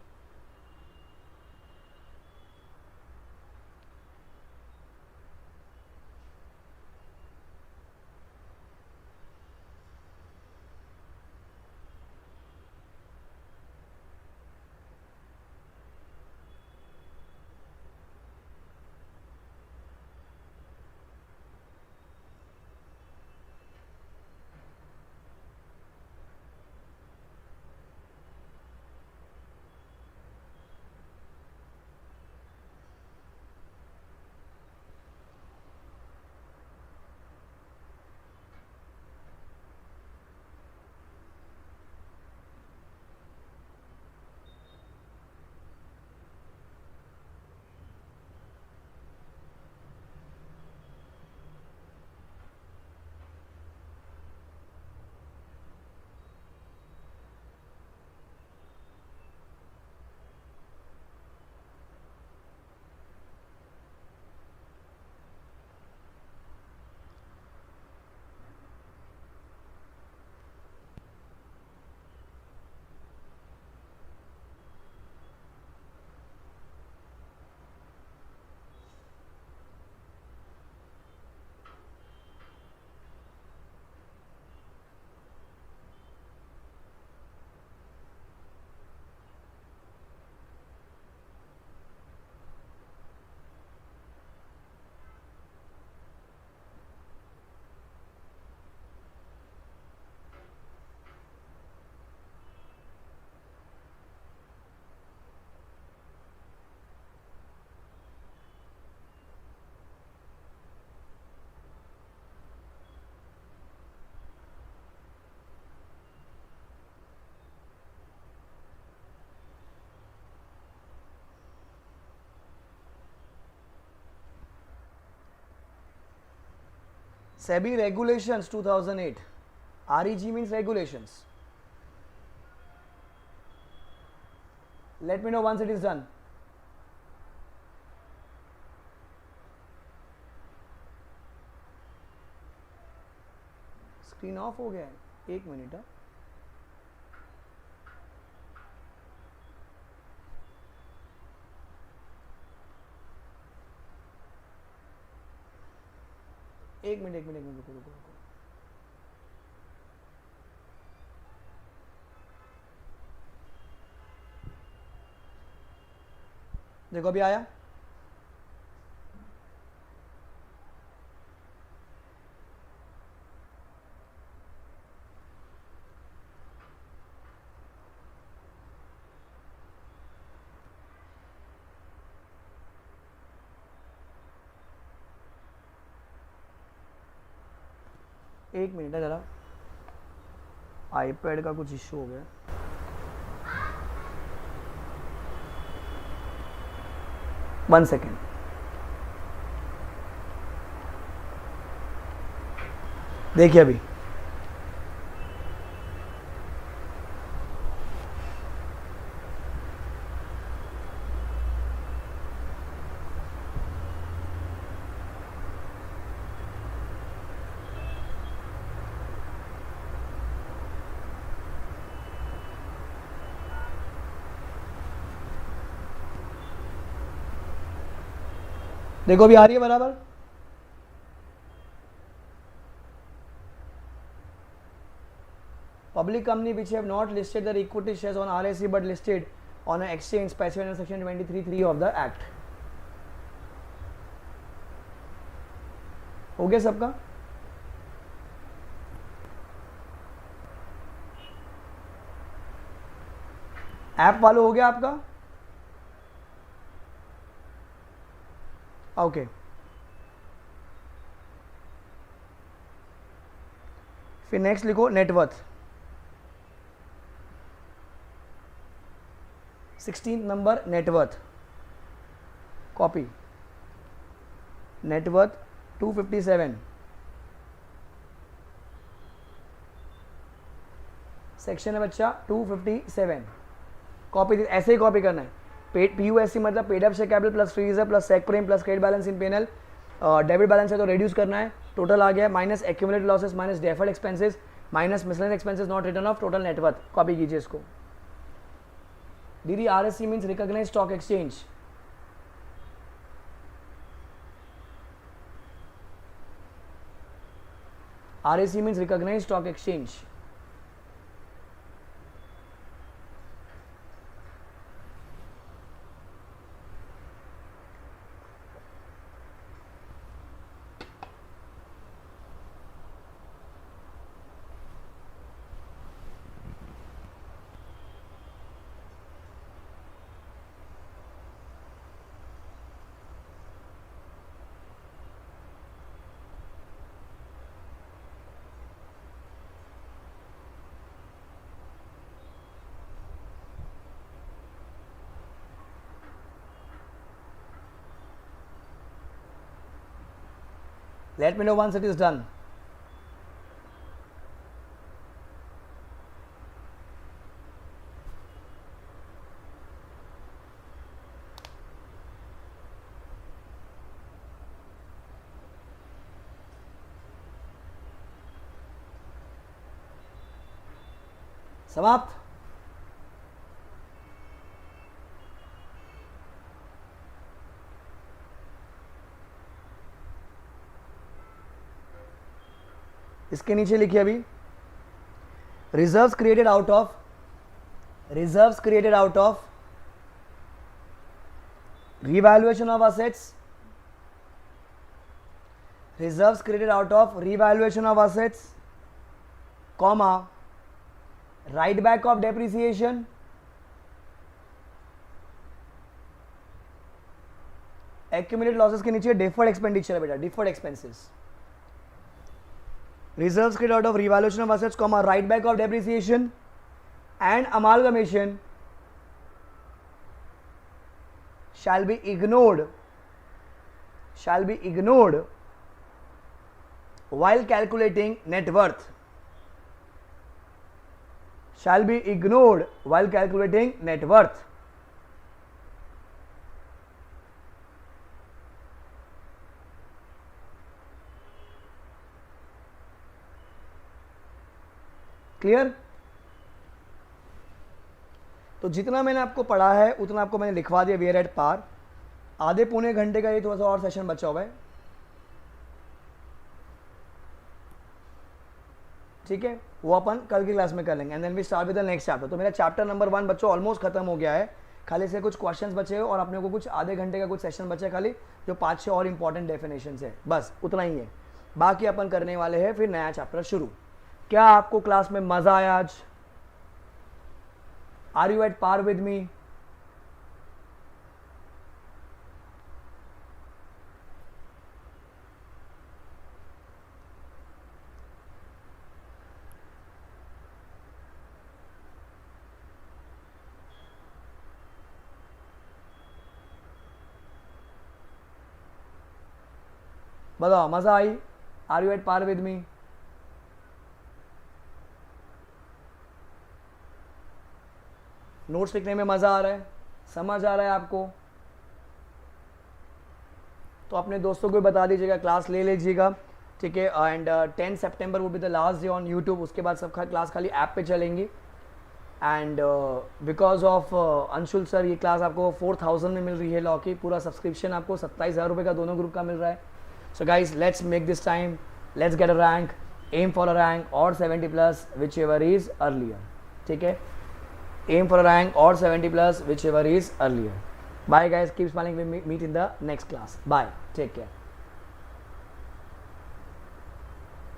SEBI regulations 2008. REG means regulations. Let me know once it is done. Screen of हो गया है, एक मिनट। एक मिनट रुको रुको रुको। देखो अभी आया। एक मिनट है ज़रा, आईपैड का कुछ इशू हो गया। One second. देखिए अभी देखो अभी आ रही है बराबर। Public company which have not listed their equity shares on RSE but listed on an exchange specified in section 23(3) of the act. हो गया सबका? ऐप वालों हो गया आपका? ओके फिर नेक्स्ट लिखो net worth. 16 number net worth, copy. Net worth 257 section है बच्चा 257। कॉपी ऐसे ही कॉपी करना है। PUSC मतलब paid up share capital plus free reserve plus sec prem plus credit balance in P&L। Debit balance है तो रिड्यूस करना है। टोटल आ गया minus accumulated losses minus deferred expenses minus miscellaneous expenses not return of total net worth. Copy कीजिए इसको। दीदी RSE means recognized stock exchange. RSE means recognized stock exchange. Let me know once it is done. समाप्त। इसके नीचे लिखिए अभी reserves created out of revaluation of assets, reserves created out of revaluation of assets, comma write back of depreciation, accumulated losses के नीचे deferred expenditure है बेटा, deferred expenses, reserves created out of revaluation of assets, comma write back of depreciation and amalgamation shall be ignored while calculating net worth shall be ignored while calculating net worth. Clear? तो जितना मैंने आपको पढ़ा है उतना आपको मैंने लिखवा दिया, वी आर एट पार। आधे पौने घंटे का ये थोड़ा सा और सेशन बचा हुआ है, ठीक है, वो अपन कल की क्लास में कर लेंगे, and then we start with the next chapter. तो मेरा चैप्टर नंबर 1 बच्चों ऑलमोस्ट खत्म हो गया है, खाली से कुछ क्वेश्चंस बचे हैं और अपने को कुछ आधे घंटे का कुछ सेशन बचे खाली, जो 5-6 और इंपॉर्टेंट डेफिनेशन है, बस उतना ही है। बाकी अपन करने वाले हैं फिर नया चैप्टर शुरू। क्या आपको क्लास में मजा आया आज? Are you at par with me? बताओ, मजा आई? Are you at par with me? Notes लिखने में मजा आ रहा है? समझ आ रहा है आपको? तो अपने दोस्तों को बता दीजिएगा, क्लास ले लीजिएगा, ठीक है। एंड 10 सितंबर वो भी the last day on YouTube, उसके बाद सब क्लास खाली ऐप पे चलेंगी। And because of Anshul sir ये क्लास आपको 4000 में मिल रही है लॉ की, पूरा सब्सक्रिप्शन आपको 27,000 रुपये का दोनों ग्रुप का मिल रहा है। So guys let's make this time, let's get a rank, aim for a rank और 70+ विच एवर इज अर्लियर, ठीक है। Aim for a rank or 70+ whichever is earlier. Bye guys, keep smiling, we meet in the next class. Bye, take care.